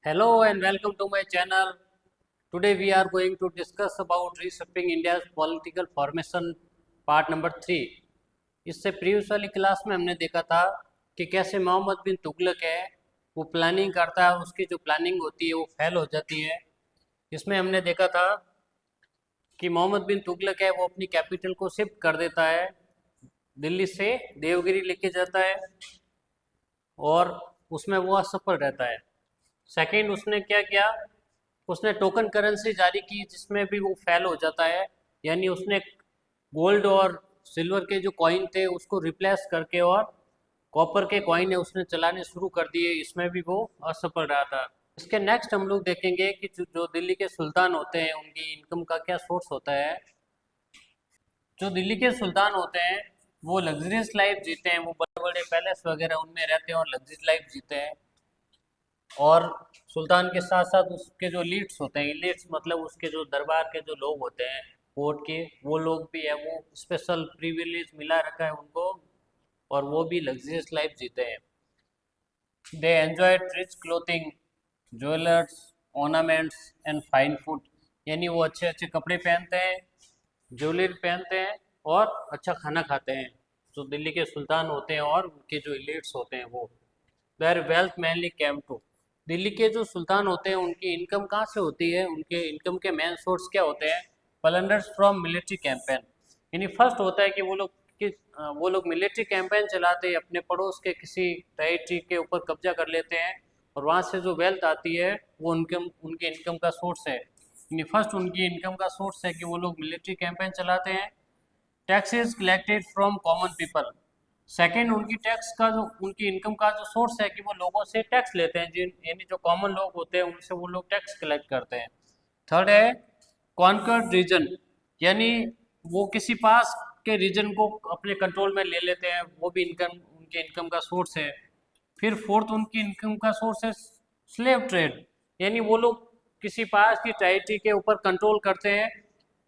Hello and welcome to my channel. Today we are going to discuss about reshaping India's political formation part number 3. इससे previous वाली class में हमने देखा था कि कैसे मोहम्मद बिन तुगलक है वो प्लानिंग करता है, उसकी जो प्लानिंग होती है वो फेल हो जाती है। इसमें हमने देखा था कि मोहम्मद बिन तुगलक है वो अपनी कैपिटल को शिफ्ट कर देता है, दिल्ली से देवगिरी लेके जाता है और उसमें वो असफल रहता है। सेकंड उसने क्या किया, उसने टोकन करेंसी जारी की जिसमें भी वो फेल हो जाता है, यानी उसने गोल्ड और सिल्वर के जो कॉइन थे उसको रिप्लेस करके और कॉपर के कॉइन है उसने चलाने शुरू कर दिए, इसमें भी वो असफल रहा था। इसके नेक्स्ट हम लोग देखेंगे कि जो दिल्ली के सुल्तान होते हैं उनकी इनकम का क्या सोर्स होता है। जो दिल्ली के सुल्तान होते हैं वो लग्जरियस लाइफ जीते हैं, वो बड़े बड़े पैलेस वगैरह उनमें रहते हैं और लग्जरियस लाइफ जीते हैं। और सुल्तान के साथ साथ उसके जो लीड्स होते हैं, लीड्स मतलब उसके जो दरबार के जो लोग होते हैं कोर्ट के, वो लोग भी है, वो स्पेशल प्रिविलेज मिला रखा है उनको और वो भी लग्जरियस लाइफ जीते हैं। They enjoy rich clothing, jewellers, ornaments and fine food, यानी वो अच्छे अच्छे कपड़े पहनते हैं, ज्वेलरी पहनते हैं और अच्छा खाना खाते हैं। जो दिल्ली के सुल्तान होते हैं और उनके जो लीड्स होते हैं वो where wealth mainly came to. Delhi के जो सुल्तान होते हैं उनकी इनकम कहाँ से होती है, उनके इनकम के मेन सोर्स क्या होते हैं? प्लंडर्स फ्रॉम मिलिट्री कैंपेन, यानी फर्स्ट होता है कि वो लोग मिलिट्री कैंपेन चलाते हैं, अपने पड़ोस के किसी टेरिटरी के ऊपर कब्जा कर लेते हैं और वहाँ से जो वेल्थ आती है वो उनके इनकम का सोर्स है। यानी फर्स्ट उनकी इनकम का सोर्स है कि वो लोग मिलिट्री कैंपेन चलाते हैं। Taxes collected from common people, second उनकी टैक्स का जो उनकी इनकम का जो सोर्स है कि वो लोगों से टैक्स लेते हैं, जिन यानी जो कॉमन लोग होते हैं उनसे वो लोग टैक्स कलेक्ट करते हैं। थर्ड है कॉन्कर्ड रीजन, यानी वो किसी पास के रीजन को अपने कंट्रोल में ले लेते हैं, वो भी इनकम उनके इनकम का सोर्स है। फिर फोर्थ उनकी इनकम का सोर्स है स्लेव ट्रेड, यानी वो लोग किसी पास की टेरिटरी के ऊपर कंट्रोल करते हैं,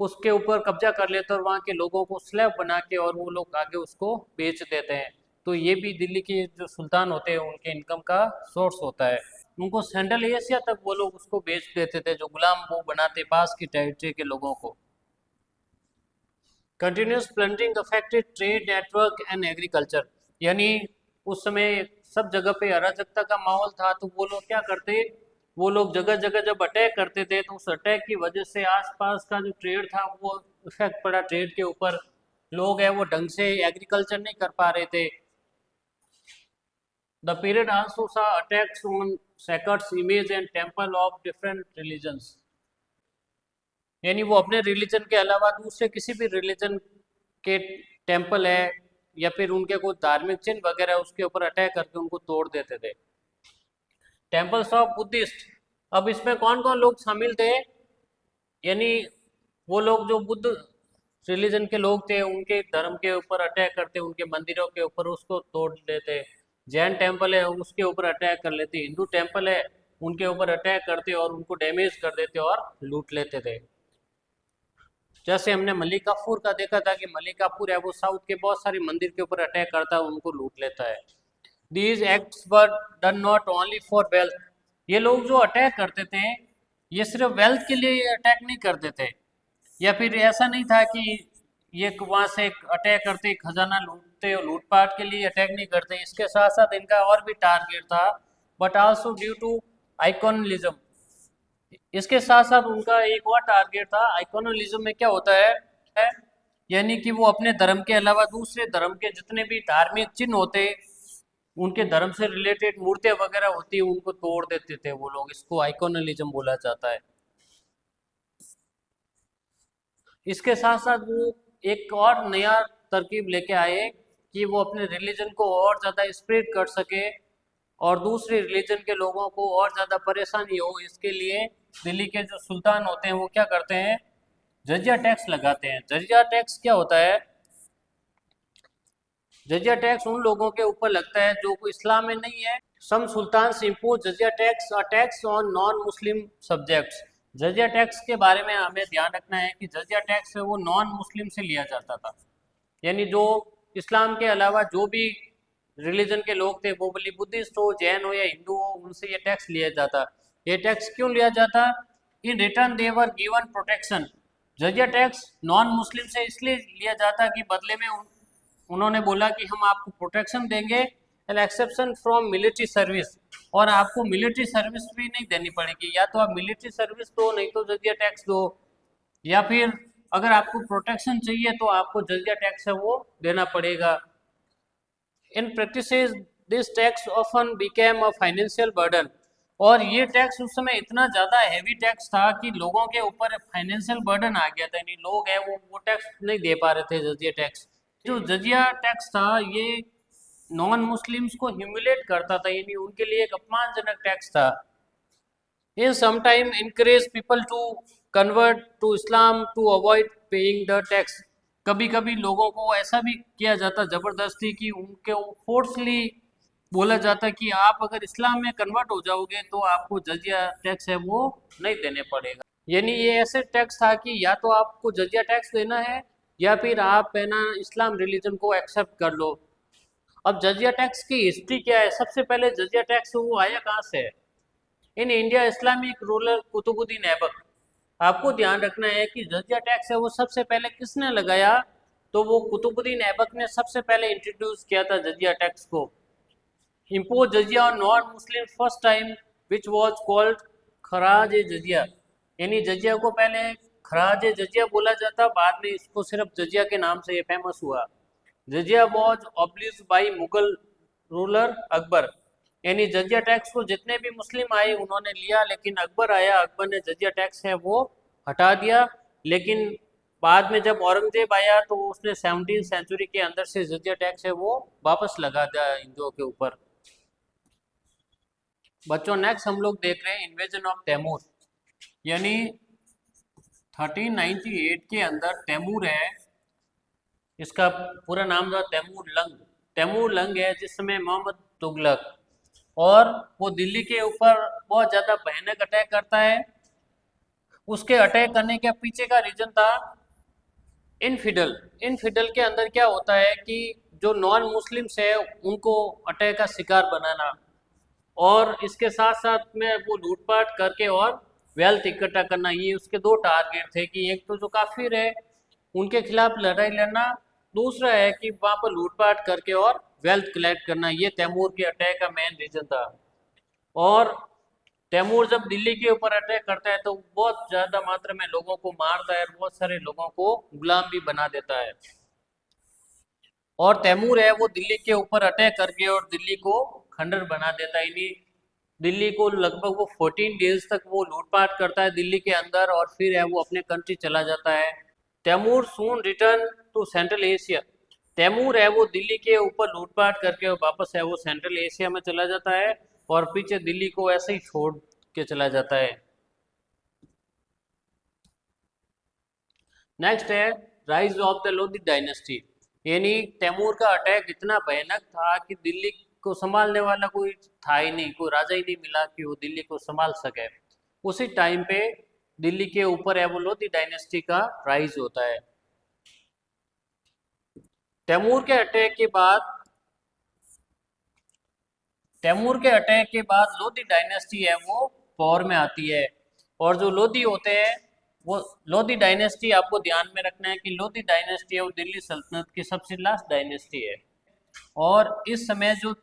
उसके ऊपर कब्जा कर लेते हैं और वहाँ के लोगों को स्लेव बना के और वो लोग आगे उसको बेच देते हैं। तो ये भी दिल्ली के जो सुल्तान होते हैं उनके इनकम का सोर्स होता है। उनको सेंट्रल एशिया तक वो लोग उसको बेच देते थे, जो गुलाम वो बनाते पास की टेरिटरी के लोगों को। Continuous plundering affected trade network and agriculture, यानी उस समय सब जगह पे अराजकता का माहौल था, तो वो लोग क्या करते, वो लोग जगह जगह जब अटैक करते थे तो उस अटैक की वजह से आसपास का जो ट्रेड था वो इफेक्ट पड़ा ट्रेड के ऊपर। लोग है वो ढंग से एग्रीकल्चर नहीं कर पा रहे थे। The period also saw attacks on sacred images and temple of different religions, यानी वो अपने रिलीजन के अलावा दूसरे किसी भी रिलीजन के टेम्पल है या फिर उनके कोई धार्मिक चिन्ह वगैरह उसके ऊपर अटैक करके उनको तोड़ देते थे। टेम्पल्स ऑफ बुद्धिस्ट, अब इसमें कौन कौन लोग शामिल थे, यानी वो लोग जो बुद्ध रिलीजन के लोग थे उनके धर्म के ऊपर अटैक करते, उनके मंदिरों के ऊपर उसको तोड़ देते। जैन टेम्पल है उसके ऊपर अटैक कर लेते, हिंदू टेम्पल है उनके ऊपर अटैक करते और उनको डैमेज कर देते और लूट लेते थे। जैसे हमने मलिक काफूर का देखा था कि मलिक काफूर है वो साउथ के बहुत सारे मंदिर के ऊपर अटैक करता है, उनको लूट लेता है। These acts were done not only for wealth, ये लोग जो अटैक करते थे ये सिर्फ वेल्थ के लिए अटैक नहीं करते थे, या फिर ऐसा नहीं था कि ये वहां से अटैक करते खजाना लूटते और लूटपाट के लिए अटैक नहीं करते, इसके साथ साथ इनका और भी टारगेट था, बट आल्सो ड्यू टू आइकॉनिज्म। इसके साथ साथ उनका एक और टारगेट था, आइकोनोलिज्म में क्या होता है, यानी कि वो अपने धर्म के अलावा दूसरे धर्म के जितने भी धार्मिक चिन्ह होते, उनके धर्म से रिलेटेड मूर्तियां वगैरह होती उनको तोड़ देते थे वो लोग, इसको आइकोनोलिज्म बोला जाता है। इसके साथ साथ वो एक और नया तरकीब लेके आए कि वो अपने रिलीजन को और ज़्यादा स्प्रेड कर सके और दूसरे रिलीजन के लोगों को और ज़्यादा परेशानी हो, इसके लिए दिल्ली के जो सुल्तान होते हैं वो क्या करते हैं, जजिया टैक्स लगाते हैं। जजिया टैक्स क्या होता है, जजिया टैक्स उन लोगों के ऊपर लगता है जो कोई इस्लाम में नहीं है। Some sultan impose jizya tax और tax on non Muslim subjects. Jizya tax के बारे में हमें ध्यान रखना है कि जजिया टैक्स है वो नॉन मुस्लिम से लिया जाता था, यानी जो इस्लाम के अलावा जो भी रिलीजन के लोग थे, वो बोली बुद्धिस्ट हो, जैन हो या हिंदू हो, उनसे ये टैक्स लिया जाता। ये टैक्स क्यों लिया जाता? In return they were given protection. Jizya tax non Muslim से इसलिए लिया जाता कि बदले में उन्होंने बोला कि हम आपको प्रोटेक्शन देंगे, an exception from military service, और आपको मिलिट्री सर्विस भी नहीं देनी पड़ेगी। या तो आप मिलिट्री सर्विस दो, नहीं तो जजिया टैक्स दो, या फिर अगर आपको प्रोटेक्शन चाहिए तो आपको जजिया टैक्स है वो देना पड़ेगा। In practices this tax often became a financial burden, और ये टैक्स उस समय इतना ज़्यादा हैवी टैक्स था कि लोगों के ऊपर फाइनेंशियल बर्डन आ गया था, यानी लोग हैं वो टैक्स नहीं दे पा रहे थे जजिया टैक्स। जो जजिया टैक्स था ये नॉन मुस्लिम्स को ह्यूमिलेट करता था, यानी उनके लिए एक अपमानजनक टैक्स था। इन sometime encourage people to convert to Islam to avoid paying the tax। कभी कभी लोगों को ऐसा भी किया जाता जबरदस्ती कि उनके फोर्सली बोला जाता कि आप अगर इस्लाम में कन्वर्ट हो जाओगे तो आपको जजिया टैक्स है वो नहीं देने पड़ेगा। यानी ये ऐसे टैक्स था कि या तो आपको जजिया टैक्स देना है या फिर आप है ना इस्लाम रिलीजन को एक्सेप्ट कर लो। अब जजिया टैक्स की हिस्ट्री क्या है? सबसे पहले जजिया टैक्स वो आया कहाँ से है? In India Islamic ruler Qutbuddin Aibak. आपको ध्यान रखना है कि जजिया टैक्स है वो सबसे पहले किसने लगाया? तो वो कुतुबुद्दीन ऐबक ने सबसे पहले इंट्रोड्यूस किया था जजिया टैक्स को। Impose jizya on non Muslim first time which was called kharaj jizya. यानी जजिया को पहले खराज जजिया बोला जाता, बाद में इसको सिर्फ जजिया के नाम से ये फेमस हुआ। Jizya was abolished by Mughal ruler Akbar. यानी जजिया टैक्स को जितने भी मुस्लिम आए उन्होंने लिया, लेकिन अकबर आया, अकबर ने जजिया टैक्स है वो हटा दिया। लेकिन बाद में जब औरंगजेब आया तो उसने 17वीं सेंचुरी के अंदर से जजिया टैक्स है वो वापस लगा दिया हिंदुओं के ऊपर। बच्चों नेक्स्ट हम लोग देख रहे हैं इन्वेजन ऑफ तैमूर। यानी 1398 के अंदर तैमूर है, इसका पूरा नाम था तैमूर लंग। तैमूर लंग है जिस समय मोहम्मद तुगलक, और वो दिल्ली के ऊपर बहुत ज़्यादा भयानक अटैक करता है। उसके अटैक करने के पीछे का रीजन था इनफिडल। इनफिडल के अंदर क्या होता है कि जो नॉन मुस्लिम्स है उनको अटैक का शिकार बनाना, और इसके साथ साथ में वो लूटपाट करके और वेल्थ इकट्ठा करना। ये उसके दो टारगेट थे कि एक तो जो काफिर है उनके खिलाफ लड़ाई लड़ना, दूसरा है कि वहाँ पर लूटपाट करके और वेल्थ कलेक्ट करना। ये तैमूर के अटैक का मेन रीजन था। और तैमूर जब दिल्ली के ऊपर अटैक करता है तो बहुत ज़्यादा मात्रा में लोगों को मारता है और बहुत सारे लोगों को गुलाम भी बना देता है। और तैमूर है वो दिल्ली के ऊपर अटैक करके और दिल्ली को खंडर बना देता है। यानी दिल्ली को लगभग वो 14 डेज तक वो लूटपाट करता है दिल्ली के अंदर, और फिर है वो अपने कंट्री चला जाता है। Timur soon return to Central Asia. Timur है वो दिल्ली के ऊपर लूटपाट करके वापस है वो सेंट्रल एशिया में चला जाता है, और पीछे दिल्ली को ऐसे ही छोड़ के चला जाता है। नेक्स्ट है rise of the Lodhi dynasty. यानी तैमूर का अटैक इतना भयानक था कि दिल्ली को संभालने वाला कोई था ही नहीं, कोई राजा ही नहीं मिला कि वो दिल्ली को संभाल सके। उसी टाइम पे दिल्ली के ऊपर है वो लोधी डायनेस्टी का राइज होता है। तैमूर के अटैक के बाद लोधी डायनेस्टी है वो पावर में आती है। और जो लोधी होते हैं वो लोधी डायनेस्टी, आपको ध्यान में रखना है कि लोधी डायनेस्टी है वो दिल्ली सल्तनत की सबसे लास्ट डायनेस्टी है। और इस समय जो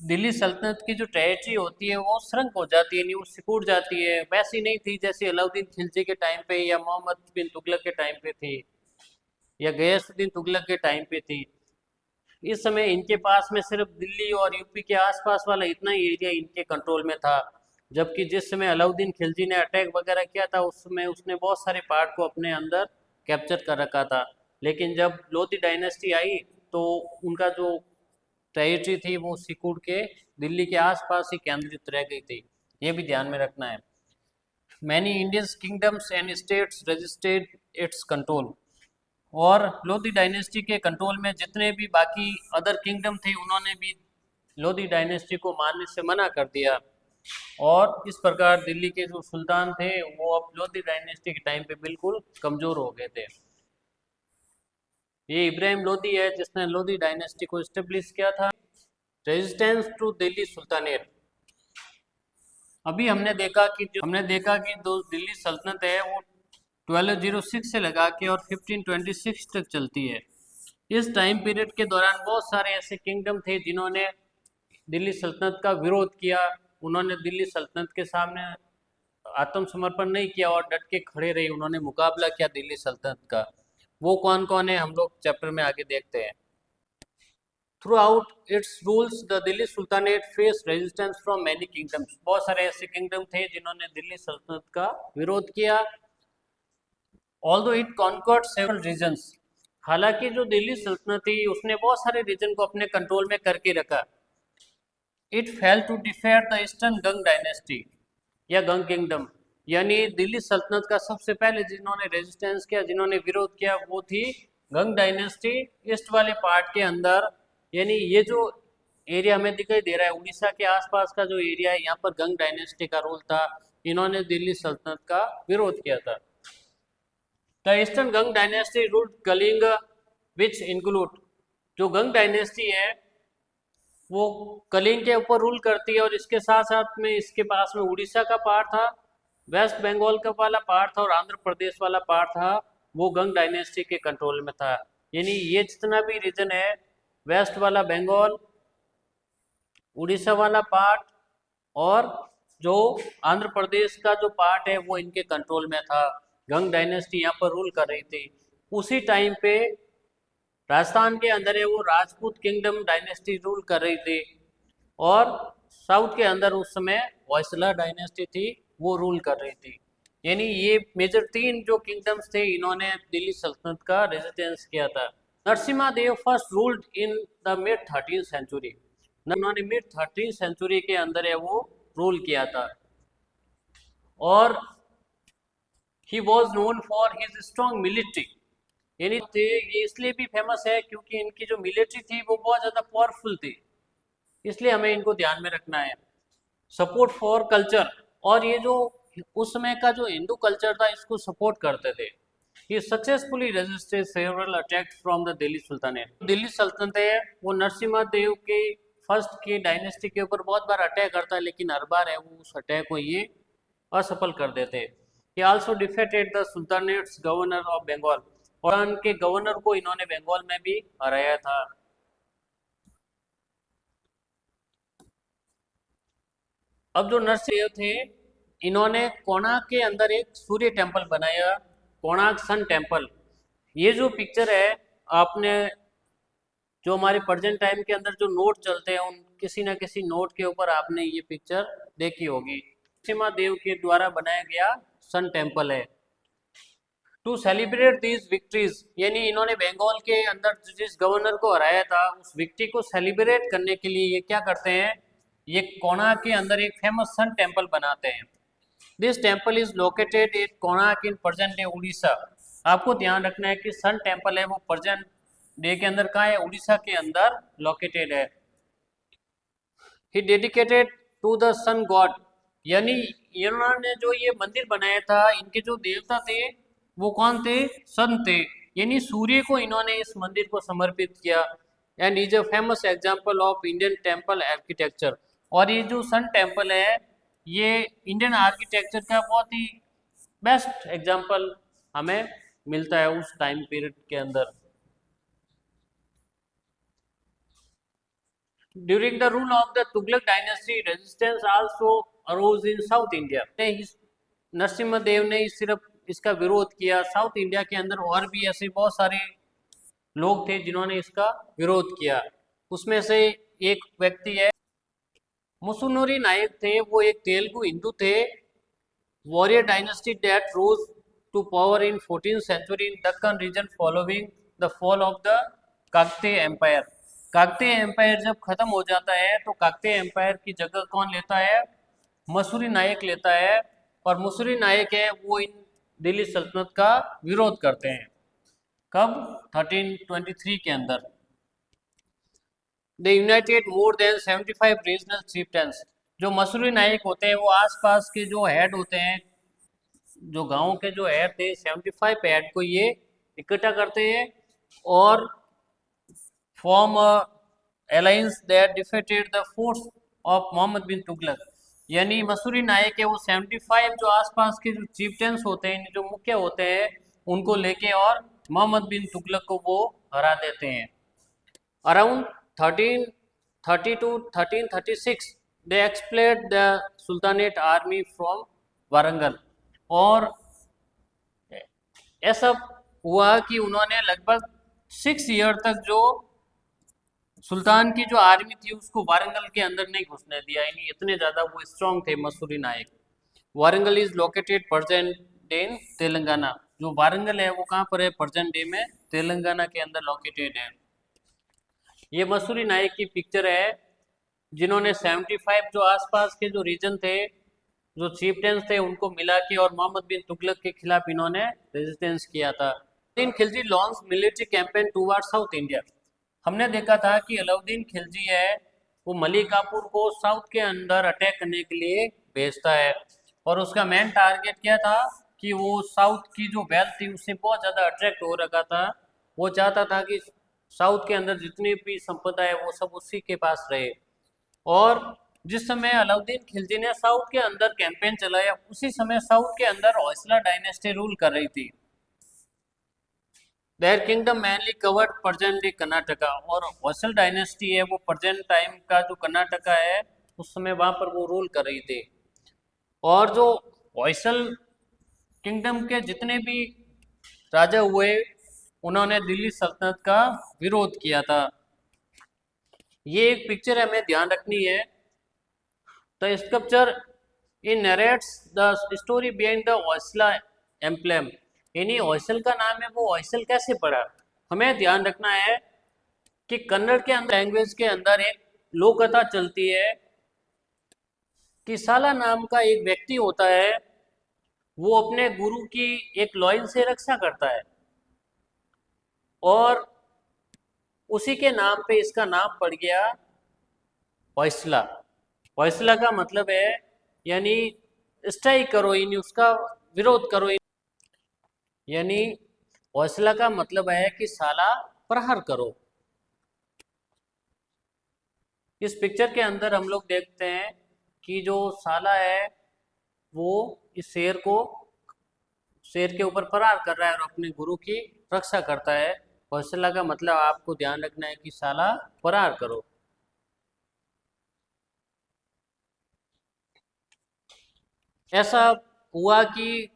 दिल्ली सल्तनत की जो टेरिटरी होती है वो श्रंक हो जाती है, नहीं वो सिकुड़ जाती है। वैसी नहीं थी जैसे अलाउद्दीन खिलजी के टाइम पे या मोहम्मद बिन तुगलक के टाइम पे थी या गयासुद्दीन तुगलक के टाइम पे थी। इस समय इनके पास में सिर्फ दिल्ली और यूपी के आसपास वाला इतना ही एरिया इनके कंट्रोल में था। जबकि जिस समय अलाउद्दीन खिलजी ने अटैक वगैरह किया था उस समय उसने बहुत सारे पार्ट को अपने अंदर कैप्चर कर रखा था। लेकिन जब लोधी डायनेस्टी आई तो उनका जो टेरिटरी थी वो सिकुड़ के दिल्ली के आसपास ही केंद्रित रह गई थी। ये भी ध्यान में रखना है। Many Indian kingdoms and states registered it's control. और लोधी डायनेस्टी के कंट्रोल में जितने भी बाकी अदर किंगडम थे उन्होंने भी लोधी डायनेस्टी को मानने से मना कर दिया। और इस प्रकार दिल्ली के जो सुल्तान थे वो अब लोधी डायनेस्टी के टाइम पे बिल्कुल कमज़ोर हो गए थे। ये इब्राहिम लोधी है जिसने लोधी डायनेस्टी को इस्टेब्लिश किया था। Resistance to Delhi sultanate. अभी हमने देखा कि जो दिल्ली सल्तनत है वो 1206 से लगा के और 1526 तक चलती है। इस टाइम पीरियड के दौरान बहुत सारे ऐसे किंगडम थे जिन्होंने दिल्ली सल्तनत का विरोध किया। उन्होंने दिल्ली सल्तनत के सामने आत्मसमर्पण नहीं किया और डट के खड़े रहे, उन्होंने मुकाबला किया दिल्ली सल्तनत का। वो कौन कौन है हम लोग चैप्टर में आगे देखते हैं। Throughout its rules, the Delhi Sultanate faced resistance from many kingdoms. बहुत सारे ऐसे किंगडम थे जिन्होंने दिल्ली सल्तनत का विरोध किया। Although it conquered several regions, हालांकि जो दिल्ली सल्तनत थी उसने बहुत सारे रीजन को अपने कंट्रोल में करके रखा। It failed to defeat the Eastern Gang dynasty या गंग किंगडम, यानी दिल्ली सल्तनत का सबसे पहले जिन्होंने रेजिस्टेंस किया, जिन्होंने विरोध किया, वो थी गंग डायनेस्टी। ईस्ट वाले पार्ट के अंदर, यानी ये जो एरिया हमें दिखाई दे रहा है उड़ीसा के आसपास का जो एरिया है, यहाँ पर गंग डायनेस्टी का रूल था। इन्होंने दिल्ली सल्तनत का विरोध किया था। The eastern Ganga dynasty ruled Kalinga which include, जो गंग डायनेस्टी है वो कलिंग के ऊपर रूल करती है और इसके साथ साथ में इसके पास में उड़ीसा का पार्ट था, वेस्ट बंगाल का वाला पार्ट था और आंध्र प्रदेश वाला पार्ट था, वो गंग डायनेस्टी के कंट्रोल में था। यानी ये जितना भी रीजन है, वेस्ट वाला बंगाल, उड़ीसा वाला पार्ट और जो आंध्र प्रदेश का जो पार्ट है वो इनके कंट्रोल में था। गंग डायनेस्टी यहाँ पर रूल कर रही थी। उसी टाइम पे राजस्थान के अंदर है वो राजपूत किंगडम डायनेस्टी रूल कर रही थी और साउथ के अंदर उस समय होयसला डायनेस्टी थी, वो रूल कर रही थी। यानी ये मेजर तीन जो किंगडम्स थे, इन्होंने दिल्ली सल्तनत का रेजिस्टेंस किया था। Narasimha Deva first ruled in the mid 13th century, उन्होंने मिड 13th सेंचुरी के अंदर है वो रूल किया था और he was known for his strong military. यानी ये इसलिए भी फेमस है क्योंकि इनकी जो मिलिट्री थी वो बहुत ज़्यादा पावरफुल थी, इसलिए हमें इनको ध्यान में रखना है। सपोर्ट फॉर कल्चर, और ये जो उस समय का जो हिंदू कल्चर था इसको सपोर्ट करते थे। ये successfully resisted several attacks from the Delhi sultanate. Delhi सल्तनत है वो नरसिम्हा देव के फर्स्ट के डायनेस्टी के ऊपर बहुत बार अटैक करता है, लेकिन हर बार है वो उस अटैक को ये असफल कर देते हैं। ये also defeated the sultanate's governor of Bengal, और उनके गवर्नर को इन्होंने बंगाल में भी हराया था। अब जो नरसिंह थे, इन्होंने कोणार्क के अंदर एक सूर्य टेम्पल बनाया, कोणार्क सन टेम्पल। ये जो पिक्चर है, आपने जो हमारे प्रेजेंट टाइम के अंदर जो नोट चलते हैं उन किसी न किसी नोट के ऊपर आपने ये पिक्चर देखी होगी। नरसिम्हा देव के द्वारा बनाया गया सन टेम्पल है। टू सेलिब्रेट दीज विक्ट्रीज, यानी इन्होंने बंगाल के अंदर जिस गवर्नर को हराया था उस विक्ट्री को सेलिब्रेट करने के लिए ये क्या करते हैं, ये कोणार्क के अंदर एक फेमस सन टेम्पल बनाते हैं। This temple is located at Konark in present day Orissa. आपको ध्यान रखना है कि सन टेम्पल है वो प्रेजेंट डे के अंदर कहाँ है, उड़ीसा के अंदर लोकेटेड है। He dedicated to the sun god, यानी इन्होंने जो ये मंदिर बनाया था, इनके जो देवता थे वो कौन थे, सन थे, यानी सूर्य को इन्होंने इस मंदिर को समर्पित किया। And is a famous example of Indian temple architecture, और ये जो सन टेम्पल है ये इंडियन आर्किटेक्चर का बहुत ही बेस्ट एग्जांपल हमें मिलता है उस टाइम पीरियड के अंदर। During the rule of the Tughlaq dynasty, resistance also arose in South India. Narasimha देव ने सिर्फ इसका विरोध किया, साउथ इंडिया के अंदर और भी ऐसे बहुत सारे लोग थे जिन्होंने इसका विरोध किया। उसमें से एक व्यक्ति है मुसुनूरी नायक थे, वो एक तेलुगु हिंदू थे। Warrior dynasty that rose to power in 14th century in Deccan region following the fall of the Kakatiya empire. Kakatiya empire जब खत्म हो जाता है तो काकतीय एम्पायर की जगह कौन लेता है, मसूरी नायक लेता है, और मसूरी नायक है वो इन दिल्ली सल्तनत का विरोध करते हैं। कब, 1323 के अंदर। दे यूनाइटेड मोर देन 75 रीजनल चिफ्टेंस। जो मसूरी नायक होते हैं वो आसपास के जो हेड होते हैं, जो गांव के जो हेड थे, 75 हेड को ये इकट्ठा करते हैं और form alliance that defeated the force of Muhammad bin Tughlaq. यानी मसूरी नायक है वो 75 जो आसपास के जो चीफ्टेंस होते हैं, जो मुख्य होते हैं, उनको लेके और मोहम्मद बिन तुगलक को वो हरा देते हैं। Around 1330 to 1336 they expelled the sultanate army from Warangal. और ऐसा हुआ कि उन्होंने लगभग 6 ईयर तक जो सुल्तान की जो आर्मी थी उसको वारंगल के अंदर नहीं घुसने दिया, यानी इतने ज़्यादा वो स्ट्रांग थे Musunuri Nayak. Warangal is located present day in Telangana. जो वारंगल है वो कहाँ पर है? प्रेजेंट डे में तेलंगाना के अंदर लोकेटेड है। ये मसूरी नायक की पिक्चर है जिन्होंने 75 जो आसपास के जो रीजन थे, जो चीफ्टेंस थे, उनको मिला के और मोहम्मद बिन तुगलक के खिलाफ इन्होंने रेजिस्टेंस किया था। Alauddin Khilji launch military campaign toward south India. हमने देखा था कि अलाउद्दीन खिलजी है वो मलिकापुर को साउथ के अंदर अटैक करने के लिए भेजता है, और उसका मेन टारगेट क्या था कि वो साउथ की जो वेल्थ थी उससे बहुत ज़्यादा अट्रैक्ट हो रखा था। वो चाहता था कि साउथ के अंदर जितनी भी संपदा है वो सब उसी के पास रहे। और जिस समय अलाउद्दीन खिलजी ने साउथ के अंदर कैंपेन चलाया, उसी समय साउथ के अंदर होयसला डायनेस्टी रूल कर रही थी। Their kingdom mainly covered present day Karnataka. और होयसल डायनेस्टी है वो प्रेजेंट टाइम का जो कर्नाटका है उस समय वहां पर वो रूल कर रही थी। और जो होयसल किंगडम के जितने भी राजा हुए उन्होंने दिल्ली सल्तनत का विरोध किया था। ये एक पिक्चर हमें ध्यान रखनी है। The sculpture in narrates the story behind the Hoysala emblem. यानी होयसल का नाम है वो होयसल कैसे पड़ा? हमें ध्यान रखना है कि कन्नड़ के अंदर लैंग्वेज के अंदर एक लोक कथा चलती है कि साला नाम का एक व्यक्ति होता है, वो अपने गुरु की एक लॉइन से रक्षा करता है, और उसी के नाम पे इसका नाम पड़ गया होयसला। होयसला का मतलब है यानी स्ट्राइक करो, यानी उसका विरोध करो। यानी होयसला का मतलब है कि साला प्रहार करो। इस पिक्चर के अंदर हम लोग देखते हैं कि जो साला है वो इस शेर के ऊपर प्रहार कर रहा है और अपने गुरु की रक्षा करता है। होयसला का मतलब आपको ध्यान रखना है कि साला प्रहार करो। ऐसा हुआ कि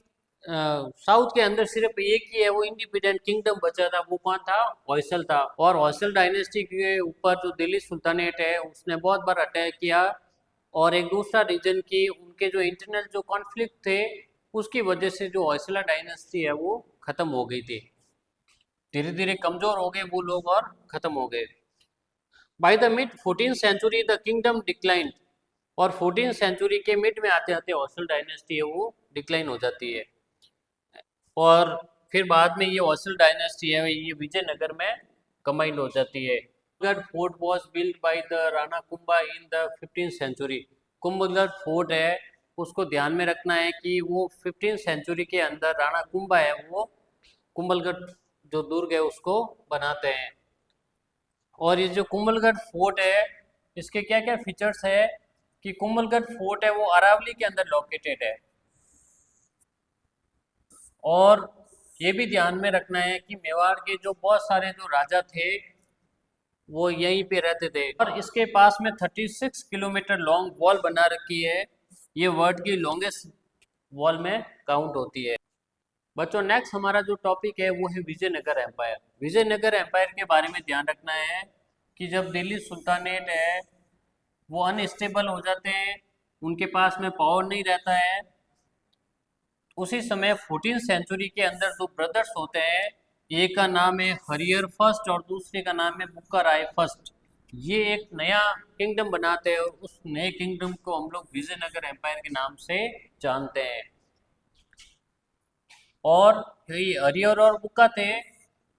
साउथ के अंदर सिर्फ एक ही है वो इंडिपेंडेंट किंगडम बचा था, वो कौन था? होयसल था। और होयसल डायनेस्टी के ऊपर जो दिल्ली सुल्तानेट है उसने बहुत बार अटैक किया, और एक दूसरा रीजन की उनके जो इंटरनल जो कॉन्फ्लिक्ट थे उसकी वजह से जो होयसला डायनेस्टी है वो खत्म हो गई थी। धीरे धीरे कमजोर हो गए वो लोग और खत्म हो गए। By the mid 14th century the kingdom declined. और 14th सेंचुरी के मिड में आते आते होयसल डायनेस्टी है वो डिक्लाइन हो जाती है। और फिर बाद में ये होयसल डायनेस्टी है ये विजयनगर में कंबाइंड हो जाती है। Kumbhalgarh fort was build by the Rana Kumbha in the 15th century. Kumbhalgarh fort है उसको ध्यान में रखना है कि वो 15th सेंचुरी के अंदर राणा कुंभा है वो कुंभलगढ़ जो दुर्ग है उसको बनाते हैं। और ये जो कुंभलगढ़ फोर्ट है इसके क्या क्या फीचर्स है कि कुंभलगढ़ फोर्ट है वो अरावली के अंदर लोकेटेड है। और ये भी ध्यान में रखना है कि मेवाड़ के जो बहुत सारे जो राजा थे वो यहीं पे रहते थे। और इसके पास में 36 किलोमीटर लॉन्ग वॉल बना रखी है, ये वर्ल्ड की लॉन्गेस्ट वॉल में काउंट होती है। बच्चों नेक्स्ट हमारा जो टॉपिक है वो है विजयनगर एम्पायर। विजयनगर एम्पायर के बारे में ध्यान रखना है कि जब दिल्ली सुल्तानेट है वो अनस्टेबल हो जाते हैं, उनके पास में पावर नहीं रहता है, उसी समय 14th सेंचुरी के अंदर दो ब्रदर्स होते हैं, एक का नाम है हरियर फर्स्ट और दूसरे का नाम है बुक्का राय फर्स्ट। ये एक नया किंगडम बनाते हैं और उस नए किंगडम को हम लोग विजयनगर एम्पायर के नाम से जानते हैं। और ये हरियर और बुक्का थे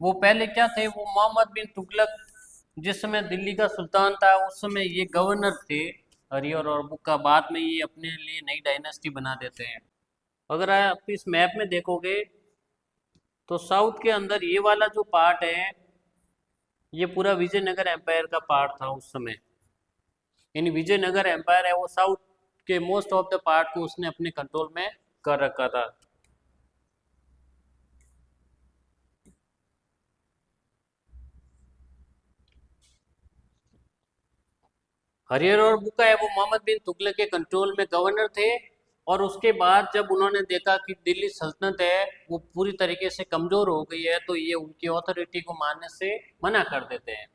वो पहले क्या थे? वो मोहम्मद बिन तुगलक जिस समय दिल्ली का सुल्तान था उस समय ये गवर्नर थे। हरियर और बुक्का बाद में ये अपने लिए नई डायनेस्टी बना देते हैं। अगर आप इस मैप में देखोगे तो साउथ के अंदर ये वाला जो पार्ट है ये पूरा विजयनगर एम्पायर का पार्ट था उस समय। यानी विजयनगर एम्पायर है वो साउथ के मोस्ट ऑफ द पार्ट को उसने अपने कंट्रोल में कर रखा था। हरियर और बुका है वो मोहम्मद बिन तुगलक के कंट्रोल में गवर्नर थे, और उसके बाद जब उन्होंने देखा कि दिल्ली सल्तनत है वो पूरी तरीके से कमज़ोर हो गई है, तो ये उनकी अथॉरिटी को मानने से मना कर देते हैं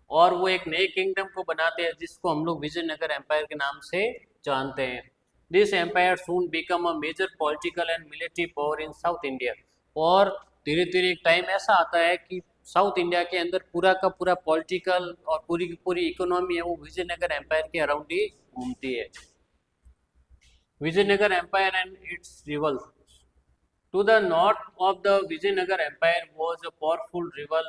और वो एक नए किंगडम को बनाते हैं जिसको हम लोग विजयनगर एम्पायर के नाम से जानते हैं। This empire soon become a major political and military power in south India. और धीरे धीरे एक टाइम ऐसा आता है कि साउथ इंडिया के अंदर पूरा का पूरा पॉलिटिकल और पूरी की पूरी इकोनॉमी है वो विजयनगर एम्पायर के अराउंड ही घूमती है। Vijayanagar empire and its rivals. To the north of the Vijayanagar Empire was a powerful rival,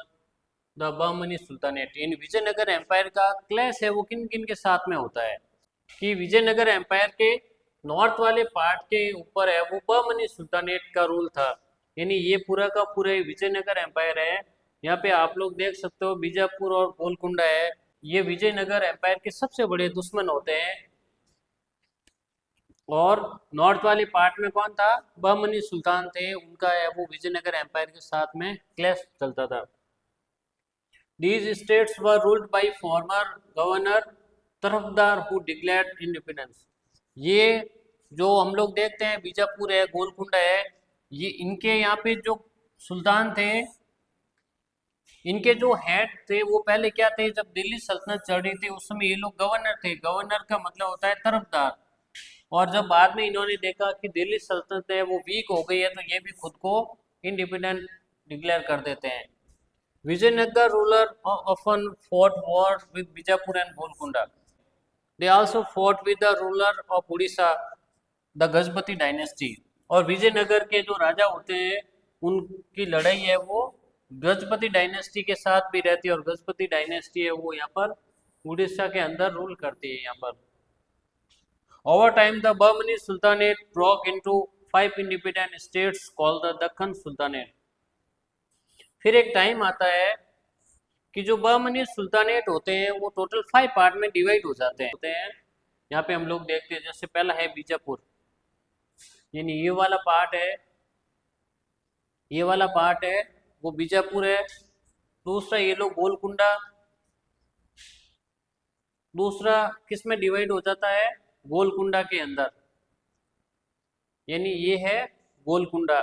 the Bahmani Sultanate. इन विजयनगर एम्पायर का क्लैश है वो किन किन के साथ में होता है कि विजयनगर एम्पायर के नॉर्थ वाले पार्ट के ऊपर है वो बहमनी सुल्तानेट का रूल था। यानी ये पूरा का पूरा विजयनगर एम्पायर है। यहाँ पे आप लोग देख सकते हो बीजापुर और गोलकुंडा है, ये विजयनगर एम्पायर के सबसे बड़े दुश्मन होते हैं। और नॉर्थ वाले पार्ट में कौन था, बहमनी सुल्तान थे, उनका है वो विजयनगर एम्पायर के साथ में क्लैश चलता था। These states were ruled by former governor Tarafdar who declared independence। ये जो हम लोग देखते हैं बीजापुर है गोलकुंडा है, ये इनके यहाँ पे जो सुल्तान थे, इनके जो हेड थे वो पहले क्या थे, जब दिल्ली सल्तनत चल रही थी उस समय ये लोग गवर्नर थे। गवर्नर का मतलब होता है तरफदार। और जब बाद में इन्होंने देखा कि दिल्ली सल्तनत है वो वीक हो गई है तो ये भी खुद को इंडिपेंडेंट डिक्लेयर कर देते हैं। Vijayanagar ruler often fought war with Bijapur and Golconda. They also fought with the ruler of Odisha, the Gajapati dynasty. और विजयनगर के जो राजा होते हैं उनकी लड़ाई है वो गजपति डायनेस्टी के साथ भी रहती है, और गजपति डायनेस्टी है वो यहाँ पर उड़ीसा के अंदर रूल करती है यहाँ पर। Over time, the Bahmani Sultanate broke into 5 independent states called the Dakhan Sultanate. फिर एक टाइम आता है कि जो बहमनी सुल्तानेट होते हैं वो टोटल 5 पार्ट में डिवाइड हो जाते हैं। यहाँ पे हम लोग देखते हैं, जैसे पहला है बीजापुर, यानी ये वाला पार्ट है, ये वाला पार्ट है वो बीजापुर है। दूसरा ये लोग गोलकुंडा, दूसरा किस में डिवाइड हो जाता है, गोलकुंडा के अंदर, यानी ये है गोलकुंडा।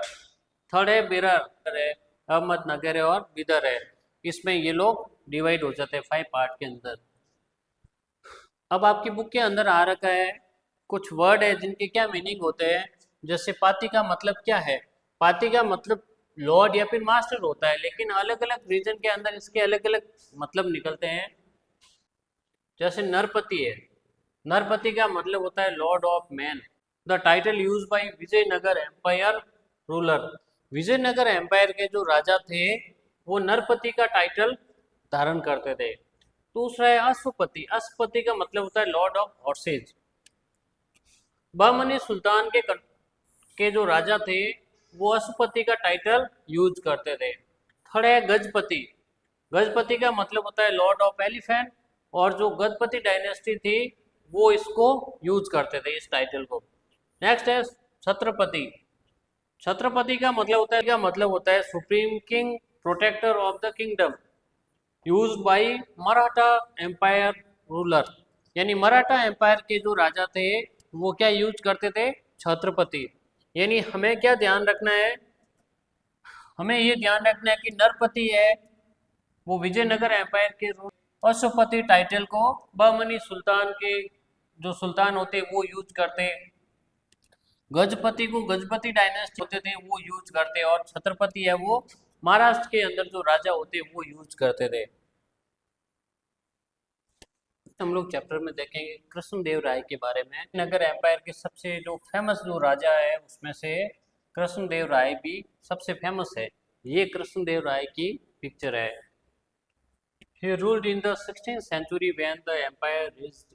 थर्ड है बेरार है, अहमदनगर है और बिदर है, इसमें ये लोग डिवाइड हो जाते हैं 5 पार्ट के अंदर। अब आपकी बुक के अंदर आ रखा है कुछ वर्ड है जिनके क्या मीनिंग होते हैं। जैसे पाती का मतलब क्या है, पाती का मतलब लॉर्ड या फिर मास्टर होता है, लेकिन अलग अलग रीजन के अंदर इसके अलग अलग मतलब निकलते हैं। जैसे नरपति है, नरपति का मतलब होता है lord of man. The title use by Vijayanagar empire ruler. Vijayanagar empire के जो राजा थे वो नरपति का टाइटल धारण करते थे। दूसरा है अश्वपति, अश्वपति का मतलब होता है लॉर्ड ऑफ हॉर्सेज। बहमनी सुल्तान के जो राजा थे वो अश्वपति का टाइटल यूज करते थे। थर्ड है गजपति, गजपति का मतलब होता है लॉर्ड ऑफ एलिफेंट, और जो गजपति डायनेस्टी थी वो इसको यूज करते थे इस टाइटल को। नेक्स्ट है छत्रपति, छत्रपति का मतलब होता है supreme king, protector of the kingdom, use by Maratha empire ruler. यानी मराठा एम्पायर के जो राजा थे वो क्या यूज करते थे, छत्रपति। यानी हमें क्या ध्यान रखना है, हमें ये ध्यान रखना है कि नरपति है वो विजयनगर एम्पायर के रूल, अश्वपति टाइटल को बहमनी सुल्तान के जो सुल्तान होते वो यूज करते, गजपति को गजपति डायनेस्टी होते थे वो यूज करते, और छत्रपति है वो महाराष्ट्र के अंदर जो राजा होते वो यूज करते थे। हम लोग चैप्टर में देखेंगे कृष्णदेव राय के बारे में। नगर एम्पायर के सबसे जो फेमस जो राजा है उसमें से कृष्णदेव राय भी सबसे फेमस है। ये कृष्णदेव राय की पिक्चर है। He ruled in the 16th century when the empire reached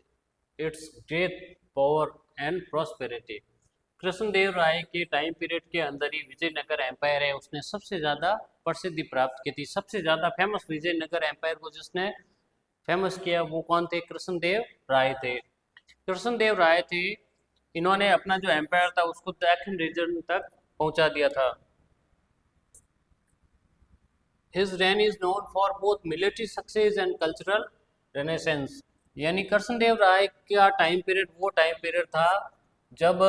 its great power and prosperity. Krishnadeva राय के टाइम पीरियड के अंदर ही विजयनगर एम्पायर है उसने सबसे ज़्यादा प्रसिद्धि प्राप्त की थी। सबसे ज़्यादा फेमस विजयनगर एम्पायर को जिसने फेमस किया वो कौन थे, कृष्णदेव राय थे। कृष्णदेव राय थे इन्होंने अपना जो एम्पायर था उसको दक्षिण रीजन तक पहुंचा दिया था। His reign is known for both military success and cultural renaissance। यानी कृष्णदेव राय का टाइम पीरियड वो टाइम पीरियड था जब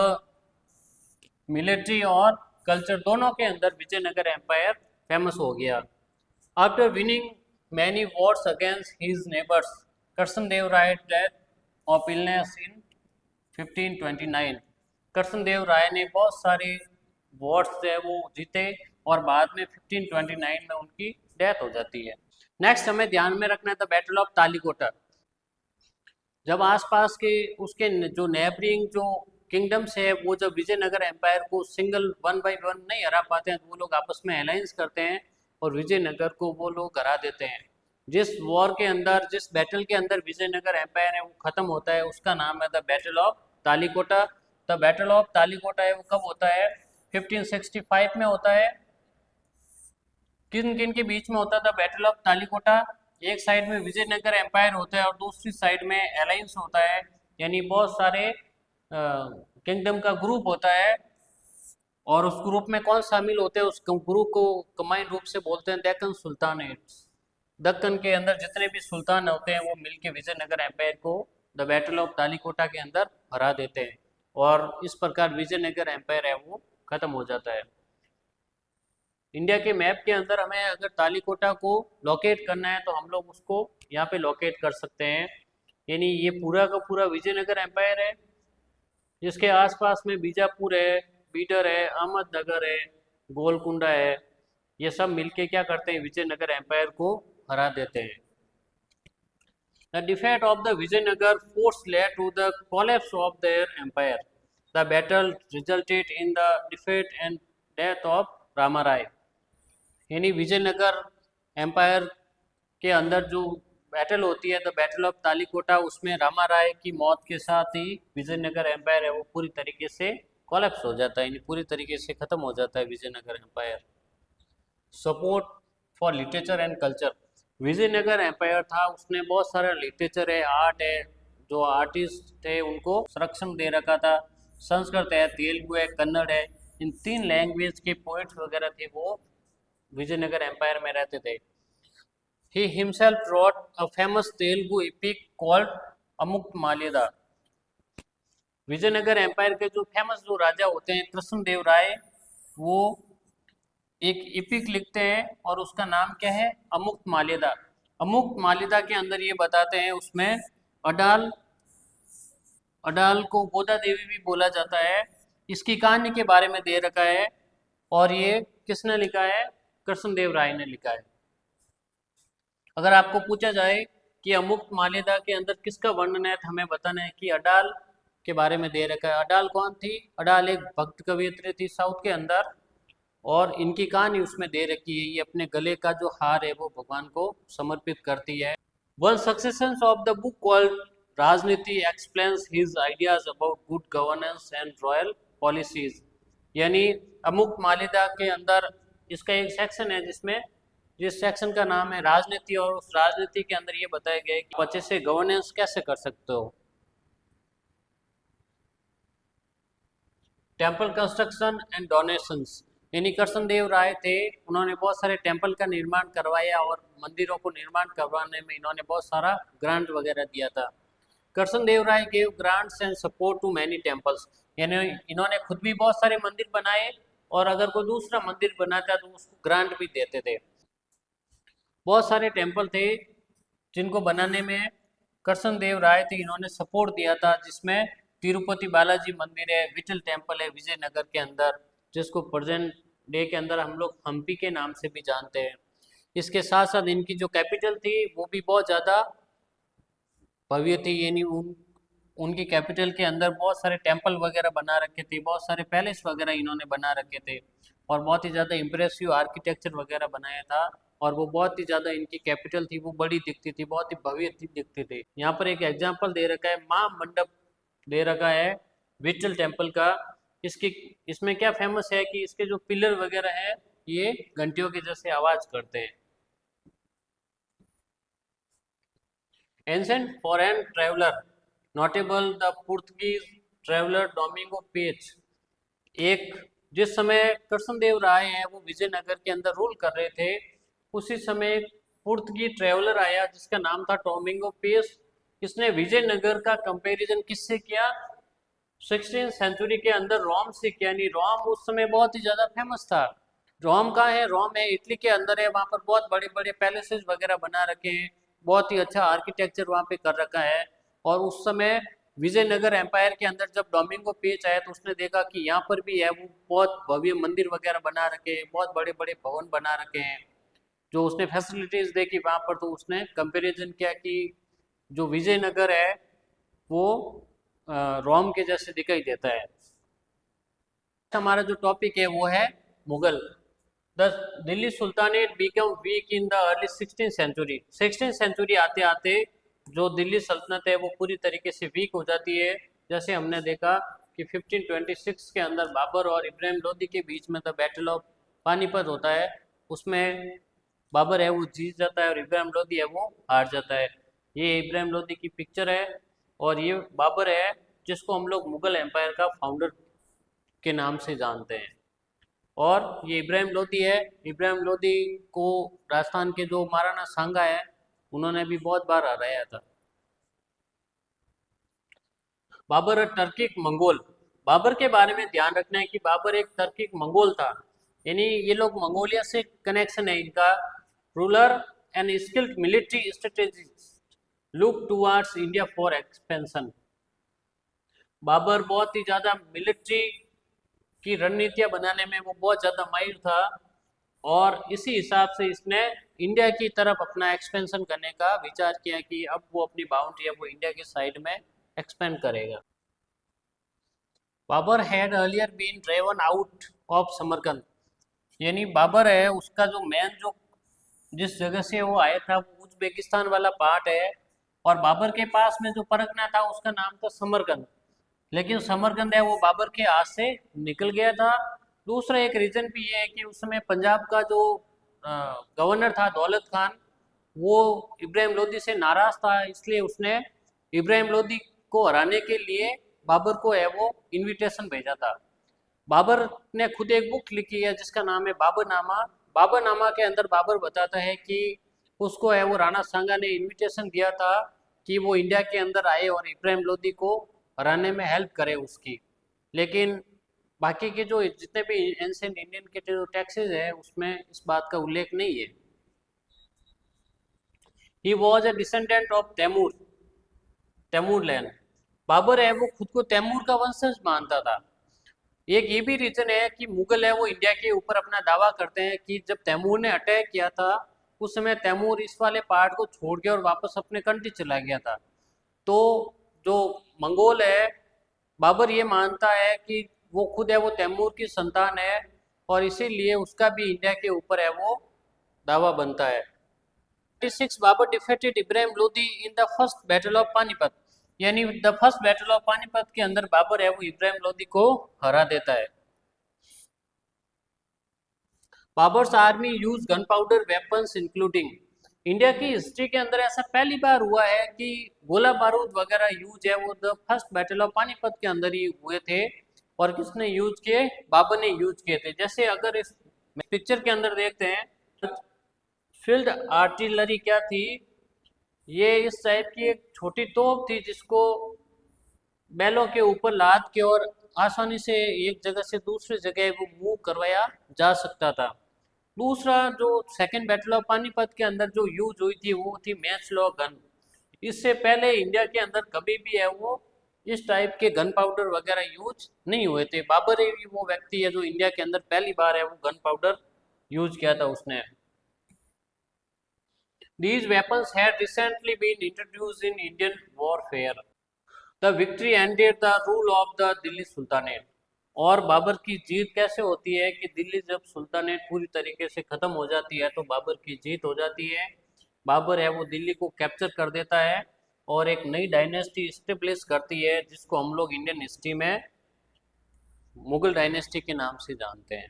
मिलिट्री और कल्चर दोनों के अंदर विजयनगर एम्पायर फेमस हो गया। After winning many wars against his neighbours, Krishnadeva Raya death of illness in 1529। Krishnadeva Raya ने बहुत सारे वॉर्स है वो जीते और बाद में 1529 में उनकी डेथ हो जाती है। नेक्स्ट हमें ध्यान में रखना है द बैटल ऑफ तालीकोटा। जब आसपास के उसके जो नेबरिंग जो किंगडम्स है वो जब विजयनगर एम्पायर को सिंगल वन बाय वन नहीं हरा पाते हैं तो वो लोग आपस में अलायंस करते हैं और विजयनगर को वो लोग हरा देते हैं। जिस वॉर के अंदर जिस बैटल के अंदर विजयनगर एम्पायर है वो खत्म होता है उसका नाम है the battle of Talikota. The battle of Talikota है वो कब होता है? 1565 में होता है। किन किन के बीच में होता था बैटल ऑफ तालीकोटा? एक साइड में विजयनगर एम्पायर होता है और दूसरी साइड में अलायंस होता है, यानी बहुत सारे किंगडम का ग्रुप होता है और उस ग्रुप में कौन शामिल होते हैं? उस ग्रुप को कंबाइंड रूप से बोलते हैं डेक्कन सुल्तानेट्स। दक्कन के अंदर जितने भी सुल्तान होते हैं वो मिलके विजयनगर एम्पायर को द बैटल ऑफ तालीकोटा के अंदर हरा देते हैं और इस प्रकार विजयनगर एम्पायर है वो खत्म हो जाता है। इंडिया के मैप के अंदर हमें अगर तालीकोटा को लोकेट करना है तो हम लोग उसको यहाँ पे लोकेट कर सकते हैं। यानी ये पूरा का पूरा विजयनगर एम्पायर है जिसके आसपास में बीजापुर है, बीडर है, अहमदनगर है, गोलकुंडा है। ये सब मिलके क्या करते हैं? विजयनगर एम्पायर को हरा देते हैं। The defeat of the Vijayanagar force led to the collapse of their empire. The battle resulted in the defeat and death of Ramarai। यानी विजयनगर एम्पायर के अंदर जो बैटल होती है द बैटल ऑफ तालीकोटा, उसमें रामा राय की मौत के साथ ही विजयनगर एम्पायर है वो पूरी तरीके से कोलैप्स हो जाता है, यानी पूरी तरीके से खत्म हो जाता है Vijayanagar empire. Support for literature and culture. Vijayanagar empire था उसने बहुत सारा लिटरेचर है, आर्ट है, जो आर्टिस्ट थे उनको संरक्षण दे रखा था। संस्कृत है, तेलुगु है, कन्नड़ है, इन 3 लैंग्वेज के पोइट्स वगैरह थे वो विजयनगर एम्पायर में रहते थे। He himself wrote a famous Telugu epic called Amukmalyada। Vijayanagar empire के जो फेमस जो राजा होते हैं कृष्णदेव राय, वो एक एपिक लिखते हैं और उसका नाम क्या है? अमुक्तमाल्यदा। अमुक्तमाल्यदा के अंदर ये बताते हैं उसमें अडाल अडाल को गोदा देवी भी बोला जाता है, इसकी कहानी के बारे में दे रखा है और ये किसने लिखा है? कृष्णदेव राय ने लिखा है। अगर आपको पूछा जाए कि अमुक्तमाल्यदा के अंदर किसका वर्णन है तो हमें बताना है कि अडाल के बारे में दे रखा है। अडाल कौन थी? अडाल एक भक्त कवियत्री थी साउथ के अंदर और इनकी कहानी उसमें दे रखी है। ये अपने गले का जो हार है वो भगवान को समर्पित करती है। One succession of the book called Rajaneeti explains his ideas about good governance and royal policies. यानी अमुक्तमाल्यदा के अंदर इसका एक सेक्शन है जिस सेक्शन का नाम है राजनीति, और उस राजनीति के अंदर ये बताया गया है कि अच्छे से गवर्नेंस कैसे कर सकते हो। Temple construction and donations. यानी कृष्णदेव राय थे, उन्होंने बहुत सारे टेम्पल का निर्माण करवाया और मंदिरों को निर्माण करवाने में इन्होंने बहुत सारा ग्रांट वगैरह दिया था। Krishnadeva Raya gave grants and support to many temples. यानी इन्होंने खुद भी बहुत सारे मंदिर बनाए और अगर कोई दूसरा मंदिर बनाता तो उसको ग्रांट भी देते थे। बहुत सारे टेम्पल थे जिनको बनाने में कृष्णदेव राय थे, इन्होंने सपोर्ट दिया था, जिसमें तिरुपति बालाजी मंदिर है, विठल टेम्पल है विजयनगर के अंदर, जिसको प्रेजेंट डे के अंदर हम लोग हम्पी के नाम से भी जानते हैं। इसके साथ साथ इनकी जो कैपिटल थी वो भी बहुत ज़्यादा भव्य थी, यानी उनकी कैपिटल के अंदर बहुत सारे टेम्पल वगैरह बना रखे थे, बहुत सारे पैलेस वगैरह इन्होंने बना रखे थे और बहुत ही ज़्यादा इम्प्रेसिव आर्किटेक्चर वगैरह बनाया था और वो बहुत ही ज़्यादा इनकी कैपिटल थी वो बड़ी दिखती थी, बहुत ही भव्य दिखती थी। यहाँ पर एक एग्जाम्पल दे रखा है, माँ मंडप दे रखा है विठल टेम्पल का। इसमें क्या फेमस है कि इसके जो पिलर वगैरह है ये घंटियों के जैसे आवाज करते हैं। Ancient foreign traveller notable the Portuguese traveller Domingo पेच, एक जिस समय कृष्णदेव राय हैं वो विजयनगर के अंदर रूल कर रहे थे, उसी समय एक पुर्तगी ट्रेवलर आया जिसका नाम था डोमिंगो पेस। इसने विजयनगर का कंपैरिजन किससे किया? 16वीं सेंचुरी के अंदर रोम से किया। यानी रोम उस समय बहुत ही ज़्यादा फेमस था। रोम कहाँ है? रोम है इटली के अंदर है। वहाँ पर बहुत बड़े बड़े पैलेसेस वगैरह बना रखे हैं, बहुत ही अच्छा आर्किटेक्चर वहाँ पे कर रखा है। और उस समय विजयनगर एम्पायर के अंदर जब डोमिंगो पेच आया तो उसने देखा कि यहाँ पर भी है वो बहुत भव्य मंदिर वगैरह बना रखे हैं, बहुत बड़े बड़े भवन बना रखे हैं। जो उसने फैसिलिटीज़ देखी वहाँ पर, तो उसने कंपेरिजन किया कि जो विजयनगर है वो रोम के जैसे दिखाई देता है। हमारा जो टॉपिक है वो है Mughal. The Delhi sultanate become weak in the early 16th century. 16th century आते आते जो दिल्ली सल्तनत है वो पूरी तरीके से वीक हो जाती है। जैसे हमने देखा कि 1526 के अंदर बाबर और इब्राहिम लोदी के बीच में द बैटल ऑफ पानीपत होता है। उसमें बाबर है वो जीत जाता है और इब्राहिम लोदी है वो हार जाता है। ये इब्राहिम लोदी की पिक्चर है और ये बाबर है जिसको हम लोग मुगल एम्पायर का फाउंडर के नाम से जानते हैं। और ये इब्राहिम लोदी है। इब्राहिम लोदी को राजस्थान के जो महाराणा सांगा है उन्होंने भी बहुत बार हराया था। Babar Turkic Mongol. बाबर के बारे में ध्यान रखना है कि बाबर एक टर्किक मंगोल था, यानी ये लोग मंगोलिया से कनेक्शन है इनका। Ruler and skilled military strategist look towards India for expansion. Babur बहुत ही ज़्यादा मिलिट्री की रणनीतियां बनाने में वो बहुत ज़्यादा माहिर था और इसी हिसाब से इसने इंडिया की तरफ अपना एक्सपेंशन करने का विचार किया कि अब वो अपनी बाउंड्री है वो इंडिया के साइड में एक्सपेंड करेगा। Babur had earlier been driven out of Samarkand, यानी बाबर है उसका जो मेन जो जिस जगह से वो आया था वो उज्बेकिस्तान वाला पार्ट है। और बाबर के पास में जो परगना था उसका नाम था समरकंद, लेकिन समरकंद है वो बाबर के हाथ से निकल गया था। दूसरा एक रीजन भी ये है कि उस समय पंजाब का जो गवर्नर था दौलत खान, वो इब्राहिम लोदी से नाराज था, इसलिए उसने इब्राहिम लोदी को हराने के लिए बाबर को है वो इनविटेशन भेजा था। बाबर ने खुद एक बुक लिखी है जिसका नाम है बाबरनामा। बाबरनामा के अंदर बाबर बताता है कि उसको है वो राणा सांगा ने इनविटेशन दिया था कि वो इंडिया के अंदर आए और इब्राहिम लोदी को हराने में हेल्प करे उसकी। लेकिन बाकी के जो जितने भी एंशिएंट इंडियन के जो टैक्सेस है उसमें इस बात का उल्लेख नहीं है। He was a descendant of Timur, Timur Lang. Babur है वो खुद को तैमूर का वंशज मानता था। एक ये भी रीजन है कि मुगल है वो इंडिया के ऊपर अपना दावा करते हैं कि जब तैमूर ने अटैक किया था उस समय तैमूर इस वाले पार्ट को छोड़ के और वापस अपने कंट्री चला गया था। तो जो मंगोल है, बाबर ये मानता है कि वो खुद है वो तैमूर की संतान है और इसीलिए उसका भी इंडिया के ऊपर है वो दावा बनता है। 36 Babur defeated Ibrahim Lodi in the first battle of Panipat, यानी the first battle of Panipat के अंदर बाबर है वो इब्राहिम लोदी को हरा देता है। Babar's army use gun powder weapons including. India की हिस्ट्री के अंदर ऐसा पहली बार हुआ है कि गोला बारूद वगैरह यूज है वो the first battle of Panipat के अंदर ही हुए थे। और किसने यूज किए? बाबर ने यूज किए थे। जैसे अगर इस पिक्चर के अंदर देखते हैं फील्ड आर्टिलरी क्या थी, ये इस टाइप की एक छोटी तोप थी जिसको बैलों के ऊपर लाद के और आसानी से एक जगह से दूसरी जगह वो मूव करवाया जा सकता था। दूसरा जो सेकेंड बैटल ऑफ पानीपत के अंदर जो यूज हुई थी वो थी मैच लॉ गन। इससे पहले इंडिया के अंदर कभी भी है वो इस टाइप के गन पाउडर वगैरह यूज नहीं हुए थे। बाबर ही वो व्यक्ति है जो इंडिया के अंदर पहली बार है वो गन पाउडर यूज किया था उसने। These weapons had recently been introduced in Indian warfare. The victory ended the rule of the Delhi sultanate. और बाबर की जीत कैसे होती है कि दिल्ली जब सुल्तानेट पूरी तरीके से खत्म हो जाती है तो बाबर की जीत हो जाती है। बाबर है वो दिल्ली को कैप्चर कर देता है और एक नई डायनेस्टी इस्टेब्लिश करती है जिसको हम लोग इंडियन हिस्ट्री में मुगल डायनेस्टी के नाम से जानते हैं।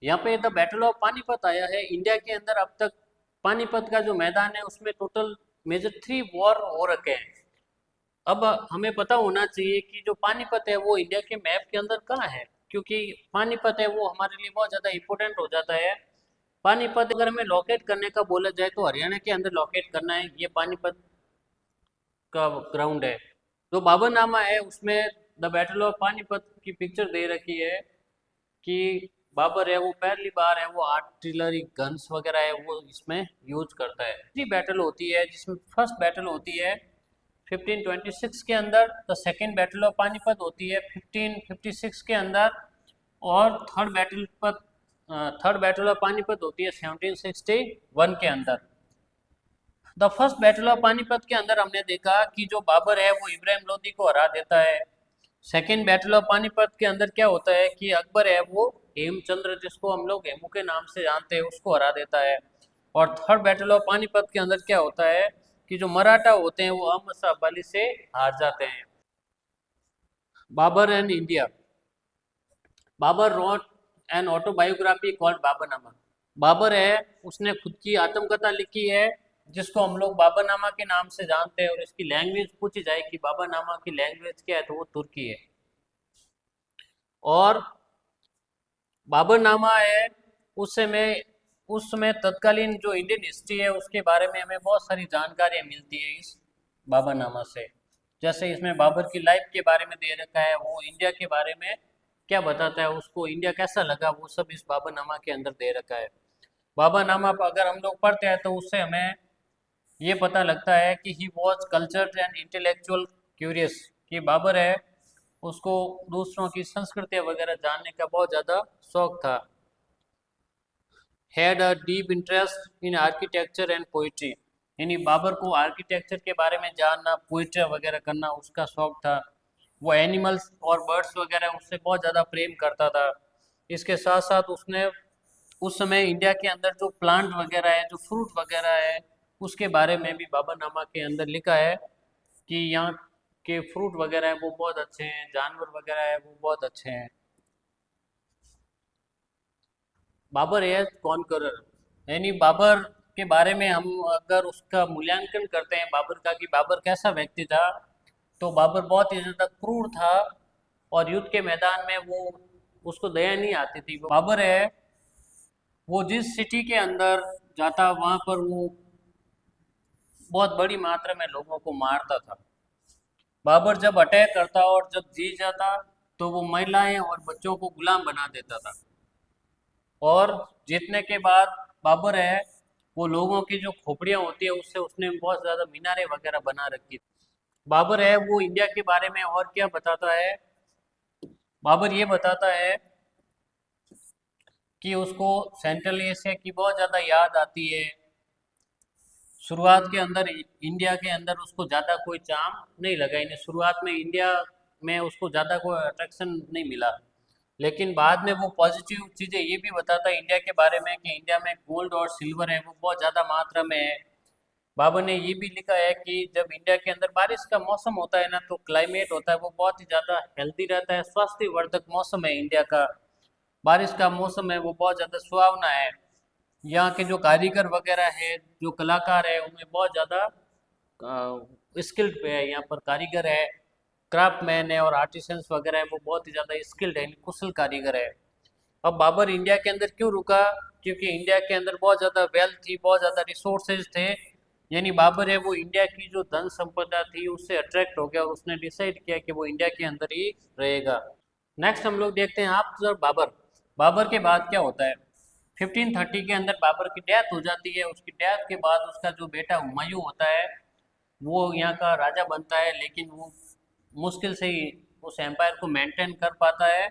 यहाँ पे द बैटल ऑफ पानीपत आया है। इंडिया के अंदर अब तक पानीपत का जो मैदान है उसमें टोटल मेजर 3 वॉर हो रखे हैं। अब हमें पता होना चाहिए कि जो पानीपत है वो इंडिया के मैप के अंदर कहाँ है, क्योंकि पानीपत है वो हमारे लिए बहुत ज़्यादा इम्पोर्टेंट हो जाता है। पानीपत अगर हमें लोकेट करने का बोला जाए तो हरियाणा के अंदर लोकेट करना है। ये पानीपत का ग्राउंड है। जो बाबरनामा है उसमें द बैटल ऑफ पानीपत की पिक्चर दे रखी है कि बाबर है वो पहली बार है वो आर्टिलरी गन्स वगैरह है वो इसमें यूज करता है। थ्री बैटल होती है जिसमें फर्स्ट बैटल होती है 1526 के अंदर, the second battle of Panipat होती है 1556 के अंदर, और थर्ड बैटल ऑफ पानीपत होती है 1761 के अंदर। The first battle of Panipat के अंदर हमने देखा कि जो बाबर है वो इब्राहिम लोदी को हरा देता है। सेकेंड बैटल ऑफ पानीपत के अंदर क्या होता है कि अकबर है वो हेमचंद्र, जिसको हम लोग हेमू के नाम से जानते हैं, उसको हरा देता है। और थर्ड बैटल ऑफ पानीपत के अंदर क्या होता है कि जो मराठा होते हैं वो अहमद शाह अब्दाली से हार जाते हैं। Babur and India. Babur wrote an autobiography called Baburnama. Babur है उसने खुद की आत्मकथा लिखी है जिसको हम लोग बाबरनामा के नाम से जानते हैं। और इसकी लैंग्वेज पूछी जाए कि बाबरनामा की लैंग्वेज क्या है तो वो तुर्की है। और बाबरनामा है उस समय तत्कालीन जो इंडियन हिस्ट्री है उसके बारे में हमें बहुत सारी जानकारियाँ मिलती है इस बाबरनामा से। जैसे इसमें बाबर की लाइफ के बारे में दे रखा है, वो इंडिया के बारे में क्या बताता है, उसको इंडिया कैसा लगा, वो सब इस बाबरनामा के अंदर दे रखा है। बाबरनामा पर अगर हम लोग पढ़ते हैं तो उससे हमें ये पता लगता है कि he was cultured and intellectual curious, कि बाबर है उसको दूसरों की संस्कृति वगैरह जानने का बहुत ज़्यादा शौक था। Had a deep interest in architecture and poetry, यानी बाबर को आर्किटेक्चर के बारे में जानना, पोइट्री वगैरह करना उसका शौक था। वो एनिमल्स और बर्ड्स वगैरह उससे बहुत ज़्यादा प्रेम करता था। इसके साथ साथ उसने उस समय इंडिया के अंदर जो प्लांट वगैरह है, जो फ्रूट वगैरह है, उसके बारे में भी बाबरनामा के अंदर लिखा है कि यहाँ के फ्रूट वगैरह है वो बहुत अच्छे हैं, जानवर वगैरह है वो बहुत अच्छे हैं। बाबर एज कॉन्करर, यानी बाबर के बारे में हम अगर उसका मूल्यांकन करते हैं बाबर का कि बाबर कैसा व्यक्ति था, तो बाबर बहुत ही ज़्यादा क्रूर था और युद्ध के मैदान में वो उसको दया नहीं आती थी। बाबर है वो जिस सिटी के अंदर जाता वहाँ पर वो बहुत बड़ी मात्रा में लोगों को मारता था। बाबर जब अटैक करता और जब जीत जाता तो वो महिलाएं और बच्चों को गुलाम बना देता था। और जीतने के बाद बाबर है वो लोगों की जो खोपड़ियाँ होती है उससे उसने बहुत ज़्यादा मीनारें वगैरह बना रखी। बाबर है वो इंडिया के बारे में और क्या बताता है, बाबर ये बताता है कि उसको सेंट्रल एशिया की बहुत ज़्यादा याद आती है। शुरुआत के अंदर इंडिया के अंदर उसको ज़्यादा कोई चार्म नहीं लगा, यानी शुरुआत में इंडिया में उसको ज़्यादा कोई अट्रैक्शन नहीं मिला। लेकिन बाद में वो पॉजिटिव चीज़ें ये भी बताता है इंडिया के बारे में कि इंडिया में गोल्ड और सिल्वर है वो बहुत ज़्यादा मात्रा में है। बाबर ने ये भी लिखा है कि जब इंडिया के अंदर बारिश का मौसम होता है ना तो क्लाइमेट होता है वो बहुत ही ज़्यादा हेल्दी रहता है, स्वास्थ्यवर्धक मौसम है इंडिया का। बारिश का मौसम है वो बहुत ज़्यादा सुहावना है। यहाँ के जो कारीगर वगैरह है, जो कलाकार है, उनमें बहुत ज़्यादा स्किल्ड पे है। यहाँ पर कारीगर है, क्राफ्टमैन है और आर्टिसंस वगैरह है वो बहुत ही ज़्यादा स्किल्ड है, कुशल कारीगर है। अब बाबर इंडिया के अंदर क्यों रुका, क्योंकि इंडिया के अंदर बहुत ज़्यादा वेल्थ थी, बहुत ज़्यादा रिसोर्सेज थे। यानी बाबर है वो इंडिया की जो धन संपदा थी उससे अट्रैक्ट हो गया और उसने डिसाइड किया कि वो इंडिया के अंदर ही रहेगा। नेक्स्ट हम लोग देखते हैं आफ्टर बाबर। बाबर के बाद क्या होता है, 1530 के अंदर बाबर की डेथ हो जाती है। उसकी डेथ के बाद उसका जो बेटा हुमायूं होता है वो यहाँ का राजा बनता है, लेकिन वो मुश्किल से ही उस एम्पायर को मेंटेन कर पाता है।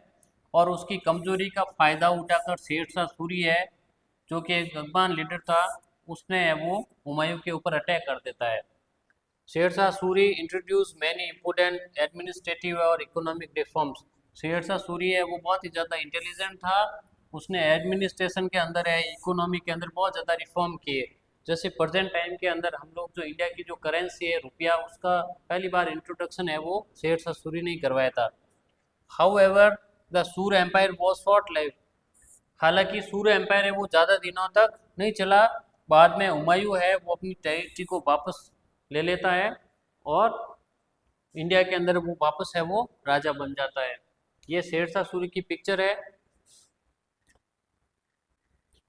और उसकी कमजोरी का फायदा उठाकर शेरशाह सूरी है जो कि एक गद्दार लीडर था, उसने वो हुमायूं के ऊपर अटैक कर देता है। Sher Shah Suri introduce many important administrative और इकोनॉमिक रिफॉर्म्स। शेरशाह सूरी है वो बहुत ही ज़्यादा इंटेलिजेंट था, उसने एडमिनिस्ट्रेशन के अंदर है, इकोनॉमी के अंदर बहुत ज़्यादा रिफॉर्म किए। जैसे प्रेजेंट टाइम के अंदर हम लोग जो इंडिया की जो करेंसी है रुपया, उसका पहली बार इंट्रोडक्शन है वो शेरशाह सूरी ने करवाया था। हाउ एवर द सूर एम्पायर वॉज शॉर्ट लाइफ, हालांकि सूर एम्पायर है वो ज़्यादा दिनों तक नहीं चला। बाद में हुमायूं है वो अपनी टेरिटरी को वापस ले लेता है और इंडिया के अंदर वो वापस है वो राजा बन जाता है। ये शेरशाह सूरी की पिक्चर है।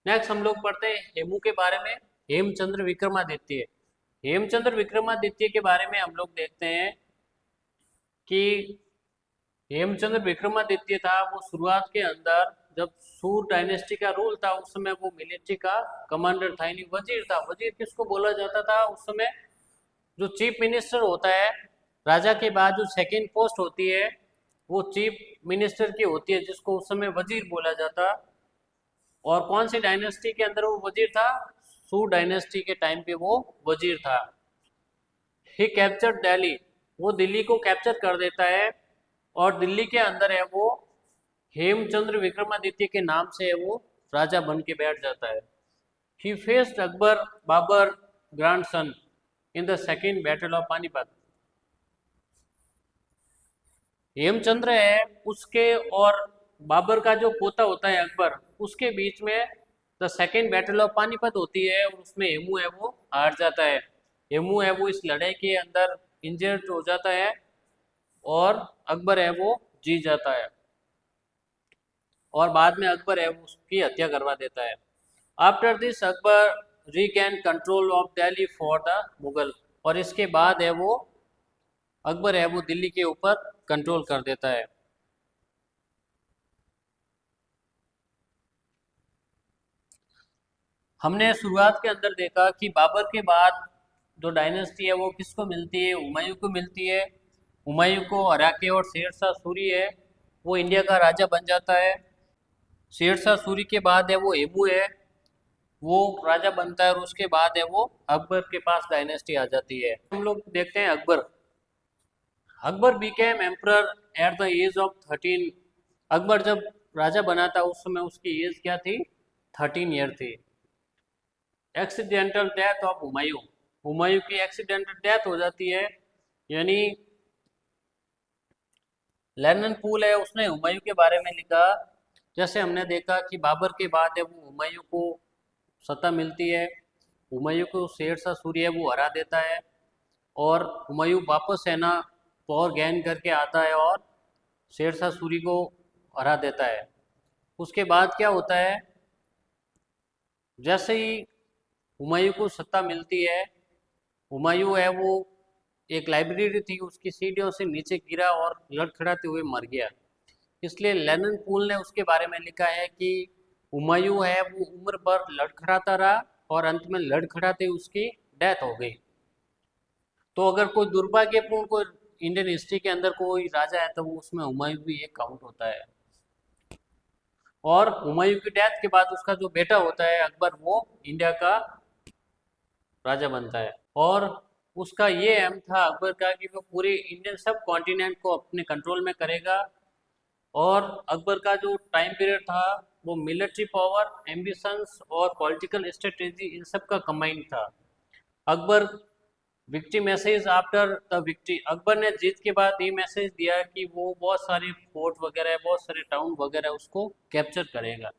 नेक्स्ट हम लोग पढ़ते हैं हेमू के बारे में, हेमचंद्र विक्रमादित्य। हेमचंद्र विक्रमादित्य के बारे में हम लोग देखते हैं कि हेमचंद्र विक्रमादित्य था वो शुरुआत के अंदर जब सूर डायनेस्टी का रूल था उस समय वो मिलिट्री का कमांडर था, यानी वजीर था। वजीर किसको बोला जाता था उस समय? जो चीफ मिनिस्टर होता है, राजा के बाद जो सेकंड पोस्ट होती है वो चीफ मिनिस्टर की होती है, जिसको उस समय वजीर बोला जाता। और कौन सी डायनेस्टी के अंदर वो वजीर था? सूर डायनेस्टी के टाइम पे वो वजीर था। ही कैप्चर्ड दिल्ली, वो दिल्ली को कैप्चर कर देता है और दिल्ली के अंदर है वो हेमचंद्र विक्रमादित्य के नाम से है वो राजा बन के बैठ जाता है। He faced Akbar Babur grandson in the second battle of Panipat. Hemchandra है उसके और बाबर का जो पोता होता है अकबर, उसके बीच में the second battle of Panipat होती है और उसमें हेमू है वो हार जाता है। हेमू है वो इस लड़ाई के अंदर इंजर्ड हो जाता है और अकबर है वो जीत जाता है और बाद में अकबर है वो उसकी हत्या करवा देता है। After this Akbar regain control of Delhi for the Mughal, और इसके बाद है वो अकबर है वो दिल्ली के ऊपर कंट्रोल कर देता है। हमने शुरुआत के अंदर देखा कि बाबर के बाद जो डायनेस्टी है वो किसको मिलती है? हुमायूं को मिलती है। हुमायूं को हरा के और शेरशाह सूरी है वो इंडिया का राजा बन जाता है। शेरशाह सूरी के बाद है वो हेमू है वो राजा बनता है और उसके बाद है वो अकबर के पास डायनेस्टी आ जाती है। हम लोग देखते हैं Akbar. Akbar became emperor at the age of 13। Akbar जब राजा बना था उस समय उसकी एज क्या थी? 13 ईयर थी। Accidental death of Humayun, Humayun की एक्सीडेंटल डेथ हो जाती है, यानी लैनन पूल है उसने हुमायूं के बारे में लिखा। जैसे हमने देखा कि बाबर के बाद है वो हुमायूं को सत्ता मिलती है, हुमायूं को शेरशाह सूरी है वो हरा देता है और हुमायूं वापस है ना पावर गेन करके आता है और शेरशाह सूरी को हरा देता है। उसके बाद क्या होता है? जैसे ही हुमायूं को सत्ता मिलती है, हुमायूं है वो एक लाइब्रेरी थी उसकी सीढ़ियों से नीचे गिरा और लड़खड़ाते हुए मर गया। इसलिए लेनन पूल ने उसके बारे में लिखा है कि हुमायूं है वो उम्र भर लड़खड़ाता रहा और अंत में लड़खड़ाते उसकी डेथ हो गई। तो अगर कोई दुर्भाग्यपूर्ण कोई इंडियन हिस्ट्री के अंदर कोई राजा है तो वो उसमें हुमायूं भी एक काउंट होता है। और हुमायूं की डेथ के बाद उसका जो बेटा होता है अकबर, वो इंडिया का राजा बनता है। और उसका ये एम था अकबर का कि वो पूरे इंडियन सब कॉन्टिनेंट को अपने कंट्रोल में करेगा। और अकबर का जो टाइम पीरियड था वो मिलिट्री पावर, एम्बिशंस और पॉलिटिकल स्ट्रेटेजी इन सब का कंबाइन था। Akbar victory message after the victory, Akbar ने जीत के बाद ये मैसेज दिया कि वो बहुत सारे फोर्ट वगैरह, बहुत सारे टाउन वगैरह उसको कैप्चर करेगा।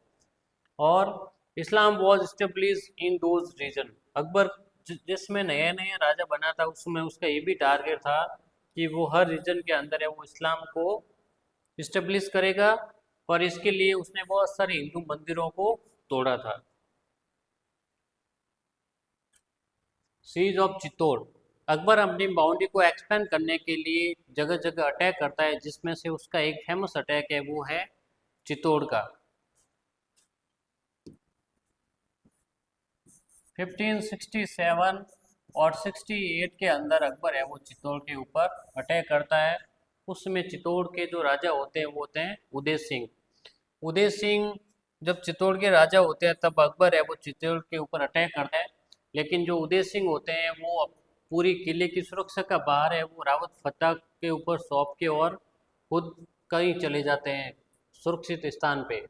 और Islam was established in those region, Akbar जिसमें नया नया राजा बना था उसमें उसका ये भी टारगेट था कि वो हर रीजन के अंदर है वो इस्लाम को इस्टेब्लिश करेगा और इसके लिए उसने बहुत सारे हिंदू मंदिरों को तोड़ा था। सीज ऑफ चित्तौड़, अकबर अपनी बाउंड्री को एक्सपेंड करने के लिए जगह जगह अटैक करता है, जिसमें से उसका एक फेमस अटैक है वो है चित्तौड़ का। 1567 और 68 के अंदर अकबर है वो चित्तौड़ के ऊपर अटैक करता है। उस समय चित्तौड़ के जो राजा होते हैं वो होते हैं उदय सिंह। उदय सिंह जब चित्तौड़ के राजा होते हैं तब अकबर है वो चित्तौड़ के ऊपर अटैक करता है, लेकिन जो उदय सिंह होते हैं वो पूरी किले की सुरक्षा का बाहर है वो रावत फतह के ऊपर सौंप के और खुद कहीं चले जाते हैं सुरक्षित स्थान पे।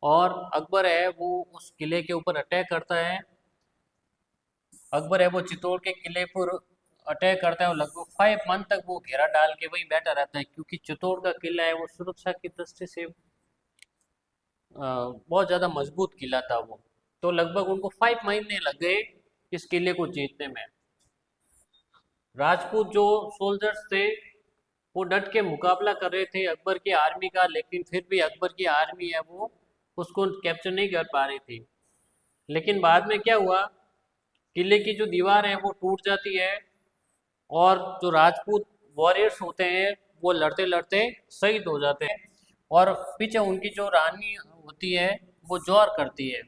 और अकबर है वो उस किले के ऊपर अटैक करता है। अकबर है वो चित्तौड़ के किले पर अटैक करता है और लगभग 5 मंथ तक वो घेरा डाल के वही बैठा रहता है, क्योंकि चित्तौड़ का किला है वो सुरक्षा की दृष्टि से बहुत ज़्यादा मजबूत किला था वो। तो लगभग उनको 5 महीने लग गए इस किले को जीतने में। राजपूत जो सोल्जर्स थे वो डट के मुकाबला कर रहे थे अकबर की आर्मी का, लेकिन फिर भी अकबर की आर्मी है वो उसको कैप्चर नहीं कर पा रही थी। लेकिन बाद में क्या हुआ, किले की जो दीवार है वो टूट जाती है और जो राजपूत वॉरियर्स होते हैं वो लड़ते लड़ते शहीद हो जाते हैं। और पीछे उनकी जो रानी होती है वो जौहर करती है।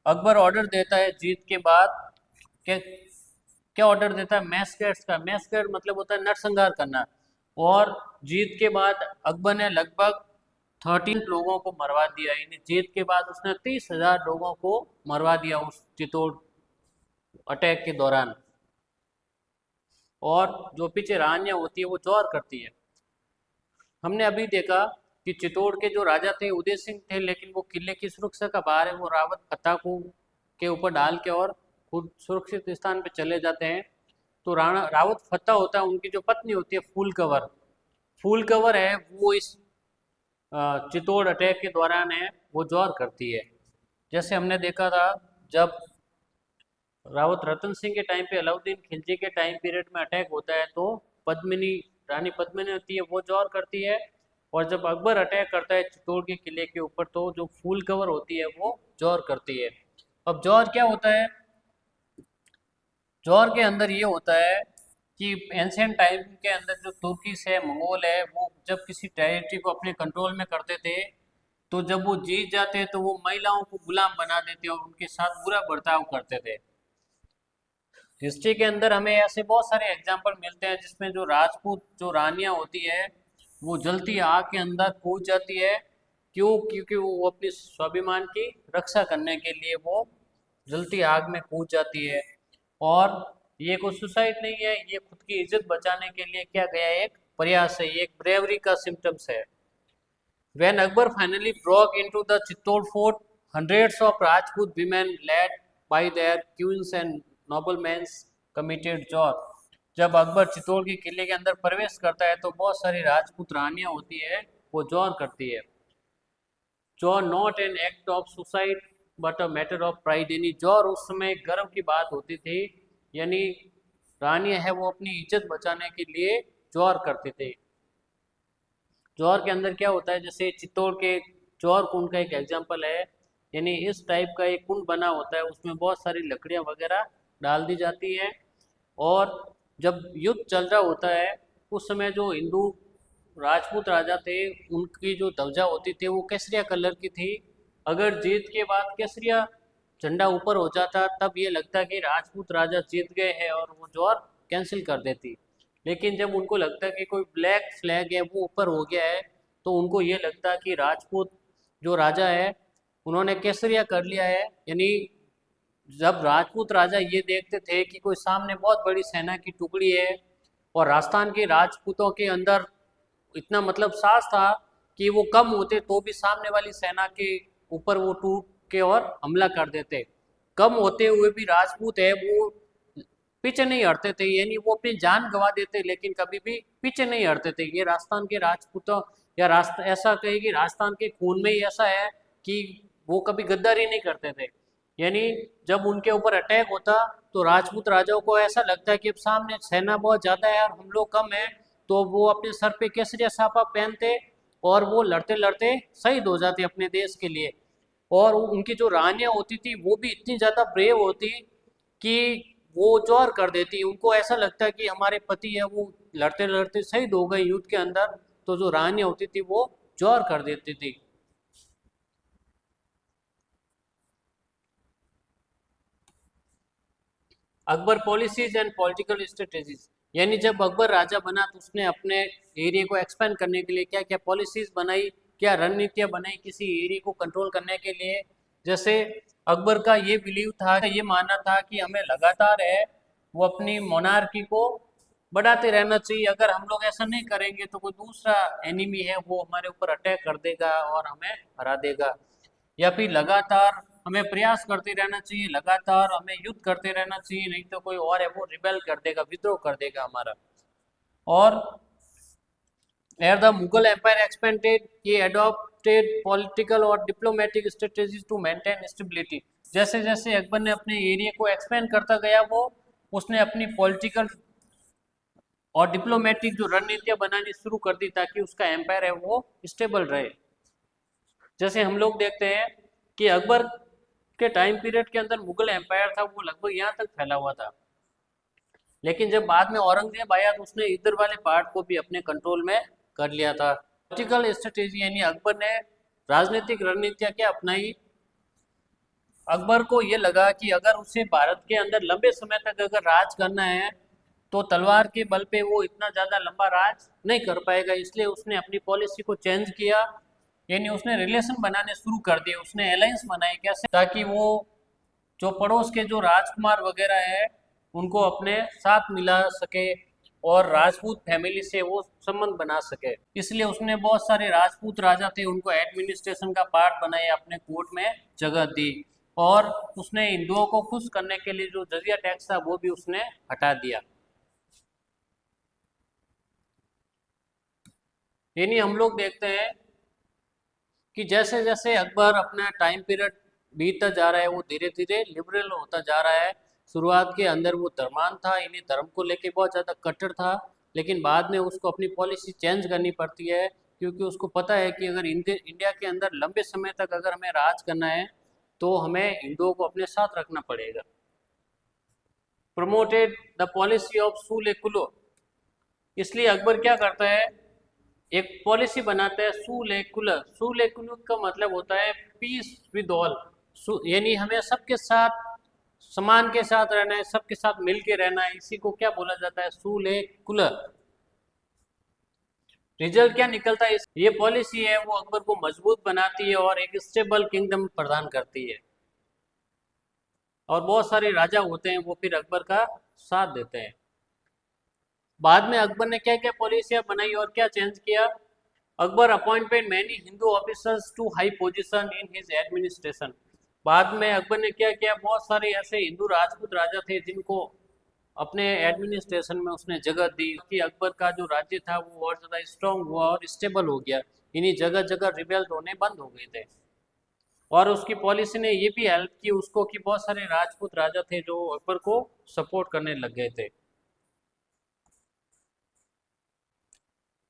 अकबर ऑर्डर देता है जीत के बाद, क्या क्या ऑर्डर देता है, मैस्कर्स का। मैस्कर मतलब होता है नरसंहार करना। और जीत के बाद अकबर ने लगभग 13 लोगों को मरवा दिया। यानी जीत के बाद उसने 30,000 लोगों को मरवा दिया उस चित्तौड़ अटैक के दौरान। और जो पीछे रानियां होती है वो जौहर करती है। हमने अभी देखा कि चित्तौड़ के जो राजा थे उदय सिंह थे, लेकिन वो किले की सुरक्षा का भार है वो रावत फतेह को के ऊपर डाल के और खुद सुरक्षित स्थान पे चले जाते हैं। तो राणा रावत फतेह होता है, उनकी जो पत्नी होती है फूल कंवर। फूल कंवर है वो इस चित्तौड़ अटैक के दौरान है वो जौहर करती है। जैसे हमने देखा था जब रावत रतन सिंह के टाइम पे अलाउद्दीन खिलजी के टाइम पीरियड में अटैक होता है तो पद्मिनी रानी पद्मिनी होती है वो जौहर करती है। और जब अकबर अटैक करता है चित्तौड़ के किले के ऊपर तो जो फूल कवर होती है वो जौहर करती है। अब जौहर क्या होता है, जौहर के अंदर ये होता है कि एंशियंट टाइम के अंदर जो तुर्की से मंगोल है वो जब किसी टेरिटरी को अपने कंट्रोल में करते थे तो जब वो जीत जाते तो वो महिलाओं को गुलाम बना देते और उनके साथ बुरा बर्ताव करते थे। हिस्ट्री के अंदर हमें ऐसे बहुत सारे एग्जाम्पल मिलते हैं जिसमें जो राजपूत जो रानियां होती है वो जलती आग के अंदर कूद जाती है। क्यों? क्योंकि वो अपनी स्वाभिमान की रक्षा करने के लिए वो जलती आग में कूद जाती है। और ये कोई सुसाइड नहीं है, ये खुद की इज्जत बचाने के लिए किया गया एक प्रयास है, ये एक ब्रेवरी का सिम्टम्स है। When Akbar finally broke into the Chittor fort, hundreds of Rajput women led by their queens and noblemen committed jor। जब अकबर चित्तौड़ के किले के अंदर प्रवेश करता है तो बहुत सारी राजपूत रानियां होती है वो जौहर करती है। Jauhar not an act of suicide but a matter of pride. यानी जौहर उस समय गर्व की बात होती थी, यानी रानियां है वो अपनी इज्जत बचाने के लिए जौहर करते थे। जौहर के अंदर क्या होता है, जैसे चित्तौड़ के जौहर कुंड का एक एग्जाम्पल है। यानी इस टाइप का एक कुंड बना होता है, उसमें बहुत सारी लकड़ियां वगैरह डाल दी जाती है। और जब युद्ध चल रहा होता है उस समय जो हिंदू राजपूत राजा थे उनकी जो ध्वजा होती थी वो केसरिया कलर की थी। अगर जीत के बाद केसरिया झंडा ऊपर हो जाता तब ये लगता कि राजपूत राजा जीत गए हैं और वो जौहर कैंसिल कर देती। लेकिन जब उनको लगता कि कोई ब्लैक फ्लैग है वो ऊपर हो गया है तो उनको ये लगता कि राजपूत जो राजा है उन्होंने केसरिया कर लिया है। यानी जब राजपूत राजा ये देखते थे कि कोई सामने बहुत बड़ी सेना की टुकड़ी है और राजस्थान के राजपूतों के अंदर इतना मतलब साहस था कि वो कम होते तो भी सामने वाली सेना के ऊपर वो टूट के और हमला कर देते। कम होते हुए भी राजपूत है वो पीछे नहीं हटते थे, यानी वो अपनी जान गंवा देते लेकिन कभी भी पीछे नहीं हटते थे। ये राजस्थान के राजपूतों या रास्ता ऐसा कहे कि राजस्थान के खून में ही ऐसा है कि वो कभी गद्दारी नहीं करते थे। यानी जब उनके ऊपर अटैक होता तो राजपूत राजाओं को ऐसा लगता है कि अब सामने सेना बहुत ज़्यादा है और हम लोग कम हैं, तो वो अपने सर पे केसरिया साफा पहनते और वो लड़ते लड़ते शहीद हो जाते अपने देश के लिए। और उनकी जो रानियां होती थी वो भी इतनी ज़्यादा ब्रेव होती कि वो जौहर कर देती। उनको ऐसा लगता है कि हमारे पति है वो लड़ते लड़ते शहीद हो गए युद्ध के अंदर, तो जो रानियां होती थी वो जौहर कर देती थी। Akbar policies and political strategies. यानी जब अकबर राजा बना तो उसने अपने एरिया को एक्सपेंड करने के लिए क्या क्या पॉलिसीज बनाई, क्या रणनीतियां बनाई किसी एरिया को कंट्रोल करने के लिए। जैसे अकबर का ये बिलीव था, ये मानना था कि हमें लगातार है वो अपनी मोनार्की को बढ़ाते रहना चाहिए। अगर हम लोग ऐसा नहीं करेंगे तो कोई दूसरा एनिमी है वो हमारे ऊपर अटैक कर देगा और हमें हरा देगा। या फिर लगातार हमें प्रयास करते रहना चाहिए, लगातार हमें युद्ध करते रहना चाहिए, नहीं तो कोई और है वो रिबेल कर देगा, विद्रोह कर देगा हमारा। और as the Mughal empire expanded, ये अडॉप्टेड पॉलिटिकल और diplomatic strategies to maintain stability. जैसे जैसे अकबर ने अपने एरिया को एक्सपेंड करता गया वो उसने अपनी पॉलिटिकल और डिप्लोमेटिक जो रणनीतियां बनानी शुरू कर दी ताकि उसका एम्पायर है वो स्टेबल रहे। जैसे हम लोग देखते हैं कि अकबर के टाइम पीरियड के अंदर मुगल एम्पायर था वो लगभग यहाँ तक फैला हुआ था, लेकिन जब बाद में औरंगजेब आया तो उसने इधर वाले पार्ट को भी अपने कंट्रोल में कर लिया था। पॉलिटिकल स्ट्रेटेजी यानी अकबर ने राजनीतिक रणनीतियां क्या अपनाई। अकबर को ये लगा कि अगर उसे भारत के अंदर लंबे समय तक अगर राज करना है तो तलवार के बल पे वो इतना ज़्यादा लंबा राज नहीं कर पाएगा, इसलिए उसने अपनी पॉलिसी को चेंज किया। यानी उसने रिलेशन बनाने शुरू कर दिए, उसने अलायंस बनाए कैसे, ताकि वो जो पड़ोस के जो राजकुमार वगैरह है उनको अपने साथ मिला सके और राजपूत फैमिली से वो संबंध बना सके। इसलिए उसने बहुत सारे राजपूत राजा थे उनको एडमिनिस्ट्रेशन का पार्ट बनाए, अपने कोर्ट में जगह दी, और उसने हिंदुओं को खुश करने के लिए जो जजिया टैक्स था वो भी उसने हटा दिया। यानी हम लोग देखते हैं कि जैसे जैसे अकबर अपना टाइम पीरियड बीतता जा रहा है वो धीरे धीरे लिबरल होता जा रहा है। शुरुआत के अंदर वो धर्मान था, इन्हीं धर्म को लेके बहुत ज़्यादा कट्टर था, लेकिन बाद में उसको अपनी पॉलिसी चेंज करनी पड़ती है क्योंकि उसको पता है कि अगर इंडिया के अंदर लंबे समय तक अगर हमें राज करना है तो हमें हिंदुओं को अपने साथ रखना पड़ेगा। प्रमोटेड द पॉलिसी ऑफ सूल ए कुलो, इसलिए अकबर क्या करता है, एक पॉलिसी बनाता है सुलेकुलर। सुलेकुलर का मतलब होता है पीस विद ऑल, यानी हमें सबके साथ समान के साथ रहना है, सबके साथ मिल के रहना है, इसी को क्या बोला जाता है, सुलेकुलर। रिजल्ट क्या निकलता है, ये पॉलिसी है वो अकबर को मजबूत बनाती है और एक स्टेबल किंगडम प्रदान करती है, और बहुत सारे राजा होते हैं वो फिर अकबर का साथ देते हैं। बाद में अकबर ने क्या क्या पॉलिसियां बनाई और क्या चेंज किया। Akbar appointed many Hindu officers to high position in his administration. बाद में अकबर ने क्या किया, बहुत सारे ऐसे हिंदू राजपूत राजा थे जिनको अपने एडमिनिस्ट्रेशन में उसने जगह दी कि अकबर का जो राज्य था वो और ज़्यादा स्ट्रांग हुआ और स्टेबल हो गया। इन्हीं जगह जगह रिबेल्ट होने बंद हो गए थे, और उसकी पॉलिसी ने ये भी हेल्प की उसको कि बहुत सारे राजपूत राजा थे जो अकबर को सपोर्ट करने लग गए थे।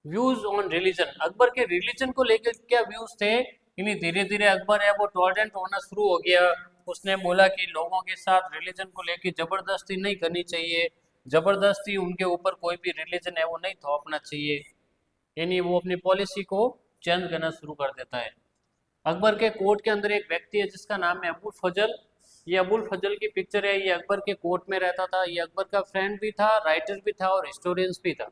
व्यूज ऑन रिलीजन, अकबर के रिलीजन को लेकर क्या व्यूज थे। इन्हीं धीरे धीरे अकबर है वो टॉलरेंट होना शुरू हो गया। उसने बोला कि लोगों के साथ रिलीजन को लेकर जबरदस्ती नहीं करनी चाहिए, जबरदस्ती उनके ऊपर कोई भी रिलीजन है वो नहीं थोपना चाहिए। यानी वो अपनी पॉलिसी को चेंज करना शुरू कर देता है। अकबर के कोर्ट के अंदर एक व्यक्ति है जिसका नाम है अबुल फजल। ये अबुल फजल की पिक्चर है, ये अकबर के कोर्ट में रहता था, ये अकबर का फ्रेंड भी था, राइटर भी था और हिस्टोरियंस भी था।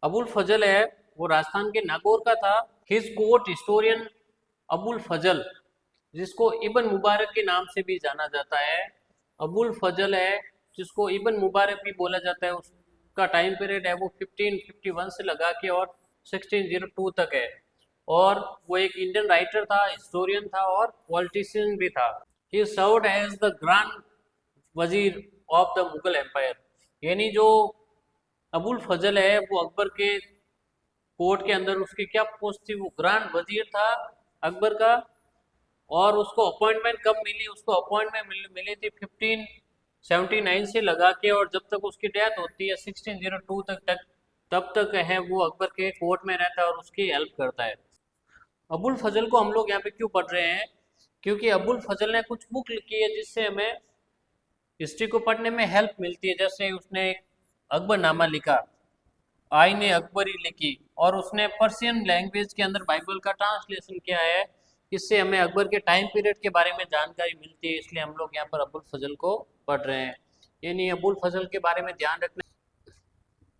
अबुल फजल है वो राजस्थान के नागौर का था। हिज कोर्ट हिस्टोरियन अबुल फजल, जिसको इब्न मुबारक के नाम से भी जाना जाता है, अबुल फजल है जिसको इब्न मुबारक भी बोला जाता है। उसका टाइम पीरियड है वो 1551 से लगा के और 1602 तक है, और वो एक इंडियन राइटर था, हिस्टोरियन था और पॉलिटिशियन भी था। He served as the grand vizier of the Mughal empire. यानी जो अबुल फजल है वो अकबर के कोर्ट के अंदर उसकी क्या पोस्ट थी, वो ग्रांड वजीर था अकबर का। और उसको अपॉइंटमेंट कब मिली, उसको अपॉइंटमेंट मिली थी 1579 से लगा के, और जब तक उसकी डेथ होती है 1602 तक तब तक है वो अकबर के कोर्ट में रहता है और उसकी हेल्प करता है। अबुल फजल को हम लोग यहाँ पे क्यों पढ़ रहे हैं, क्योंकि अबुल फजल ने कुछ बुक लिखी है जिससे हमें हिस्ट्री को पढ़ने में हेल्प मिलती है। जैसे उसने अकबरनामा लिखा, आईन अकबरी लिखी, और उसने पर्शियन लैंग्वेज के अंदर बाइबल का ट्रांसलेशन किया है। इससे हमें अकबर के टाइम पीरियड के बारे में जानकारी मिलती है, इसलिए हम लोग यहाँ पर अबुल फजल को पढ़ रहे हैं। यानी अबुल फजल के बारे में ध्यान रखना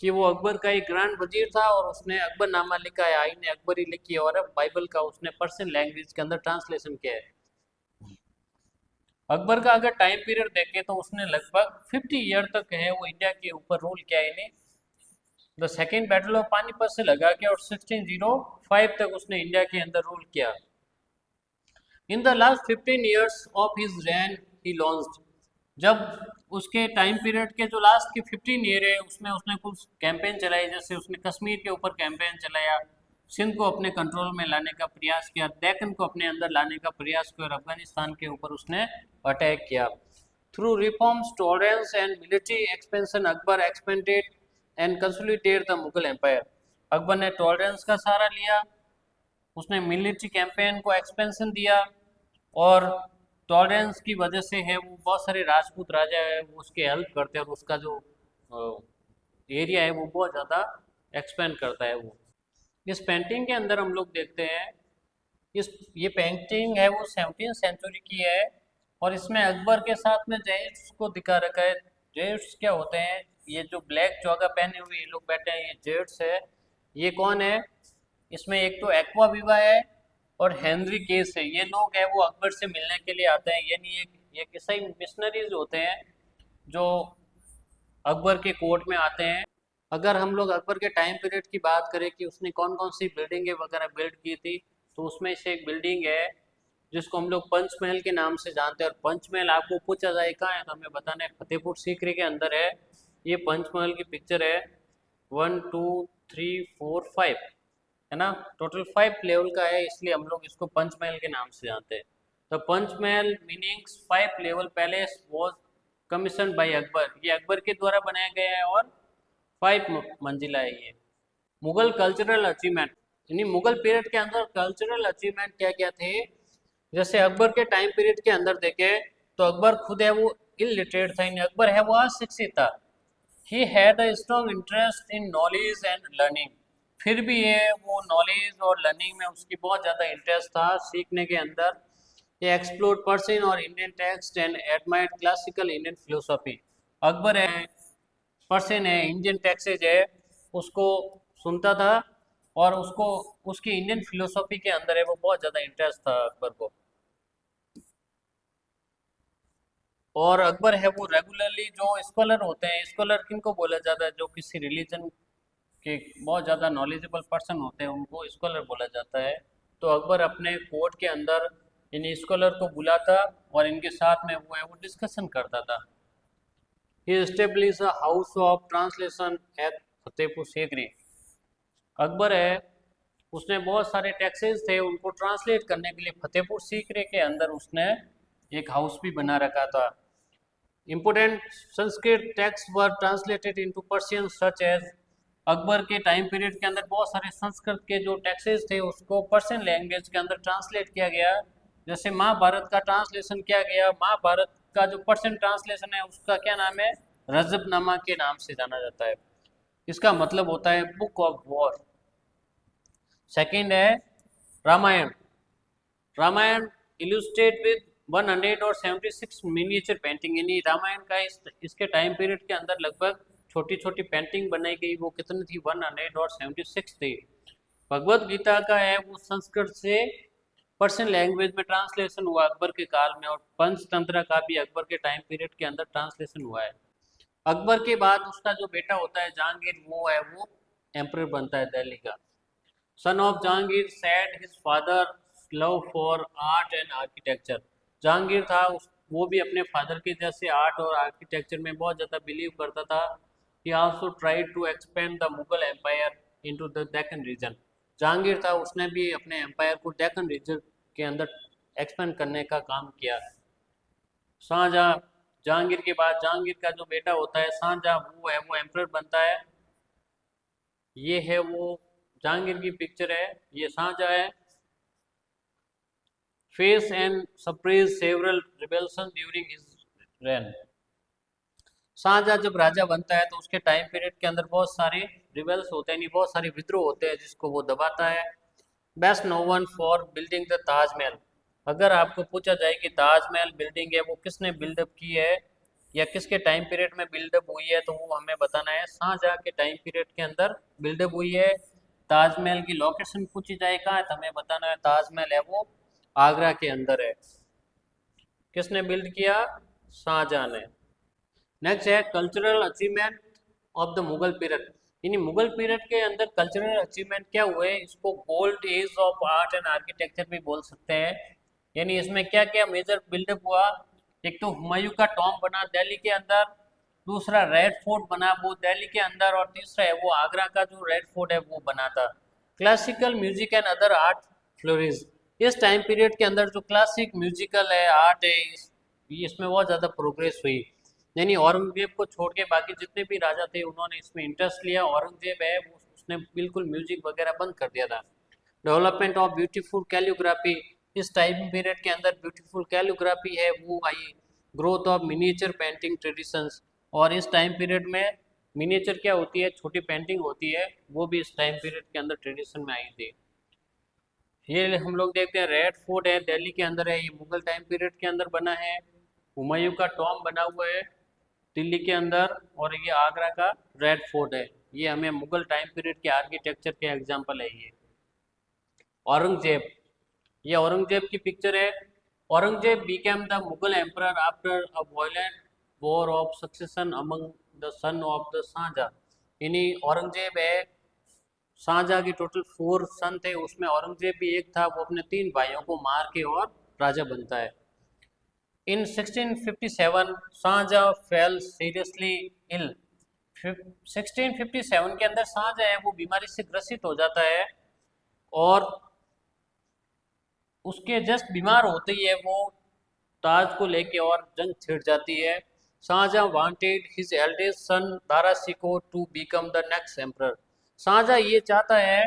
कि वो अकबर का एक ग्रांड वजीर था और उसने अकबरनामा लिखा है, आईन अकबरी लिखी है, और बाइबल का उसने पर्शियन लैंग्वेज के अंदर ट्रांसलेशन किया है। अकबर का अगर टाइम पीरियड देखें तो उसने लगभग 50 ईयर तक है वो इंडिया के ऊपर रूल किया है। The second battle of Panipat से लगा के और 1605 तक उसने इंडिया के अंदर रूल किया। In the last 15 years of his rain he launched, जब उसके टाइम पीरियड के जो लास्ट के 15 ईयर है उसमें उसने कुछ कैंपेन चलाई, जैसे उसने कश्मीर के ऊपर कैंपेन चलाया, सिंध को अपने कंट्रोल में लाने का प्रयास किया, डेक्कन को अपने अंदर लाने का प्रयास किया, और अफगानिस्तान के ऊपर उसने अटैक किया। Through reforms, tolerance and military expansion, Akbar expanded and consolidate the Mughal empire. Akbar ने टॉलरेंस का सहारा लिया, उसने मिलिट्री कैंपेन को एक्सपेंशन दिया, और टॉलरेंस की वजह से है वो बहुत सारे राजपूत राजा है वो उसके हेल्प करते हैं, और उसका जो एरिया है वो बहुत ज़्यादा एक्सपेंड करता है वो। इस पेंटिंग के अंदर हम लोग देखते हैं, इस ये पेंटिंग है वो 17वीं सेंचुरी की है, और इसमें अकबर के साथ में जेट्स को दिखा रखा है। जेट्स क्या होते हैं? ये जो ब्लैक चौगा पहने हुए ये लोग बैठे हैं, ये जेट्स है। ये कौन है? इसमें एक तो एक्वा विवा है और हेनरी केस है। ये लोग हैं वो अकबर से मिलने के लिए आते हैं, यानी ये किसी मिशनरीज होते हैं जो अकबर के कोर्ट में आते हैं। अगर हम लोग अकबर के टाइम पीरियड की बात करें कि उसने कौन कौन सी बिल्डिंगें वगैरह बिल्ड की थी, तो उसमें से एक बिल्डिंग है जिसको हम लोग पंचमहल के नाम से जानते हैं। और पंचमहल आपको पूछा जाए कहाँ है, तो हमें बताना है फतेहपुर सीकरी के अंदर है। ये पंचमहल की पिक्चर है, 1 2 3 4 5, है ना, टोटल 5 लेवल का है, इसलिए हम लोग इसको पंचमहल के नाम से जानते हैं। तो Panchmahal meanings 5 level palace was commission by Akbar, ये अकबर के द्वारा बनाया गया है और 5 मंजिला है ये। मुगल कल्चरल अचीवमेंट, यानी मुगल पीरियड के अंदर कल्चरल अचीवमेंट क्या क्या थे। जैसे अकबर के टाइम पीरियड के अंदर देखे तो अकबर खुद है वो इलिटरेट था, यानी अकबर है वो अशिक्षित था। He had a strong interest in knowledge and learning, फिर भी ये वो नॉलेज और लर्निंग में उसकी बहुत ज़्यादा इंटरेस्ट था, सीखने के अंदर। ये एक्सप्लोर्ड पर्सन और Indian text and admired classical Indian philosophy. Akbar है पर्सन है, इंडियन टेक्सेज है, उसको सुनता था, और उसको उसकी इंडियन फिलोसॉफी के अंदर है वो बहुत ज़्यादा इंटरेस्ट था अकबर को। और अकबर है वो रेगुलरली जो स्कॉलर होते हैं, स्कॉलर किनको बोला जाता है? जो किसी रिलीजन के बहुत ज़्यादा नॉलेजेबल पर्सन होते हैं उनको स्कॉलर बोला जाता है। तो अकबर अपने कोर्ट के अंदर इन स्कॉलर को बुलाता और इनके साथ में वो है वो डिस्कशन करता था। He established a house of translation at Fatehpur Sikri. Akbar है उसने बहुत सारे टैक्सेस थे उनको ट्रांसलेट करने के लिए फतेहपुर सीकरी के अंदर उसने एक हाउस भी बना रखा था। Important Sanskrit texts were translated into Persian such as, Akbar के टाइम पीरियड के अंदर बहुत सारे संस्कृत के जो टेक्सेस थे उसको पर्शियन लैंग्वेज के अंदर ट्रांसलेट किया गया। जैसे महाभारत का ट्रांसलेशन किया गया, महाभारत का जो पर्शियन ट्रांसलेशन है उसका क्या नाम है? रजबनामा के नाम से जाना जाता है। इसका मतलब होता है बुक ऑफ वॉर। सेकंड है Ramayana. Ramayana illustrate with 176 miniature painting, यानी रामायण का इसके टाइम पीरियड के अंदर लगभग छोटी छोटी पेंटिंग बनाई गई। वो कितनी थी? 176 थी। भगवत गीता का है वो संस्कृत से पर्शियन लैंग्वेज में ट्रांसलेशन हुआ अकबर के काल में, और पंचतंत्र का भी अकबर के टाइम पीरियड के अंदर ट्रांसलेशन हुआ है। अकबर के बाद उसका जो बेटा होता है जहांगीर, वो है वो एम्परर बनता है दिल्ली का। Son of Jahangir sad his father love for art and architecture. Jahangir था वो भी अपने फादर के जैसे आर्ट और आर्किटेक्चर में बहुत ज़्यादा बिलीव करता था। He also tried to expand the Mughal empire into the Deccan region. Jahangir था उसने भी अपने एम्पायर को डेक्कन रीजन के अंदर एक्सपेंड करने का काम किया। शाहजहां, जहांगीर के बाद जहांगीर का जो बेटा होता है शाहजहां, वो है वो एम्परर बनता है। ये है वो जहांगीर की पिक्चर है, ये शाहजहां है। Face and suppress several rebellions during his reign. Shahjahan जब राजा बनता है तो उसके टाइम पीरियड के अंदर बहुत सारे रिबेल्स होते हैं, बहुत सारे विद्रोह होते हैं जिसको वो दबाता है। Best known for building the Taj Mahal. अगर आपको पूछा जाए कि ताजमहल बिल्डिंग है वो किसने बिल्डअप की है या किसके टाइम पीरियड में बिल्डअप हुई है, तो वो हमें बताना है शाहजहां के टाइम पीरियड के अंदर बिल्डअप हुई है। ताजमहल की लोकेशन पूछी जाए कहाँ है, तो हमें बताना है ताजमहल है वो आगरा के अंदर है। किसने बिल्ड किया? शाहजहां ने। नेक्स्ट है cultural achievement of the Mughal period, यानी मुगल पीरियड के अंदर कल्चरल अचीवमेंट क्या हुए, इसको gold age of art and architecture भी बोल सकते हैं। यानी इसमें क्या क्या मेजर बिल्डअप हुआ? एक तो हुमायूं का टॉम बना दिल्ली के अंदर, दूसरा रेड फोर्ट बना वो दिल्ली के अंदर, और तीसरा है वो आगरा का जो रेड फोर्ट है वो बना था। Classical music and other art flourish. इस टाइम पीरियड के अंदर जो क्लासिक म्यूजिकल है आर्ट है इसमें बहुत ज़्यादा प्रोग्रेस हुई। यानी औरंगजेब को छोड़ के बाकी जितने भी राजा थे उन्होंने इसमें इंटरेस्ट लिया। औरंगजेब है उसने बिल्कुल म्यूजिक वगैरह बंद कर दिया था। डेवलपमेंट ऑफ ब्यूटीफुल कैलियोग्राफी, इस टाइम पीरियड के अंदर ब्यूटीफुल कैलियोग्राफी है वो आई। Growth of miniature painting traditions, और इस टाइम पीरियड में मिनिएचर क्या होती है, छोटी पेंटिंग होती है, वो भी इस टाइम पीरियड के अंदर ट्रेडिशन में आई थी। ये हम लोग देखते हैं रेड फोर्ट है दिल्ली के अंदर है, ये मुगल टाइम पीरियड के अंदर बना है। हुमायूं का टॉम बना हुआ है दिल्ली के अंदर, और ये आगरा का रेड फोर्ट है। ये हमें मुगल टाइम पीरियड के आर्किटेक्चर के एग्जाम्पल है ये। औरंगजेब, ये औरंगजेब की पिक्चर है। Aurangzeb became the Mughal emperor after a violent war of succession among the son of the Shah Jahan. यानी औरंगजेब है, शाहजहां के टोटल 4 सन थे, उसमें औरंगजेब भी एक था। वो अपने 3 भाइयों को मार के और राजा बनता है। इन 1657 शाहजहां फेल सीरियसली इल। 1657 के अंदर शाहजहां है वो बीमारी से ग्रसित हो जाता है, और उसके जस्ट बीमार होते ही है वो ताज को लेके और जंग छिड़ जाती है। Shah Jahan wanted his eldest son Dara Shikoh to become the next emperor. Shah Jahan ये चाहता है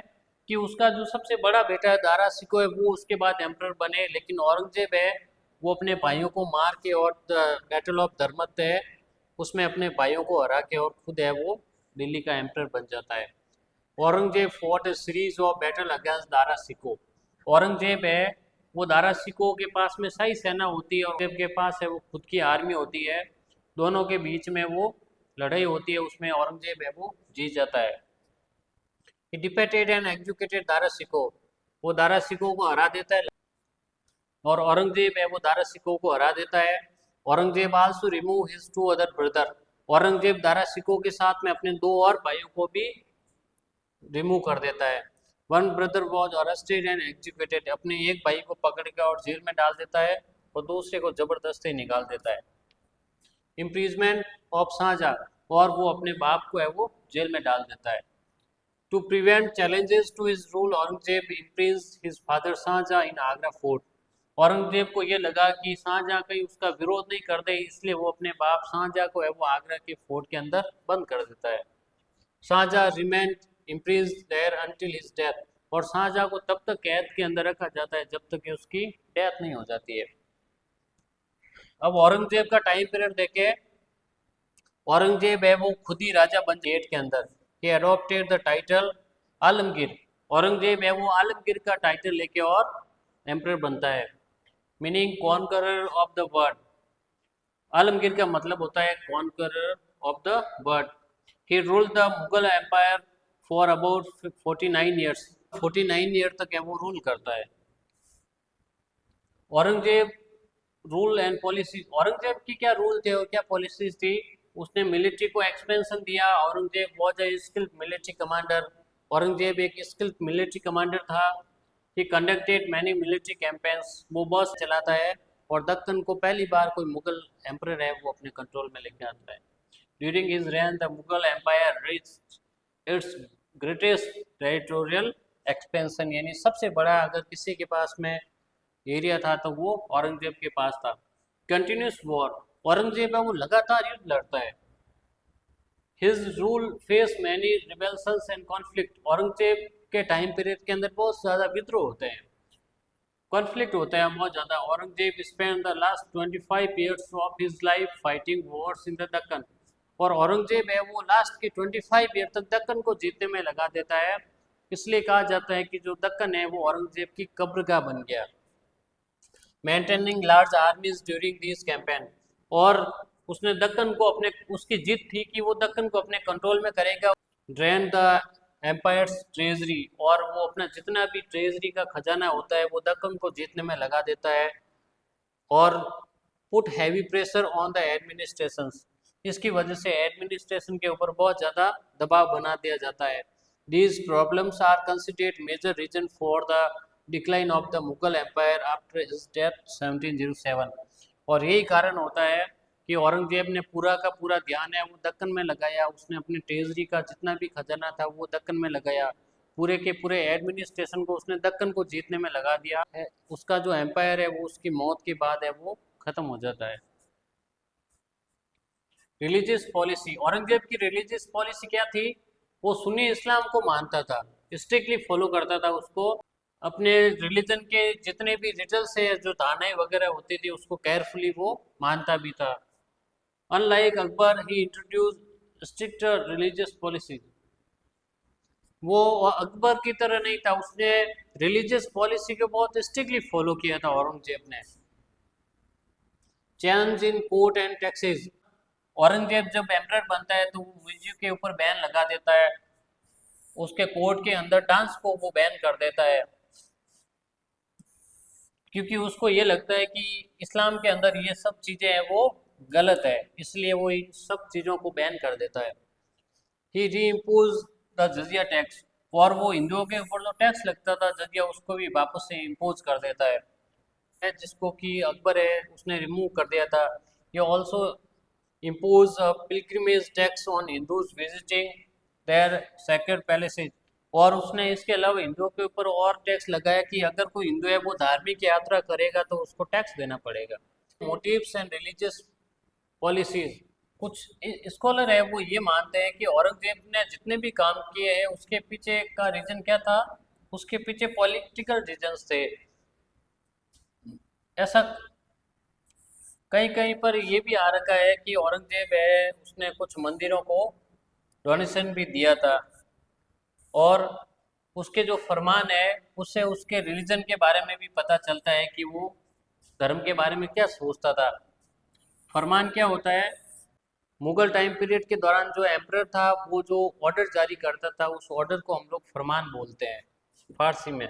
कि उसका जो सबसे बड़ा बेटा है दारा शिकोह है वो उसके बाद एम्परर बने, लेकिन औरंगजेब है वो अपने भाइयों को मार के और बैटल ऑफ धर्मत है उसमें अपने भाइयों को हरा के और खुद है वो दिल्ली का एम्परर बन जाता है। Aurangzeb fought A series of battle against Dara Shikoh. Aurangzeb है वो दारा शिकोह के पास में शाही सेना होती है और औरंगजेब के पास है वो खुद की आर्मी होती है। दोनों के बीच में वो लड़ाई होती है, उसमें औरंगजेब है वो जीत जाता है। He defeated and executed Dara Shikoh, वो दारा शिकोह को हरा देता है, और औरंगजेब है वो दारा शिकोह को हरा देता है। Aurangzeb also remove his 2 other brother. Aurangzeb Dara Shikoh के साथ में अपने 2 और भाइयों को भी रिमूव कर देता है। One brother was arrested and executed, अपने एक भाई को पकड़ के और जेल में डाल देता है और दूसरे को जबरदस्ती निकाल देता है। इम्प्रीजमेंट ऑफ शाहजहां, और वो अपने बाप को है वो जेल में डाल देता है। To prevent challenges to his rule Aurangzeb imprisoned his father Shahjahan in Agra fort. Aurangzeb को ये लगा कि शाहजहां कहीं उसका विरोध नहीं कर दे, इसलिए वो अपने बाप शाहजहां को है वो आगरा के फोर्ट के अंदर बंद कर देता है। Shah Jahan remained imprisoned there until his death, और शाहजहां को तब तक कैद के अंदर रखा जाता है जब तक कि उसकी डेथ नहीं हो जाती है। अब औरंगजेब का टाइम पीरियड देखे, औरंगजेब है वो खुद ही राजा बन गेट के अंदर। he adopted the title Alamgir. Aurangzeb है वो आलमगीर का टाइटल लेके और एम्परर बनता है, meaning conqueror of the world. Alamgir का मतलब होता है conqueror of the world. He ruled the Mughal empire for about 49 years. 49 year तक है वो रूल करता है। Aurangzeb rule and policy, Aurangzeb की क्या रूल थे और क्या पॉलिसीज थी। उसने मिलिट्री को एक्सपेंशन दिया। Aurangzeb was a skilled military commander. Aurangzeb एक स्किल्ड मिलिट्री कमांडर था। ही कंडक्टेड मैनी मिलिट्री कैंपेन्स, वो बस चलाता है, और दक्कन को पहली बार कोई मुगल एम्परर है वो अपने कंट्रोल में लेके आता है। During his reign the Mughal empire reached its greatest territorial expansion, यानी सबसे बड़ा अगर किसी के पास में एरिया था तो वो औरंगजेब के पास था। कंटिन्यूस वॉर, औरंगजेब है वो लगातार युद्ध लड़ता है। His rule face many rebellions and conflict, Aurangzeb के टाइम पीरियड के अंदर बहुत ज़्यादा विद्रोह होते हैं, कॉन्फ्लिक्ट होता है बहुत ज़्यादा। Aurangzeb spend the last 25 years of his life fighting Wars in the Deccan, और औरंगजेब है वो लास्ट के 25 ईयर तक दक्कन को जीतने में लगा देता है। इसलिए कहा जाता है कि जो दक्कन है वो औरंगजेब की कब्रगाह बन गया। Maintaining large आर्मीज during this campaign, और उसने दक्कन को अपने, उसकी जिद थी कि वो दक्कन को अपने कंट्रोल में करेगा। ड्रेन द एम्पायर्स ट्रेजरी, और वो अपना जितना भी ट्रेजरी का खजाना होता है वो दक्कन को जीतने में लगा देता है। और put heavy pressure on the administration, इसकी वजह से एडमिनिस्ट्रेशन के ऊपर बहुत ज़्यादा दबाव बना दिया जाता है। These problems are considered major reason for the decline of the Mughal empire after his death 1707, और यही कारण होता है कि औरंगजेब ने पूरा का पूरा ध्यान है वो दक्कन में लगाया। उसने अपने ट्रेजरी का जितना भी खजाना था वो दक्कन में लगाया, पूरे के पूरे एडमिनिस्ट्रेशन को उसने दक्कन को जीतने में लगा दिया है। उसका जो एम्पायर है वो उसकी मौत के बाद है वो ख़त्म हो जाता है। रिलीजियस पॉलिसी, औरंगजेब की रिलीजियस पॉलिसी क्या थी? वो सुन्नी इस्लाम को मानता था, स्ट्रिक्टली फॉलो करता था उसको। अपने रिलीजन के जितने भी रिचुअल्स है, जो धारणाएं वगैरह होती थी, उसको केयरफुली वो मानता भी था। अनलाइक अकबर, ही इंट्रोड्यूस स्ट्रिक्टर रिलीजियस पॉलिसी। वो अकबर की तरह नहीं था, उसने रिलीजियस पॉलिसी को बहुत स्ट्रिक्टली फॉलो किया था औरंगजेब ने। Change in court and taxes, Aurangzeb जब एम्परर बनता है तो वो म्यूजिक के ऊपर बैन लगा देता है, उसके कोर्ट के अंदर डांस को वो बैन कर देता है, क्योंकि उसको ये लगता है कि इस्लाम के अंदर ये सब चीज़ें हैं वो गलत है, इसलिए वो इन सब चीज़ों को बैन कर देता है। ही री इम्पोज द जजिया टैक्स, और वो हिंदुओं के ऊपर जो टैक्स लगता था जजिया, उसको भी वापस से इम्पोज कर देता है, जिसको कि अकबर है उसने रिमूव कर दिया था। ये also impose pilgrimage tax on Hindus visiting their sacred palaces, और उसने इसके अलावा हिंदुओं के ऊपर और टैक्स लगाया कि अगर कोई हिंदू है वो धार्मिक यात्रा करेगा तो उसको टैक्स देना पड़ेगा। मोटिव्स एंड रिलीजियस पॉलिसीज, कुछ स्कॉलर है वो ये मानते हैं कि औरंगजेब ने जितने भी काम किए हैं उसके पीछे का रीजन क्या था? उसके पीछे पॉलिटिकल रीजंस थे। ऐसा कहीं कहीं पर ये भी आ रखा है कि औरंगजेब है उसने कुछ मंदिरों को डोनेशन भी दिया था, और उसके जो फरमान है उससे उसके रिलीजन के बारे में भी पता चलता है कि वो धर्म के बारे में क्या सोचता था। फरमान क्या होता है? मुगल टाइम पीरियड के दौरान जो एम्परर था वो जो ऑर्डर जारी करता था उस ऑर्डर को हम लोग फरमान बोलते हैं फारसी में।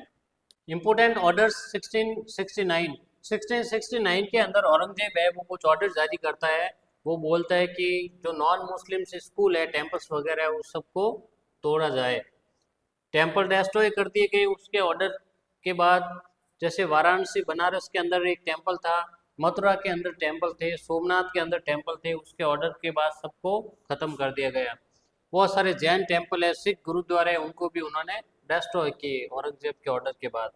इम्पोर्टेंट ऑर्डर्स 1669, 1669 के अंदर औरंगजेब है वो कुछ ऑर्डर जारी करता है। वो बोलता है कि जो नॉन मुस्लिम्स स्कूल है, टेम्पल्स वगैरह है, उस सबको तोड़ा जाए। टेम्पल डेस्ट्रॉय कर दिए गए उसके ऑर्डर के बाद। जैसे वाराणसी बनारस के अंदर एक टेम्पल था, मथुरा के अंदर टेम्पल थे, सोमनाथ के अंदर टेम्पल थे, उसके ऑर्डर के बाद सबको खत्म कर दिया गया। बहुत सारे जैन टेम्पल है, सिख गुरुद्वारे हैं, उनको भी उन्होंने डेस्ट्रॉय किए औरंगजेब के ऑर्डर के बाद।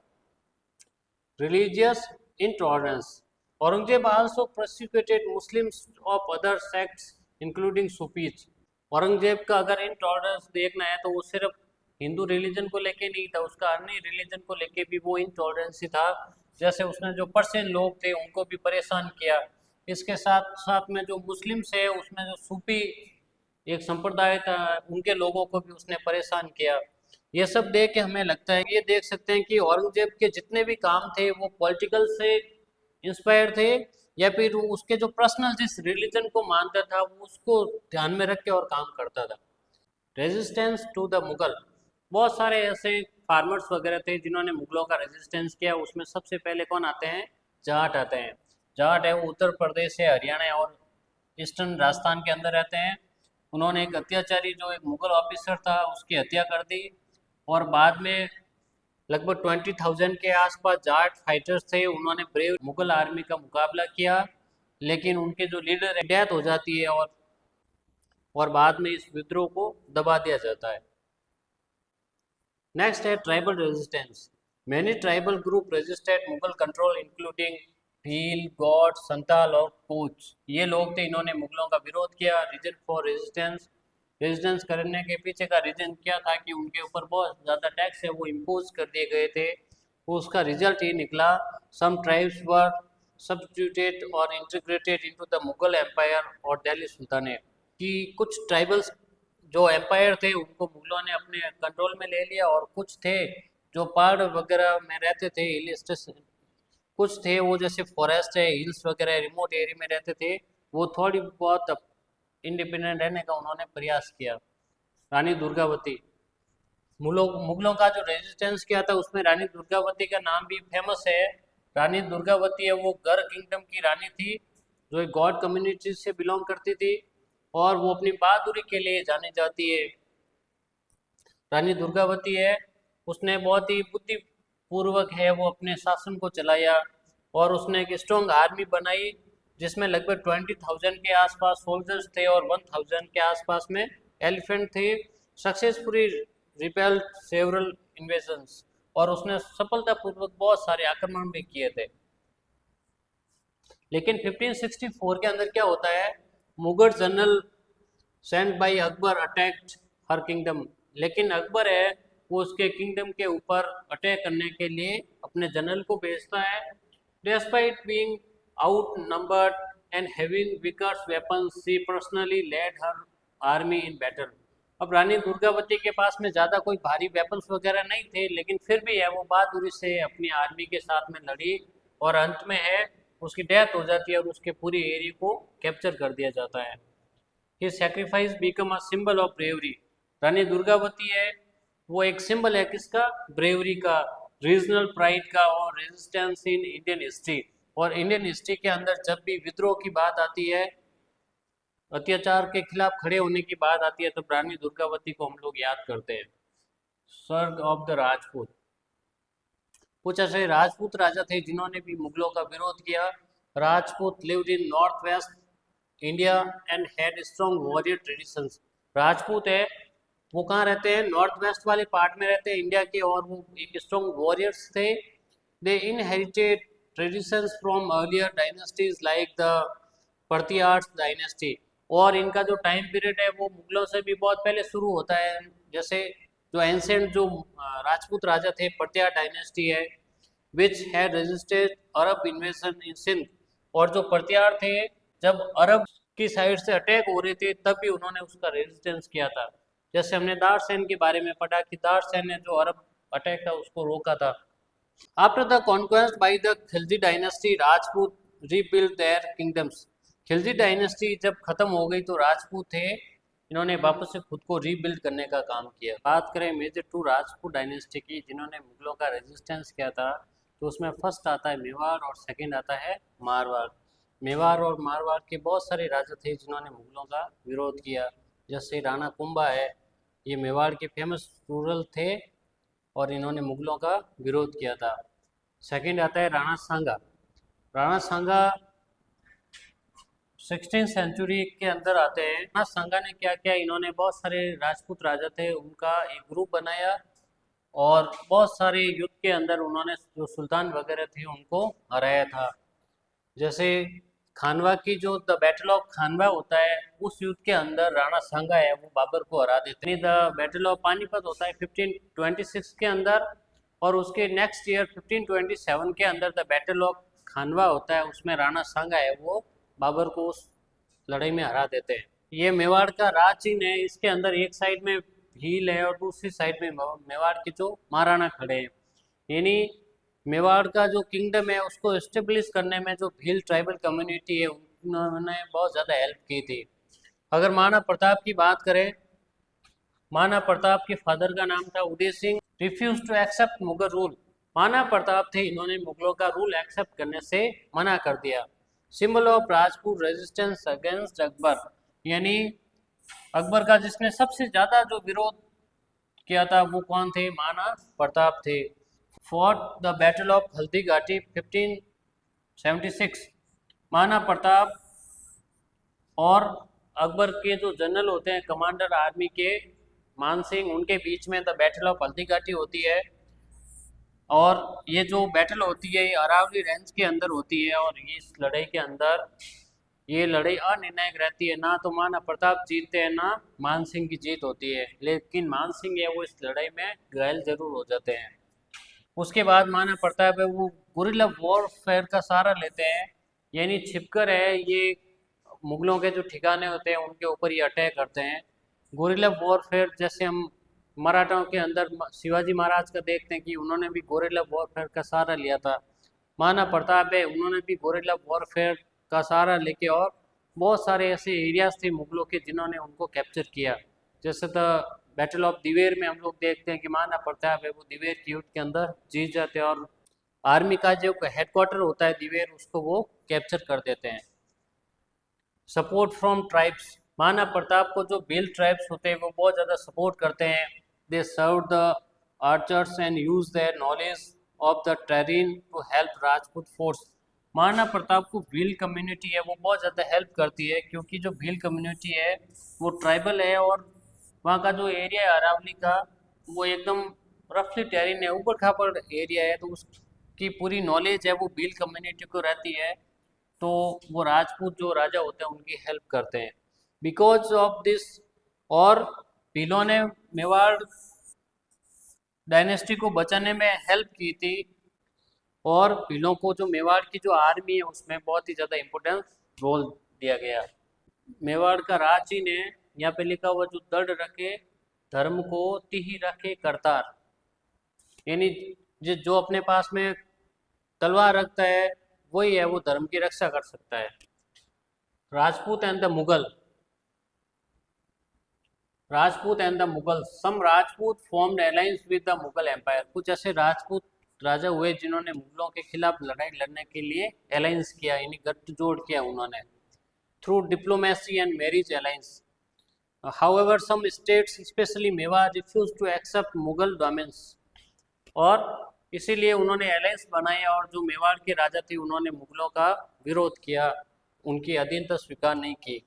Religious intolerance, Aurangzeb also prosecuted Muslims of other sects including Sufis. Aurangzeb का अगर इंटॉलरेंस देखना है तो वो सिर्फ हिंदू रिलीजन को लेके नहीं था, उसका अन्य रिलीजन को लेके भी वो इंटॉलरेंस ही था। जैसे उसने जो पर्शियन लोग थे उनको भी परेशान किया। इसके साथ साथ में जो मुस्लिम्स है उसमें जो सूफी एक संप्रदाय था उनके लोगों को भी उसने परेशान किया। ये सब देख के हमें लगता है, ये देख सकते हैं कि औरंगजेब के जितने भी काम थे वो पॉलिटिकल से इंस्पायर थे, या फिर वो उसके जो पर्सनल जिस रिलीजन को मानता था वो उसको ध्यान में रख के और काम करता था। रेजिस्टेंस टू द मुगल, बहुत सारे ऐसे फार्मर्स वगैरह थे जिन्होंने मुगलों का रेजिस्टेंस किया। उसमें सबसे पहले कौन आते हैं? जाट आते हैं। जाट है वो उत्तर प्रदेश से हरियाणा और ईस्टर्न राजस्थान के अंदर रहते हैं। उन्होंने एक अत्याचारी जो एक मुगल ऑफिसर था उसकी हत्या कर दी, और बाद में लगभग 20,000 के आसपास जाट फाइटर्स थे, उन्होंने ब्रेव मुगल आर्मी का मुकाबला किया, लेकिन उनके जो लीडर है डेथ हो जाती है, और बाद में इस विद्रोह को दबा दिया जाता है। नेक्स्ट है tribal resistance. Many tribal group resisted Mughal control including Bhil, Gond, Santal और कोच। ये लोग थे, इन्होंने मुगलों का विरोध किया। रीजन फॉर रेजिस्टेंस, रेजिस्टेंस करने के पीछे का रीजन क्या था कि उनके ऊपर बहुत ज़्यादा टैक्स है वो इम्पोज कर दिए गए थे। उसका रिजल्ट ये निकला, सम ट्राइब्स वर सब्स्टिट्यूटेड और integrated into the Mughal empire और दिल्ली सुल्तानेट, कि कुछ ट्राइबल्स जो एम्पायर थे उनको मुगलों ने अपने कंट्रोल में ले लिया, और कुछ थे जो पहाड़ वगैरह में रहते थे, हिल स्टेशन कुछ थे वो जैसे फॉरेस्ट है, हिल्स वगैरह रिमोट एरिया में रहते थे, वो थोड़ी बहुत इंडिपेंडेंट रहने का उन्होंने प्रयास किया। रानी दुर्गावती, मुगलों का जो रेजिस्टेंस किया था उसमें रानी दुर्गावती का नाम भी फेमस है। रानी दुर्गावती है वो गर किंगडम की रानी थी, जो एक गॉड कम्युनिटी से बिलोंग करती थी, और वो अपनी बहादुरी के लिए जानी जाती है। रानी दुर्गावती है उसने बहुत ही बुद्धिपूर्वक है वो अपने शासन को चलाया, और उसने एक स्ट्रॉन्ग आर्मी बनाई जिसमें लगभग 20,000 के आसपास सोल्जर्स थे और 1,000 के आसपास में एलिफेंट थे। सक्सेसफुली रिपेल्ड सेवरल इन्वेजन्स, और उसने सफलतापूर्वक बहुत सारे आक्रमण भी किए थे। लेकिन 1564 के अंदर क्या होता है? Mughal general sent by Akbar attacked her kingdom, लेकिन अकबर है वो उसके किंगडम के ऊपर अटैक करने के लिए अपने जनरल को भेजता है। डिस्पाइट बीइंग आउट नंबर्ड and having weaker weapons she personally led her army in battle. अब रानी दुर्गावती के पास में ज़्यादा कोई भारी वेपन्स वगैरह नहीं थे, लेकिन फिर भी है वो बहादुरी से अपनी आर्मी के साथ में लड़ी और अंत में है उसकी डेथ हो जाती है और उसके पूरी एरिया को कैप्चर कर दिया जाता है। His sacrifice become a symbol of bravery। Rani Durgavati है वो एक सिंबल है किसका? ब्रेवरी का, रीजनल प्राइड का और रेजिस्टेंस इन इंडियन हिस्ट्री। और इंडियन हिस्ट्री के अंदर जब भी विद्रोह की बात आती है, अत्याचार के खिलाफ खड़े होने की बात आती है, तो रानी दुर्गावती को हम लोग याद करते हैं। स्वर्ग ऑफ द राजपूत, कुछ ऐसे राजपूत राजा थे जिन्होंने भी मुगलों का विरोध किया। Rajput lived in north west India and had strong warrior traditions. Rajput है वो कहाँ रहते हैं? नॉर्थ वेस्ट वाले पार्ट में रहते हैं इंडिया के, और वो एक स्ट्रॉन्ग वॉरियर्स थे। They inherited traditions from earlier dynasties like the Pratiharas dynasty. और इनका जो टाइम पीरियड है वो मुगलों से भी बहुत पहले शुरू होता है। जैसे जो एंसेंट जो राजपूत राजा थे, पर्तियार डायनेस्टी है, which had resisted Arab invasion in Sindh. और जो पर्तियार थे जब अरब की साइड से अटैक हो रहे थे तब भी उन्होंने उसका रेजिस्टेंस किया था। जैसे हमने दारसेन के बारे में पढ़ा कि दारसेन ने जो अरब अटैक था उसको रोका था। After the conquest by the Khilji dynasty Rajput rebuild their kingdoms. Khilji dynasty जब खत्म हो गई तो राजपूत थे इन्होंने वापस से खुद को रीबिल्ड करने का काम किया। बात करें मेजर टू राजपूत डायनेस्टी की जिन्होंने मुगलों का रेजिस्टेंस किया था, तो उसमें फर्स्ट आता है मेवाड़ और सेकंड आता है मारवाड़। मेवाड़ और मारवाड़ के बहुत सारे राजा थे जिन्होंने मुगलों का विरोध किया। जैसे राणा कुंभा है, ये मेवाड़ के फेमस रूरल थे और इन्होंने मुगलों का विरोध किया था। सेकंड आता है राणा सांगा। राणा सांगा 16th सेंचुरी के अंदर आते हैं। राणा सांगा ने क्या किया, इन्होंने बहुत सारे राजपूत राजा थे उनका एक ग्रुप बनाया और बहुत सारे युद्ध के अंदर उन्होंने जो सुल्तान वगैरह थे उनको हराया था। जैसे खानवा की जो द बैटल ऑफ खानवा होता है, उस युद्ध के अंदर राणा सांगा है वो बाबर को हरा देते हैं। द बैटल ऑफ पानीपत होता है 1526 के अंदर, और उसके नेक्स्ट ईयर 1527 के अंदर द बैटल ऑफ खानवा होता है, उसमें राणा सांगा है वो बाबर को उस लड़ाई में हरा देते हैं। ये मेवाड़ का राज चिन्ह है, इसके अंदर एक साइड में भील है और दूसरी साइड में मेवाड़ के जो महाराणा खड़े हैं। यानी मेवाड़ का जो किंगडम है उसको एस्टेब्लिश करने में जो भील ट्राइबल कम्युनिटी है उन्होंने बहुत ज़्यादा हेल्प की थी। अगर महाराणा प्रताप की बात करें, महाराणा प्रताप के फादर का नाम था Uday Singh. Refuse to accept Mughal rule. Maharana Pratap थे इन्होंने मुगलों का रूल एक्सेप्ट करने से मना कर दिया। Symbol of Rajput resistance against Akbar, यानी अकबर का जिसने सबसे ज़्यादा जो विरोध किया था वो कौन थे? महाराणा प्रताप थे। Fought the battle of Haldi Ghati 1576। Maharana Pratap और अकबर के जो जनरल होते हैं कमांडर आर्मी के मान सिंह, उनके बीच में the battle of Haldi Ghati होती है। और ये जो बैटल होती है ये अरावली रेंज के अंदर होती है और इस लड़ाई के अंदर ये लड़ाई अनिर्णायक रहती है। ना तो महाराणा प्रताप जीतते हैं ना मान सिंह की जीत होती है, लेकिन मान सिंह है वो इस लड़ाई में घायल जरूर हो जाते हैं। उसके बाद महाराणा प्रताप है वो गुरिल्ला वॉरफेयर का सहारा लेते हैं, यानी छिपकर है ये मुगलों के जो ठिकाने होते हैं उनके ऊपर ये अटैक करते हैं। गुरिल्ला वॉरफेयर जैसे हम मराठाओं के अंदर शिवाजी महाराज का देखते हैं कि उन्होंने भी गुरिल्ला वॉरफेयर का सहारा लिया था। महाराणा प्रताप है उन्होंने भी गुरिल्ला वॉरफेयर का सहारा लेके और बहुत सारे ऐसे एरियाज थे मुगलों के जिन्होंने उनको कैप्चर किया। जैसे द बैटल ऑफ दिवेर में हम लोग देखते हैं कि महाराणा प्रताप है वो दिवेर की युद्ध के अंदर जीत जाते हैं और आर्मी का जो हेडक्वार्टर होता है दिवेर उसको वो कैप्चर कर देते हैं। Support from tribes. Maharana Pratap को जो भील ट्राइब्स होते हैं वो बहुत ज़्यादा सपोर्ट करते हैं। They serve the archers and use their knowledge of the terrain to help Rajput force. Maharana Pratap को भील कम्युनिटी है वो बहुत ज़्यादा हेल्प करती है, क्योंकि जो भील कम्युनिटी है वो ट्राइबल है और वहाँ का जो एरिया है अरावली का वो एकदम रफली टेरेन है, ऊबड़ खाबड़ एरिया है, तो उसकी पूरी नॉलेज है वो भील कम्युनिटी को रहती है। तो वो राजपूत जो राजा होते हैं उनकी हेल्प करते हैं। बिकॉज ऑफ दिस, और भीलों ने मेवाड़ डायनेस्टी को बचाने में हेल्प की थी, और भीलों को जो मेवाड़ की जो आर्मी है उसमें बहुत ही ज़्यादा इम्पोर्टेंस रोल दिया गया। मेवाड़ का राज ही ने यहाँ पे लिखा हुआ, जो दृढ़ रखे धर्म को तिहि रखे करतार, यानी जो अपने पास में तलवार रखता है वही है वो धर्म की रक्षा कर सकता है। Rajput and the Mughal, Rajput and the Mughal, some Rajput formed alliance with the Mughal empire, कुछ ऐसे राजपूत राजा हुए जिन्होंने मुगलों के खिलाफ लड़ाई लड़ने के लिए अलायंस किया, यानी गठजोड़ किया उन्होंने, through diplomacy and marriage alliance. However, some states, especially Mewar, refused to accept Mughal domains, और इसीलिए उन्होंने अलायंस बनाया, और जो मेवाड़ के राजा थे उन्होंने मुगलों का विरोध किया, उनकी अधीनता स्वीकार नहीं की।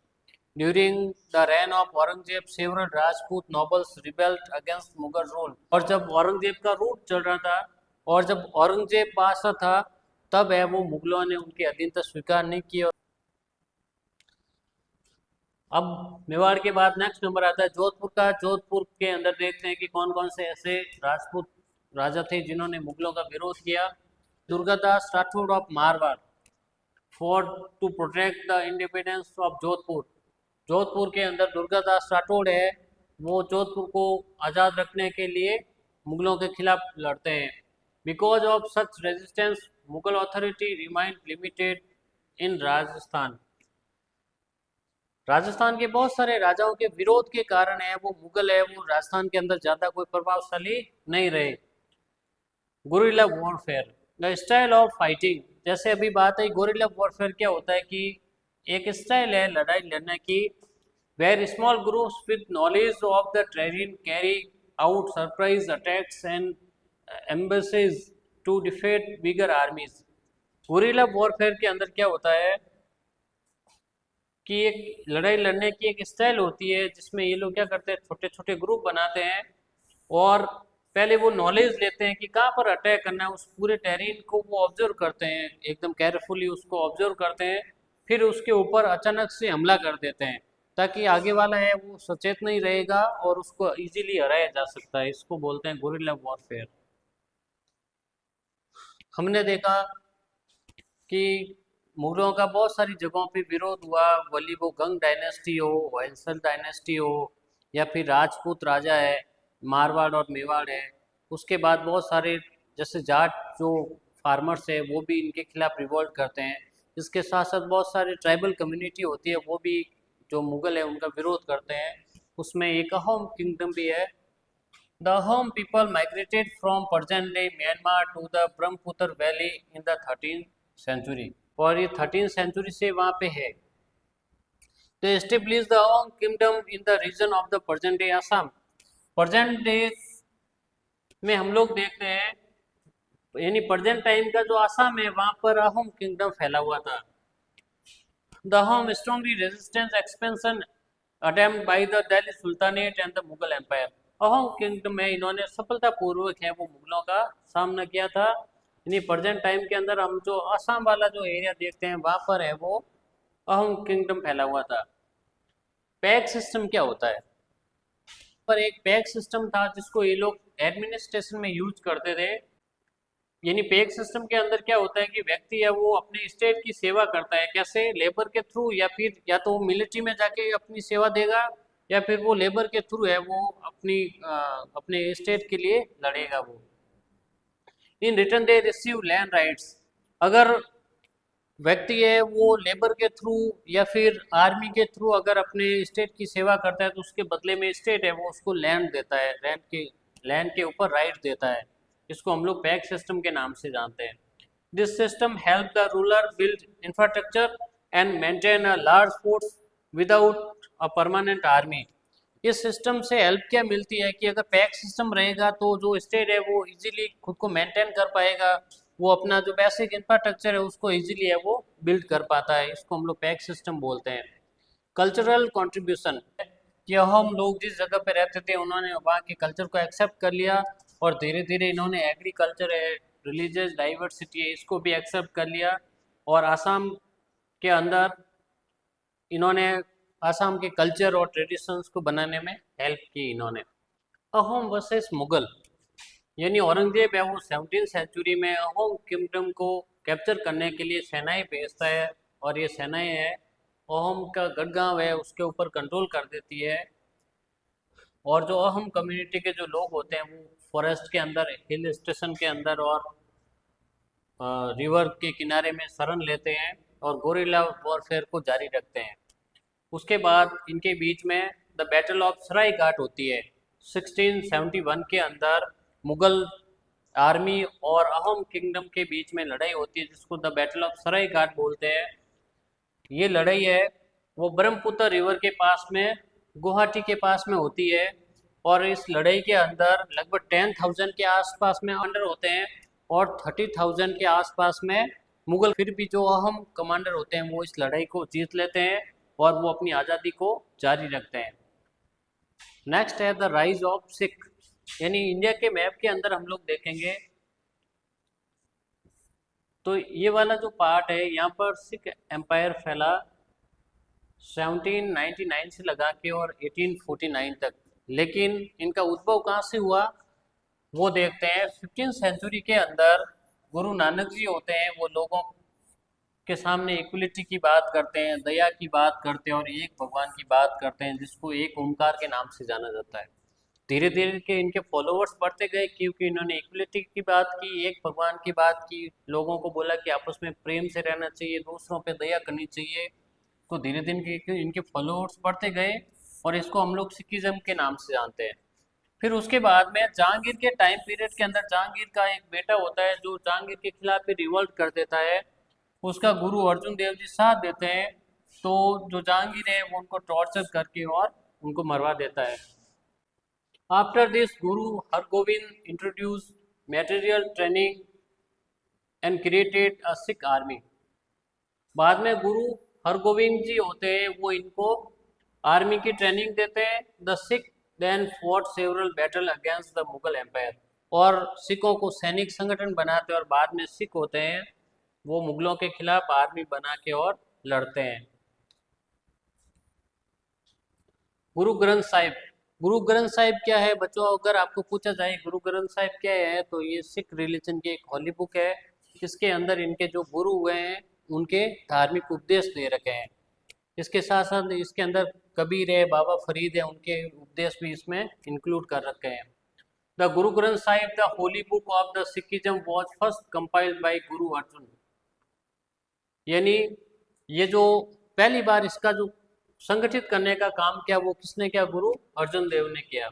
During the rain of Aurangzeb, several Rajput nobles rebelled against Mughal rule, और जब औरंगजेब का रूल चल रहा था और जब औरंगजेब बादशाह था, तब है वो मुगलों ने उनकी अधीनता स्वीकार नहीं की। अब मेवाड़ के बाद नेक्स्ट नंबर आता है जोधपुर का। जोधपुर के अंदर देखते हैं कि कौन कौन से ऐसे राजपूत राजा थे जिन्होंने मुगलों का विरोध किया। Durgadas Rathore of Marwar, for to protect the independence of Jodhpur. Jodhpur के अंदर दुर्गादास राठौड़ है, वो जोधपुर को आज़ाद रखने के लिए मुगलों के खिलाफ लड़ते हैं। Because of such resistance Mughal authority remained limited in Rajasthan. Rajasthan के बहुत सारे राजाओं के विरोध के कारण है वो मुगल है वो राजस्थान के अंदर ज़्यादा कोई प्रभावशाली नहीं रहे। Guerrilla warfare, the style of fighting, जैसे अभी बात है गोरिल्ला वॉरफेयर क्या होता है कि एक स्टाइल है लड़ाई लड़ने की, where small groups with knowledge of the terrain carry out surprise attacks and ambushes to defeat bigger armies. Guerrilla warfare के अंदर क्या होता है कि एक लड़ाई लड़ने की एक स्टाइल होती है जिसमें ये लोग क्या करते हैं, छोटे छोटे ग्रुप बनाते हैं और पहले वो नॉलेज लेते हैं कि कहाँ पर अटैक करना है, उस पूरे टेरेन को वो ऑब्जर्व करते हैं, एकदम केयरफुली उसको ऑब्जर्व करते हैं, फिर उसके ऊपर अचानक से हमला कर देते हैं ताकि आगे वाला है वो सचेत नहीं रहेगा और उसको इजीली हराया जा सकता है। इसको बोलते हैं गोरिल्ला वॉरफेयर। हमने देखा कि मुगलों का बहुत सारी जगहों पे विरोध हुआ, भले वो गंग डायनेस्टी हो, होयसल डायनेस्टी हो, या फिर राजपूत राजा है मारवाड़ और मेवाड़ है। उसके बाद बहुत सारे जैसे जाट जो फार्मर्स है वो भी इनके खिलाफ रिवोल्ट करते हैं। इसके साथ साथ बहुत सारे ट्राइबल कम्युनिटी होती है वो भी जो मुगल है उनका विरोध करते हैं। उसमें एक अहोम किंगडम भी है। The Ahom people migrated from present day Myanmar to the Brahmaputra valley in the 13th century, और ये 13th सेंचुरी से वहाँ पे है। To establish the Ahom kingdom in the region of the present day Assam. Present day में हम लोग देखते हैं यानी प्रेजेंट टाइम का जो आसाम है वहाँ पर अहोम किंगडम फैला हुआ था। The Ahom strongly resistance expansion attempt by the Delhi sultanate and the Mughal empire. Ahom kingdom में इन्होंने सफलतापूर्वक है वो मुगलों का सामना किया था। यानी प्रेजेंट टाइम के अंदर हम जो आसाम वाला जो एरिया देखते हैं वहाँ पर है वो अहोम किंगडम फैला हुआ था। पैक सिस्टम क्या होता है? पर एक पैक सिस्टम था जिसको ये लोग एडमिनिस्ट्रेशन में यूज करते थे। यानी पैक सिस्टम के अंदर क्या होता है कि व्यक्ति है वो अपने स्टेट की सेवा करता है, कैसे? लेबर के थ्रू, या फिर या तो वो मिलिट्री में जाके अपनी सेवा देगा या फिर वो लेबर के थ्रू है वो अपने स्टेट के लिए लड़ेगा वो। इन return they receive land rights. अगर व्यक्ति है वो लेबर के थ्रू या फिर आर्मी के थ्रू अगर अपने स्टेट की सेवा करता है तो उसके बदले में स्टेट है वो उसको लैंड देता है, लैंड के ऊपर राइट देता है। इसको हम लोग पैक्ट सिस्टम के नाम से जानते हैं। This system help the ruler build infrastructure and maintain a large force without a permanent army. इस सिस्टम से हेल्प क्या मिलती है कि अगर पैक्ट सिस्टम रहेगा तो जो स्टेट है वो इजीली खुद को मेंटेन कर पाएगा, वो अपना जो बेसिक इंफ्रास्ट्रक्चर है उसको इजीली है वो बिल्ड कर पाता है। इसको हम लोग पैक्ट सिस्टम बोलते हैं। कल्चरल कंट्रीब्यूशन, कि हम लोग जिस जगह पे रहते थे उन्होंने वहाँ के कल्चर को एक्सेप्ट कर लिया और धीरे धीरे इन्होंने एग्रीकल्चर है, रिलीजियस डाइवर्सिटी है, इसको भी एक्सेप्ट कर लिया। और आसाम के अंदर इन्होंने आसाम के कल्चर और ट्रेडिशंस को बनाने में हेल्प की इन्होंने। अहोम वर्सेस मुगल, यानी औरंगजेब है वो 17वीं सेंचुरी में अहोम किंगडम को कैप्चर करने के लिए सेनाएं भेजता है, और ये सेनाएं है अहोम का गढ़गांव है उसके ऊपर कंट्रोल कर देती है। और जो अहोम कम्युनिटी के जो लोग होते हैं वो फॉरेस्ट के अंदर, हिल स्टेशन के अंदर और रिवर के किनारे में शरण लेते हैं और गोरिल्ला वॉरफेयर को जारी रखते हैं। उसके बाद इनके बीच में द बैटल ऑफ सराय घाट होती है 1671 के अंदर। मुगल आर्मी और अहोम किंगडम के बीच में लड़ाई होती है जिसको द बैटल ऑफ सराय घाट बोलते हैं। ये लड़ाई है वो ब्रह्मपुत्र रिवर के पास में, गुवाहाटी के पास में होती है। और इस लड़ाई के अंदर लगभग 10,000 के आसपास में अंडर होते हैं और 30,000 के आसपास में मुगल। फिर भी जो अहम कमांडर होते हैं वो इस लड़ाई को जीत लेते हैं और वो अपनी आज़ादी को जारी रखते हैं। नेक्स्ट है द राइज ऑफ सिख, यानी इंडिया के मैप के अंदर हम लोग देखेंगे तो ये वाला जो पार्ट है यहाँ पर सिख एम्पायर फैला 1799 से लगा के और 1849 तक। लेकिन इनका उद्भव कहाँ से हुआ वो देखते हैं। 15वीं सेंचुरी के अंदर गुरु नानक जी होते हैं वो लोगों के सामने इक्वलिटी की बात करते हैं, दया की बात करते हैं और एक भगवान की बात करते हैं जिसको एक ओमकार के नाम से जाना जाता है। धीरे धीरे के इनके फॉलोअर्स बढ़ते गए क्योंकि इन्होंने इक्वलिटी की बात की, एक भगवान की बात की, लोगों को बोला कि आपस में प्रेम से रहना चाहिए, दूसरों पे दया करनी चाहिए। तो धीरे धीरे इनके फॉलोअर्स बढ़ते गए और इसको हम लोग सिखिज्म के नाम से जानते हैं। फिर उसके बाद में जहांगीर के टाइम पीरियड के अंदर जहांगीर का एक बेटा होता है जो जहांगीर के खिलाफ भी रिवोल्ट कर देता है, उसका गुरु अर्जुन देव जी साथ देते हैं। तो जो जहांगीर है वो उनको टॉर्चर करके और उनको मरवा देता है। After this Guru Hargobind introduce material training and created a Sikh army. बाद में गुरु हरगोविंद जी होते हैं वो इनको आर्मी की ट्रेनिंग देते हैं। The Sikh then fought several battle against the Mughal empire, और सिखों को सैनिक संगठन बनाते हैं और बाद में सिख होते हैं वो मुगलों के खिलाफ आर्मी बना के और लड़ते हैं। गुरु ग्रंथ साहिब, गुरु ग्रंथ साहिब क्या है बच्चों, अगर आपको पूछा जाए गुरु ग्रंथ साहिब क्या है तो ये सिख रिलीजन की एक होली बुक है जिसके अंदर इनके जो गुरु हुए हैं उनके धार्मिक उपदेश दे रखे हैं। इसके साथ साथ इसके अंदर कबीर है, बाबा फरीद है, उनके उपदेश भी इसमें इंक्लूड कर रखे हैं। The Guru Granth Sahib the Holi book of the Sikhism was first compiled bye गुरु अर्जुन, यानी ये जो पहली बार इसका जो संगठित करने का काम किया वो किसने किया, गुरु अर्जुन देव ने किया।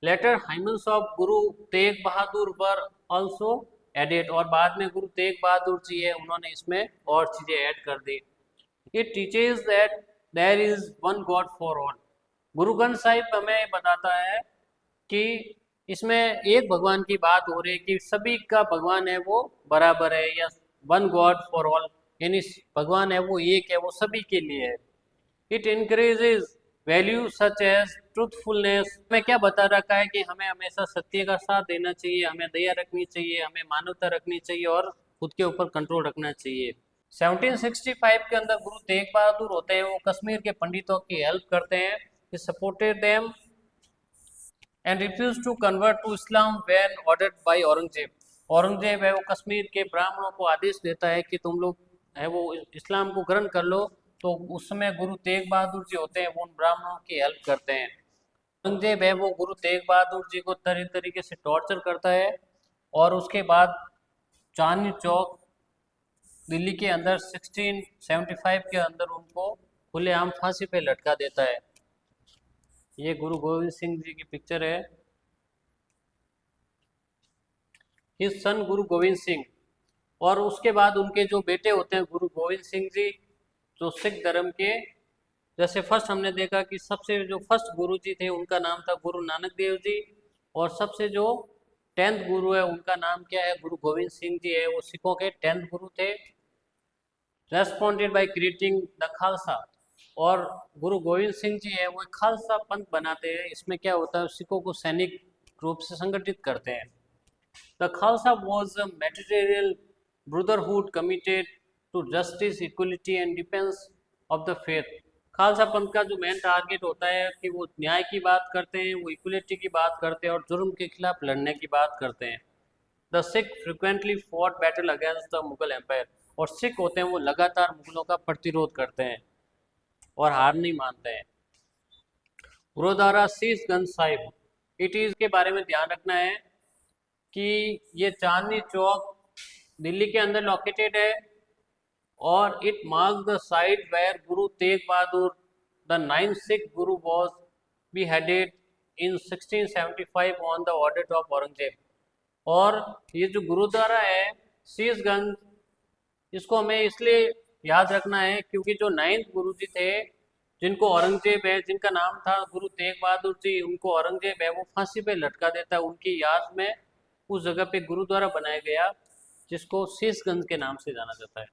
Letter हाइमन्स of Guru Tegh Bahadur were also added, और बाद में गुरु तेग बहादुर जी है उन्होंने इसमें और चीजें ऐड कर दी। It teaches that there is one god for all. Guru Granth Sahib हमें बताता है कि इसमें एक भगवान की बात हो रही है कि सभी का भगवान है वो बराबर है, या वन गॉड फॉर ऑल, यानी भगवान है वो एक है, वो सभी के लिए है। It increases value such as truthfulness, में क्या बता रखा है कि हमें हमेशा सत्य का साथ देना चाहिए, हमें दया रखनी चाहिए, हमें मानवता रखनी चाहिए और खुद के ऊपर कंट्रोल रखना चाहिए। 1765 के अंदर गुरु तेग बहादुर होते हैं वो कश्मीर के पंडितों की हेल्प करते हैं, he supported them and refused to convert to Islam when ordered by Aurangzeb. Aurangzeb है वो कश्मीर के ब्राह्मणों को आदेश देता है कि तुम लोग है वो इस्लाम को ग्रहण कर लो, तो उस समय गुरु तेग बहादुर जी होते हैं वो उन ब्राह्मणों की हेल्प करते हैं। औरंगजेब है वो गुरु तेग बहादुर जी को तरह तरीके से टॉर्चर करता है और उसके बाद चांदनी चौक दिल्ली के अंदर 1675 के अंदर उनको खुलेआम फांसी पे लटका देता है। ये गुरु गोविंद सिंह जी की पिक्चर है। हिज सन गुरु गोविंद सिंह, और उसके बाद उनके जो बेटे होते हैं गुरु गोविंद सिंह जी जो सिख धर्म के, जैसे फर्स्ट हमने देखा कि सबसे जो फर्स्ट गुरु जी थे उनका नाम था गुरु नानक देव जी, और सबसे जो 10th गुरु है उनका नाम क्या है, गुरु गोविंद सिंह जी है, वो सिखों के 10th गुरु थे। Responded by creating the Khalsa, और गुरु गोविंद सिंह जी है वो खालसा पंथ बनाते हैं। इसमें क्या होता है, सिखों को सैनिक रूप से संगठित करते हैं। The Khalsa was a material brotherhood committed to justice, equality and defence of the faith. Khalsa Panth का जो मेन टारगेट होता है कि वो न्याय की बात करते हैं, वो इक्वलिटी की बात करते हैं और जुर्म के खिलाफ लड़ने की बात करते हैं। The Sikh frequently fought battle against the Mughal empire, और सिख होते हैं वो लगातार मुगलों का प्रतिरोध करते हैं और हार नहीं मानते हैं। गुरुद्वारा शीशगंज साहिब, इट इज़ के बारे में ध्यान रखना है कि ये चांदनी चौक दिल्ली के अंदर लोकेटेड है और it marks the site where Guru Tegh Bahadur the 9th Sikh Guru was beheaded in 1675 on the order of Aurangzeb. और ये जो गुरुद्वारा है शीशगंज, इसको हमें इसलिए याद रखना है क्योंकि जो 9th गुरु जी थे, जिनको औरंगजेब है, जिनका नाम था गुरु तेग बहादुर जी, उनको औरंगजेब है वो फांसी पे लटका देता है। उनकी याद में उस जगह पे गुरुद्वारा बनाया गया जिसको शीशगंज के नाम से जाना जाता है।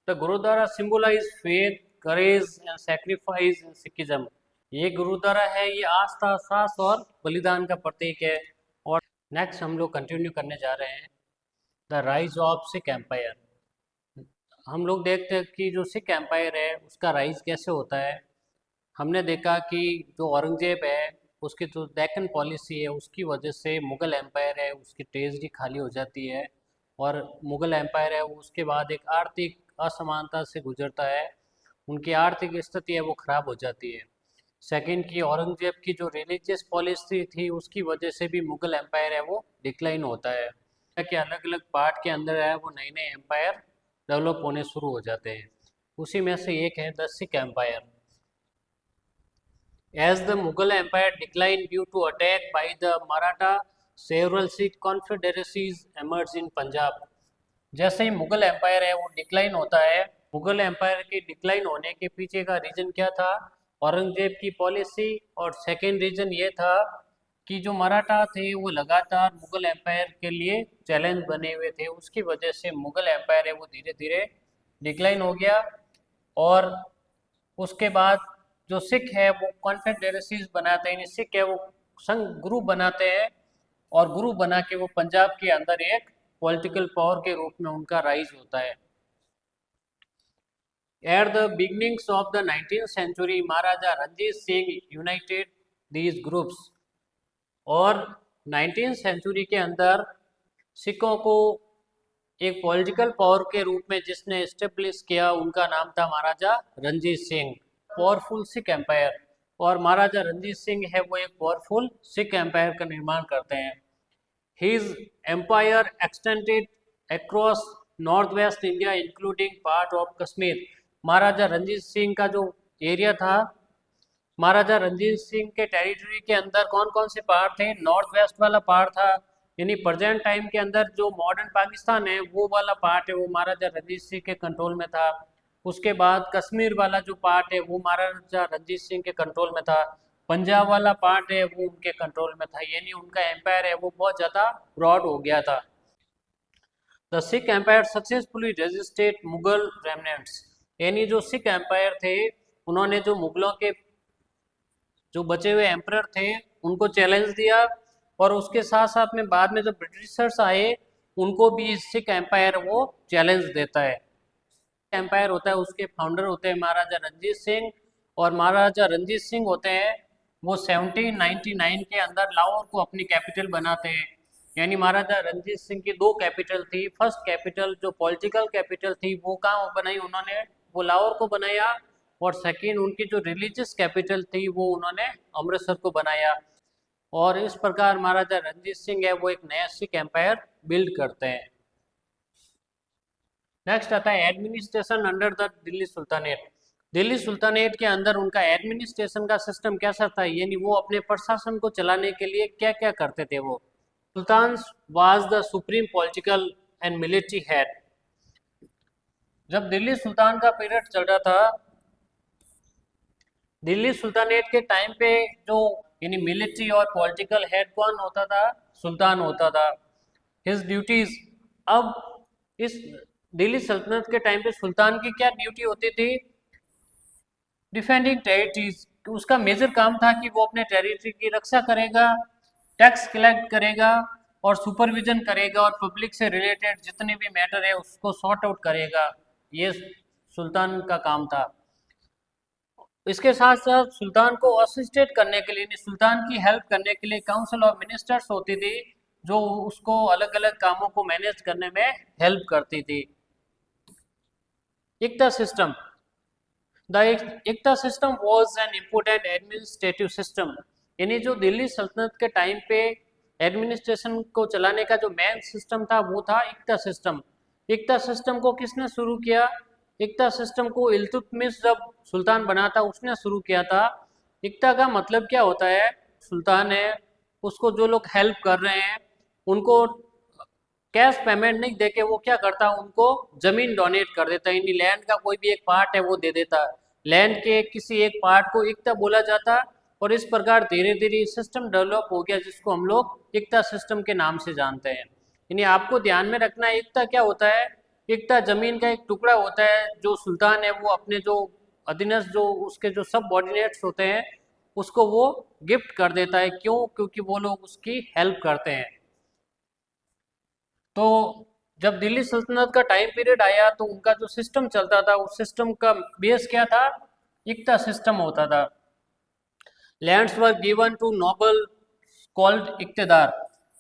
The gurdwara symbolize faith, courage and sacrifice in Sikhism. ये गुरुद्वारा है, ये आस्था, साहस और बलिदान का प्रतीक है। और नेक्स्ट हम लोग कंटिन्यू करने जा रहे हैं the rise of Sikh empire. हम लोग देखते हैं कि जो सिख एम्पायर है उसका राइज कैसे होता है। हमने देखा कि जो औरंगजेब है उसकी जो डेक्कन पॉलिसी है उसकी वजह से मुग़ल एम्पायर है उसकी ट्रेजरी खाली हो जाती है और मुग़ल एम्पायर है वो उसके बाद एक आर्थिक असमानता से गुजरता है, उनकी आर्थिक स्थिति है वो ख़राब हो जाती है। सेकंड की औरंगजेब की जो रिलीजियस पॉलिसी थी उसकी वजह से भी मुग़ल एम्पायर है वो डिक्लाइन होता है कि अलग अलग पार्ट के अंदर है वो नए नए एम्पायर डेवलप होने शुरू हो जाते हैं। उसी में से एक है the Sikh empire. As the Mughal Empire declined due to attack by the Maratha, several Sikh confederacies emerged in Punjab। जैसे ही मुगल एम्पायर है वो डिक्लाइन होता है, मुगल एम्पायर के डिक्लाइन होने के पीछे का रीजन क्या था? औरंगजेब की पॉलिसी। और सेकेंड रीजन ये था कि जो मराठा थे वो लगातार मुगल एम्पायर के लिए चैलेंज बने हुए थे, उसकी वजह से मुगल एम्पायर है वो धीरे धीरे डिक्लाइन हो गया। और उसके बाद जो सिख है वो कॉन्फेडरेसीज बनाते हैं, सिख है वो संघ ग्रुप बनाते हैं और ग्रुप बना के वो पंजाब के अंदर एक पॉलिटिकल पावर के रूप में उनका राइज होता है। At the beginnings of the 19th century Maharaja Ranjit Singh united these groups. और 19th सेंचुरी के अंदर सिखों को एक पॉलिटिकल पावर के रूप में जिसने इस्टेब्लिश किया उनका नाम था महाराजा रणजीत सिंह। पावरफुल सिख एम्पायर, और महाराजा रणजीत सिंह है वो एक पावरफुल सिख एम्पायर का निर्माण करते हैं। His empire extended across north west India including part of Kashmir. Maharaja Ranjit Singh का जो एरिया था, महाराजा रणजीत सिंह के टेरिटरी के अंदर कौन कौन से पार्ट थे? नॉर्थ वेस्ट वाला पार्ट था, यानी प्रेजेंट टाइम के अंदर जो मॉडर्न पाकिस्तान है वो वाला पार्ट है वो महाराजा रणजीत सिंह के कंट्रोल में था। उसके बाद कश्मीर वाला जो पार्ट है वो महाराजा रणजीत सिंह के कंट्रोल में था। पंजाब वाला पार्ट है वो उनके कंट्रोल में था, यानी उनका एम्पायर है वो बहुत ज़्यादा ब्रॉड हो गया था। The Sikh empire successfully resisted Mughal remnants, यानी जो सिख एम्पायर थे उन्होंने जो मुगलों के जो बचे हुए एम्परर थे उनको चैलेंज दिया, और उसके साथ साथ में बाद में जो ब्रिटिशर्स आए उनको भी सिख एम्पायर वो चैलेंज देता है। एम्पायर होता है उसके फाउंडर होते हैं महाराजा रणजीत सिंह, और महाराजा रणजीत सिंह होते हैं वो 1799 के अंदर लाहौर को अपनी कैपिटल बनाते हैं। यानी महाराजा रणजीत सिंह की दो कैपिटल थी, फर्स्ट कैपिटल जो पॉलिटिकल कैपिटल थी वो कहाँ बनाई उन्होंने? वो लाहौर को बनाया, और सेकेंड उनकी जो रिलीजियस कैपिटल थी वो उन्होंने अमृतसर को बनाया। और इस प्रकार महाराजा रणजीत सिंह है वो एक नया सिख एम्पायर बिल्ड करते हैं। नेक्स्ट आता है administration under the Delhi sultanate. Delhi sultanate के अंदर उनका एडमिनिस्ट्रेशन का सिस्टम कैसा था, यानी वो अपने प्रशासन को चलाने के लिए क्या क्या करते थे? वो sultan was the supreme political and military head. जब दिल्ली सुल्तान का पीरियड चल रहा था, दिल्ली सुल्तानेट के टाइम पे जो यानी मिलिट्री और पॉलिटिकल हेड कौन होता था? सुल्तान होता था। हिज ड्यूटीज, अब इस दिल्ली सल्तनत के टाइम पे सुल्तान की क्या ड्यूटी होती थी? Defending territories. उसका मेजर काम था कि वो अपने टेरिटरी की रक्षा करेगा, टैक्स कलेक्ट करेगा और सुपरविजन करेगा और पब्लिक से रिलेटेड जितने भी मैटर है उसको सॉर्ट आउट करेगा। ये सुल्तान का काम था। इसके साथ साथ सुल्तान को असिस्टेट करने के लिए, सुल्तान की हेल्प करने के लिए काउंसिल ऑफ मिनिस्टर्स होती थी जो उसको अलग अलग कामों को मैनेज करने में हेल्प करती थी। Iqta system, the iqta system was an important administrative system, यानी जो दिल्ली सल्तनत के टाइम पे एडमिनिस्ट्रेशन को चलाने का जो मेन सिस्टम था वो था इक्ता सिस्टम। इक्ता सिस्टम को किसने शुरू किया? इक्ता सिस्टम को इल्तुतमिश जब सुल्तान बना था उसने शुरू किया था। इक्ता का मतलब क्या होता है? सुल्तान है, उसको जो लोग हेल्प कर रहे हैं उनको कैश पेमेंट नहीं देके वो क्या करता, उनको जमीन डोनेट कर देता, यानी लैंड का कोई भी एक पार्ट है वो दे देता। लैंड के किसी एक पार्ट को इक्ता बोला जाता और इस प्रकार धीरे धीरे सिस्टम डेवलप हो गया जिसको हम लोग इक्ता सिस्टम के नाम से जानते हैं। यानी आपको ध्यान में रखना है इक्ता क्या होता है। इक्ता जमीन का एक टुकड़ा होता है जो सुल्तान है वो अपने जो अधीनस्थ जो उसके जो सबऑर्डिनेट्स होते हैं उसको वो गिफ्ट कर देता है। क्यों? क्योंकि वो लोग उसकी हेल्प करते हैं। तो जब दिल्ली सल्तनत का टाइम पीरियड आया तो उनका जो सिस्टम चलता था उस सिस्टम का बेस क्या था? इक्ता सिस्टम होता था। Lands were given to noble called iqtedar,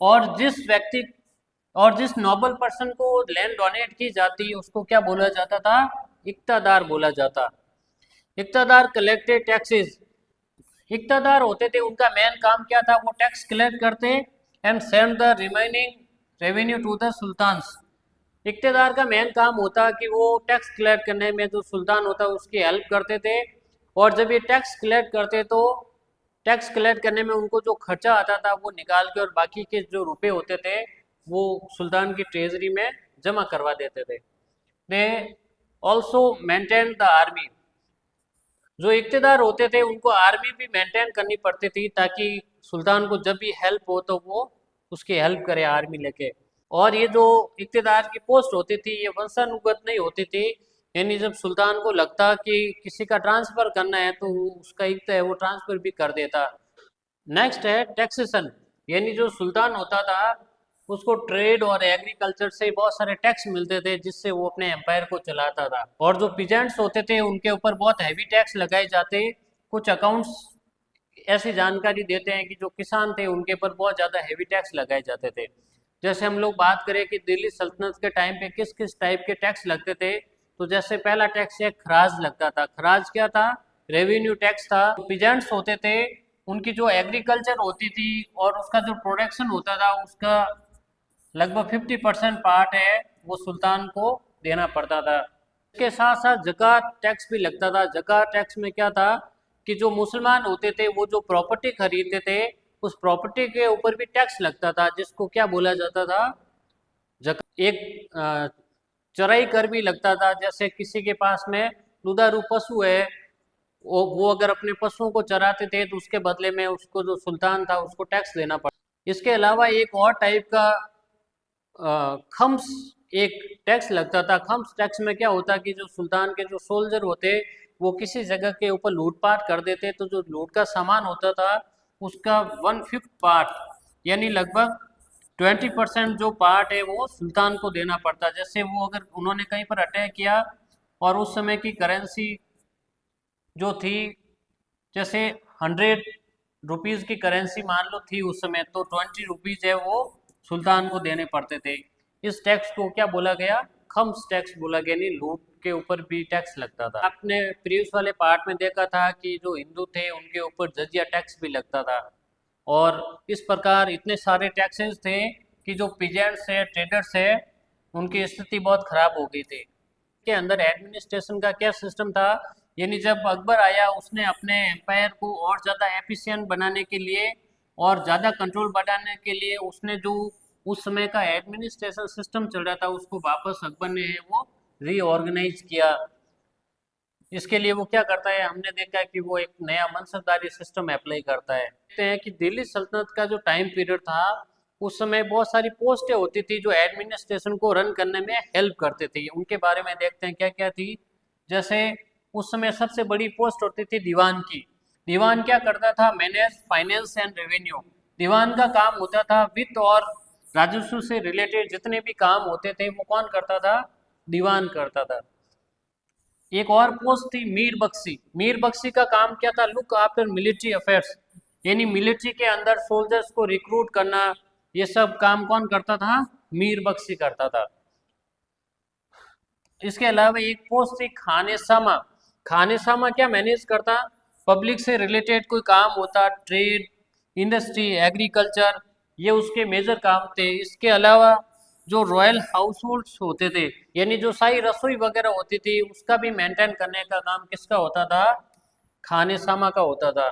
और जिस नोबल पर्सन को लैंड डोनेट की जाती उसको क्या बोला जाता था? इक्तादार बोला जाता। इक्तादार कलेक्टेड टैक्सेस, इक्तादार होते थे उनका मेन काम क्या था? वो टैक्स कलेक्ट करते and send the remaining revenue to the sultans. Iqtedar का मेन काम होता कि वो टैक्स कलेक्ट करने में जो सुल्तान होता उसकी हेल्प करते थे, और जब ये टैक्स कलेक्ट करते तो टैक्स कलेक्ट करने में उनको जो खर्चा आता था वो निकाल के और बाकी के जो रुपए होते थे वो सुल्तान की ट्रेजरी में जमा करवा देते थे। They also maintain the army, जो इक्तेदार होते थे उनको आर्मी भी मेंटेन करनी पड़ती थी ताकि सुल्तान को जब भी हेल्प हो तो वो उसकी हेल्प करे आर्मी लेके। और ये जो इक्तेदार की पोस्ट होती थी ये वंशानुगत नहीं होती थी, यानी जब सुल्तान को लगता कि किसी का ट्रांसफ़र करना है तो उसका इक्ता है वो ट्रांसफ़र भी कर देता। नेक्स्ट है टैक्सेशन, यानी जो सुल्तान होता था उसको ट्रेड और एग्रीकल्चर से बहुत सारे टैक्स मिलते थे जिससे वो अपने एम्पायर को चलाता था। और जो पीजेंट्स होते थे उनके ऊपर बहुत हैवी टैक्स लगाए जाते। कुछ अकाउंट्स ऐसी जानकारी देते हैं कि जो किसान थे उनके ऊपर बहुत ज़्यादा हैवी टैक्स लगाए जाते थे। जैसे हम लोग बात करें कि दिल्ली सल्तनत के टाइम पे किस किस टाइप के टैक्स लगते थे, तो जैसे पहला टैक्स है खराज लगता था। खराज क्या था? रेवेन्यू टैक्स था। पीजेंट्स होते थे उनकी जो एग्रीकल्चर होती थी और उसका जो प्रोडक्शन होता था उसका लगभग 50% पार्ट है वो सुल्तान को देना पड़ता था। इसके साथ साथ ज़कात टैक्स भी लगता था। ज़कात टैक्स में क्या था कि जो मुसलमान होते थे वो जो प्रॉपर्टी खरीदते थे उस प्रॉपर्टी के ऊपर भी टैक्स लगता था जिसको क्या बोला जाता था? एक चराई कर भी लगता था। जैसे किसी के पास में दुधारू पशु है, वो अगर अपने पशुओं को चराते थे तो उसके बदले में उसको जो सुल्तान था उसको टैक्स देना पड़ता। इसके अलावा एक और टाइप का खम्स एक टैक्स लगता था। खम्स टैक्स में क्या होता कि जो सुल्तान के जो सोल्जर होते वो किसी जगह के ऊपर लूटपाट कर देते तो जो लूट का सामान होता था उसका 1/5 पार्ट यानी लगभग 20% जो पार्ट है वो सुल्तान को देना पड़ता। जैसे वो अगर उन्होंने कहीं पर अटैक किया और उस समय की करेंसी जो थी जैसे 100 रुपीज़ की करेंसी मान लो थी उस समय, तो 20 रुपीज़ है वो सुल्तान को देने पड़ते थे। इस टैक्स को क्या बोला गया? खम्स टैक्स बोला गया, नहीं लूट के ऊपर भी टैक्स लगता था। आपने प्रीवियस वाले पार्ट में देखा था कि जो हिंदू थे उनके ऊपर जजिया टैक्स भी लगता था। और इस प्रकार इतने सारे टैक्सेस थे कि जो पीजेंट्स है, ट्रेडर्स है, उनकी स्थिति बहुत खराब हो गई थी। के अंदर एडमिनिस्ट्रेशन का क्या सिस्टम था, यानी जब अकबर आया उसने अपने एम्पायर को और ज़्यादा एफिशिएंट बनाने के लिए और ज़्यादा कंट्रोल बढ़ाने के लिए उसने जो उस समय का एडमिनिस्ट्रेशन सिस्टम चल रहा था उसको वापस अकबर ने है वो रीऑर्गेनाइज किया। इसके लिए वो क्या करता है, हमने देखा है कि वो एक नया मनसबदारी सिस्टम अप्लाई करता है। देखते हैं कि दिल्ली सल्तनत का जो टाइम पीरियड था उस समय बहुत सारी पोस्टें होती थी जो एडमिनिस्ट्रेशन को रन करने में हेल्प करते थे। उनके बारे में देखते हैं क्या क्या थी। जैसे उस समय सबसे बड़ी पोस्ट होती थी दीवान की। दीवान क्या करता था? Manage finance and revenue. Diwan का काम होता था वित्त और राजस्व से रिलेटेड जितने भी काम होते थे वो कौन करता था? दीवान करता था। एक और पोस्ट थी मीर बख्शी। मीर बख्शी का काम क्या था? लुक आफ्टर मिलिट्री अफेयर्स, यानी मिलिट्री के अंदर सोल्जर्स को रिक्रूट करना, ये सब काम कौन करता था? मीर बख्शी करता था। इसके अलावा एक पोस्ट थी खानेसामा। खानेसामा क्या मैनेज करता? पब्लिक से रिलेटेड कोई काम होता, ट्रेड, इंडस्ट्री, एग्रीकल्चर, ये उसके मेजर काम थे। इसके अलावा जो रॉयल हाउस होल्ड्स होते थे, यानी जो शाही रसोई वगैरह होती थी, उसका भी मेंटेन करने का काम किसका होता था? खानेसामा का होता था।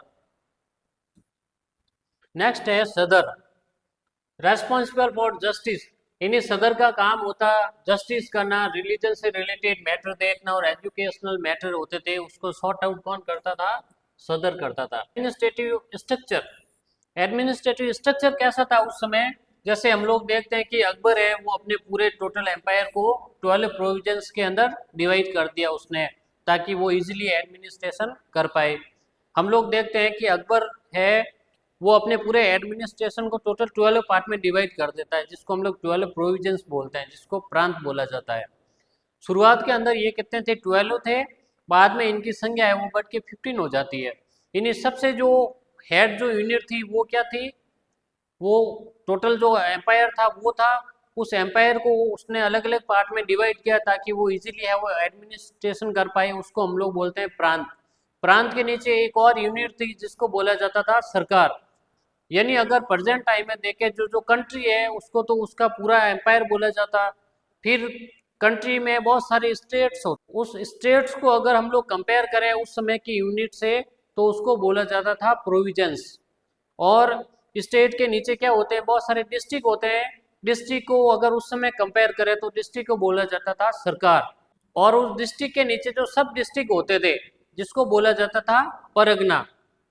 नेक्स्ट है सदर, रेस्पॉन्सिबल फॉर जस्टिस, यानी सदर का काम होता जस्टिस करना, रिलीजन से रिलेटेड मैटर देखना, और एजुकेशनल मैटर होते थे उसको सॉर्ट आउट कौन करता था? सदर करता था। एडमिनिस्ट्रेटिव स्ट्रक्चर, एडमिनिस्ट्रेटिव स्ट्रक्चर कैसा था उस समय? जैसे हम लोग देखते हैं कि अकबर है, वो अपने पूरे टोटल एम्पायर को 12 प्रोविजंस के अंदर डिवाइड कर दिया उसने, ताकि वो इजीली एडमिनिस्ट्रेशन कर पाए। हम लोग देखते हैं कि अकबर है, वो अपने पूरे एडमिनिस्ट्रेशन को टोटल 12 पार्ट में डिवाइड कर देता है, जिसको हम लोग 12 प्रोविजंस बोलते हैं, जिसको प्रांत बोला जाता है। शुरुआत के अंदर ये कितने थे? 12 थे। बाद में इनकी संख्या है वो बढ़ के 15 हो जाती है। इन्हीं सबसे जो हेड जो यूनिट थी वो क्या थी? वो टोटल जो एम्पायर था वो था, उस एम्पायर को उसने अलग अलग पार्ट में डिवाइड किया ताकि वो इजीली है वो एडमिनिस्ट्रेशन कर पाए, उसको हम लोग बोलते हैं प्रांत। प्रांत के नीचे एक और यूनिट थी जिसको बोला जाता था सरकार। यानी अगर प्रेजेंट टाइम में देखें, जो जो कंट्री है उसको तो उसका पूरा एम्पायर बोला जाता। फिर कंट्री में बहुत सारे स्टेट्स होते, उस स्टेट्स को अगर हम लोग कंपेयर करें उस समय की यूनिट से, तो उसको बोला जाता था प्रोविजंस। और स्टेट के नीचे क्या होते हैं? बहुत सारे डिस्ट्रिक्ट होते हैं। डिस्ट्रिक्ट को अगर उस समय कंपेयर करें तो डिस्ट्रिक्ट को बोला जाता था सरकार। और उस डिस्ट्रिक्ट के नीचे जो सब डिस्ट्रिक्ट होते थे, जिसको बोला जाता था परगना।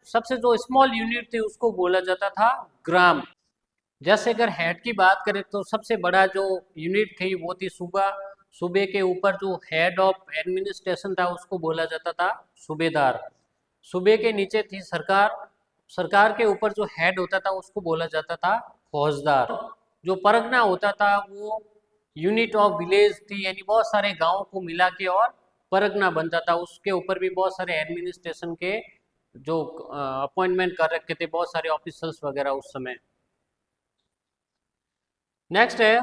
सबसे जो स्मॉल यूनिट थी उसको बोला जाता था ग्राम। जैसे अगर हेड की बात करें तो सबसे बड़ा जो यूनिट थी वो थी सूबा। सूबे के ऊपर जो हेड ऑफ एडमिनिस्ट्रेशन था उसको बोला जाता था सूबेदार। सूबे के नीचे थी सरकार। सरकार के ऊपर जो हेड होता था उसको बोला जाता था फौजदार। जो परगना होता था वो यूनिट ऑफ विलेज थी, यानी बहुत सारे गांवों को मिला के और परगना बनता था। उसके ऊपर भी बहुत सारे एडमिनिस्ट्रेशन के जो अपॉइंटमेंट कर रखे थे, बहुत सारे ऑफिसर्स वगैरह उस समय। नेक्स्ट है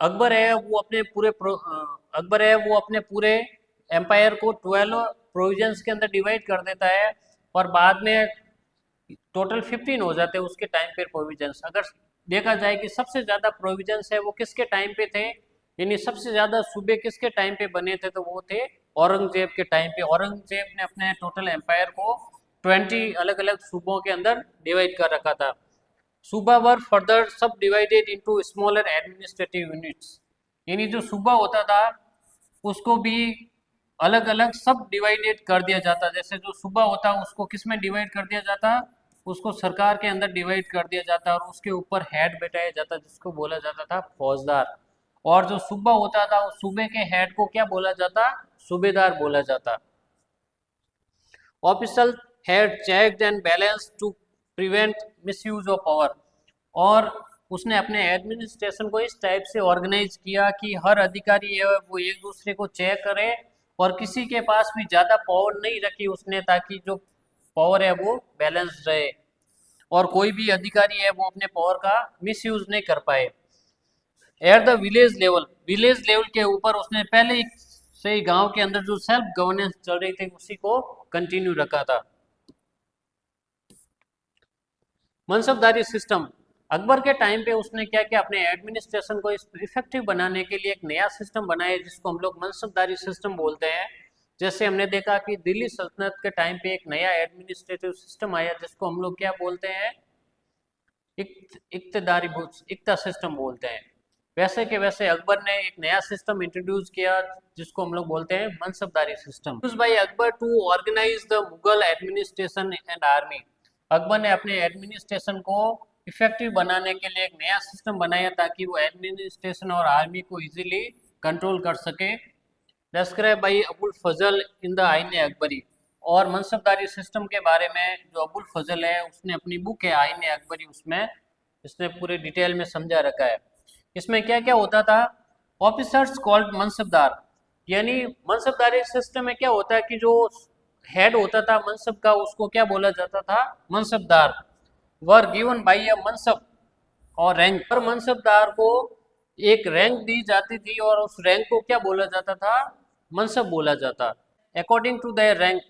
अकबर है, वो अपने अकबर है वो अपने पूरे एम्पायर को 12 प्रोविजंस के अंदर डिवाइड कर देता है, और बाद में टोटल 15 हो जाते हैं उसके टाइम पे प्रोविजंस। अगर देखा जाए कि सबसे ज़्यादा प्रोविजंस है वो किसके टाइम पे थे, यानी सबसे ज़्यादा सूबे किसके टाइम पे बने थे, तो वो थे औरंगजेब के टाइम पे। औरंगजेब ने अपने टोटल एम्पायर को 20 अलग अलग सूबों के अंदर डिवाइड कर रखा था। सूबा वर फर्दर सब divided into smaller administrative units, यानी जो सूबा होता था उसको भी अलग अलग सब डिवाइडेड कर दिया जाता। जैसे जो सूबा होता उसको किस में डिवाइड कर दिया जाता? उसको सरकार के अंदर डिवाइड कर दिया जाता, और उसके ऊपर हेड बैठाया जाता जिसको बोला जाता था फौजदार। और जो सूबा होता था उस सूबे के हेड को क्या बोला जाता? सूबेदार बोला जाता। Official had checked and balance to prevent misuse of power, और उसने अपने एडमिनिस्ट्रेशन को इस टाइप से ऑर्गेनाइज किया कि हर अधिकारी है वो एक दूसरे को चेक करे, और किसी के पास भी ज़्यादा पावर नहीं रखी उसने, ताकि जो पावर है वो बैलेंस रहे, और कोई भी अधिकारी है वो अपने पावर का मिसयूज नहीं कर पाए। एट द विलेज लेवल के ऊपर उसने पहले ही से ही गांव के अंदर जो सेल्फ गवर्नेंस चल रही थी उसी को कंटिन्यू रखा था। मनसबदारी सिस्टम, अकबर के टाइम पे उसने क्या किया? अपने एडमिनिस्ट्रेशन को इफेक्टिव बनाने के लिए एक नया सिस्टम बनाया जिसको हम लोग मनसबदारी सिस्टम बोलते हैं। जैसे हमने देखा कि दिल्ली सल्तनत के टाइम पे एक नया एडमिनिस्ट्रेटिव सिस्टम आया जिसको हम लोग क्या बोलते हैं? इक्तदारी इक्ता सिस्टम बोलते हैं। वैसे के वैसे अकबर ने एक नया सिस्टम इंट्रोड्यूस किया जिसको हम लोग बोलते हैं mansabdari system. By Akbar to organise the Mughal administration and army, Akbar ने अपने एडमिनिस्ट्रेशन को इफेक्टिव बनाने के लिए एक नया सिस्टम बनाया ताकि वो एडमिनिस्ट्रेशन और आर्मी को इजीली कंट्रोल कर सके। Describe by Abul Fazal in the Ain Akbari, और मनसबदारी सिस्टम के बारे में जो अबुल फजल है उसने अपनी बुक है आईन अकबरी, उसमें इसने पूरे डिटेल में समझा रखा है। इसमें क्या क्या होता था? ऑफिसर्स कॉल्ड मनसबदार, यानी मनसबदारी सिस्टम में क्या होता है कि जो हेड होता था मनसब का उसको क्या बोला जाता था, मनसबदार। वर गिवन बाय अ मनसब और रैंक, पर मनसबदार को एक रैंक दी जाती थी और उस रैंक को क्या बोला जाता था, मनसब बोला जाता। अकॉर्डिंग टू द रैंक,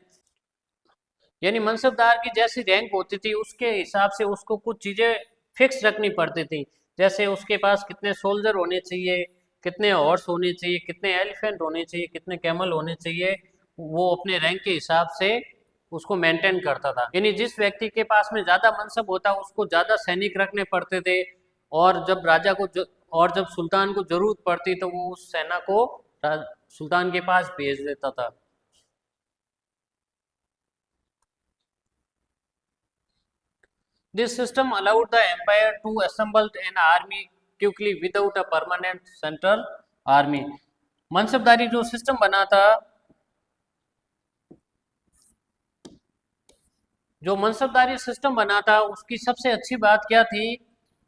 यानी मनसबदार की जैसी रैंक होती थी उसके हिसाब से उसको कुछ चीज़ें फिक्स रखनी पड़ती थी। जैसे उसके पास कितने सोल्जर होने चाहिए, कितने हॉर्स होने चाहिए, कितने एलिफेंट होने चाहिए, कितने कैमल होने चाहिए, वो अपने रैंक के हिसाब से उसको मेंटेन करता था। यानी जिस व्यक्ति के पास में ज़्यादा मनसब होता उसको ज़्यादा सैनिक रखने पड़ते थे, और जब राजा को और जब सुल्तान को जरूरत पड़ती तो वो उस सेना को सुल्तान के पास भेज देता था। This system allowed the empire to assemble an army quickly without a permanent central army. मनसबदारी जो सिस्टम बना था, जो मनसबदारी सिस्टम बना था उसकी सबसे अच्छी बात क्या थी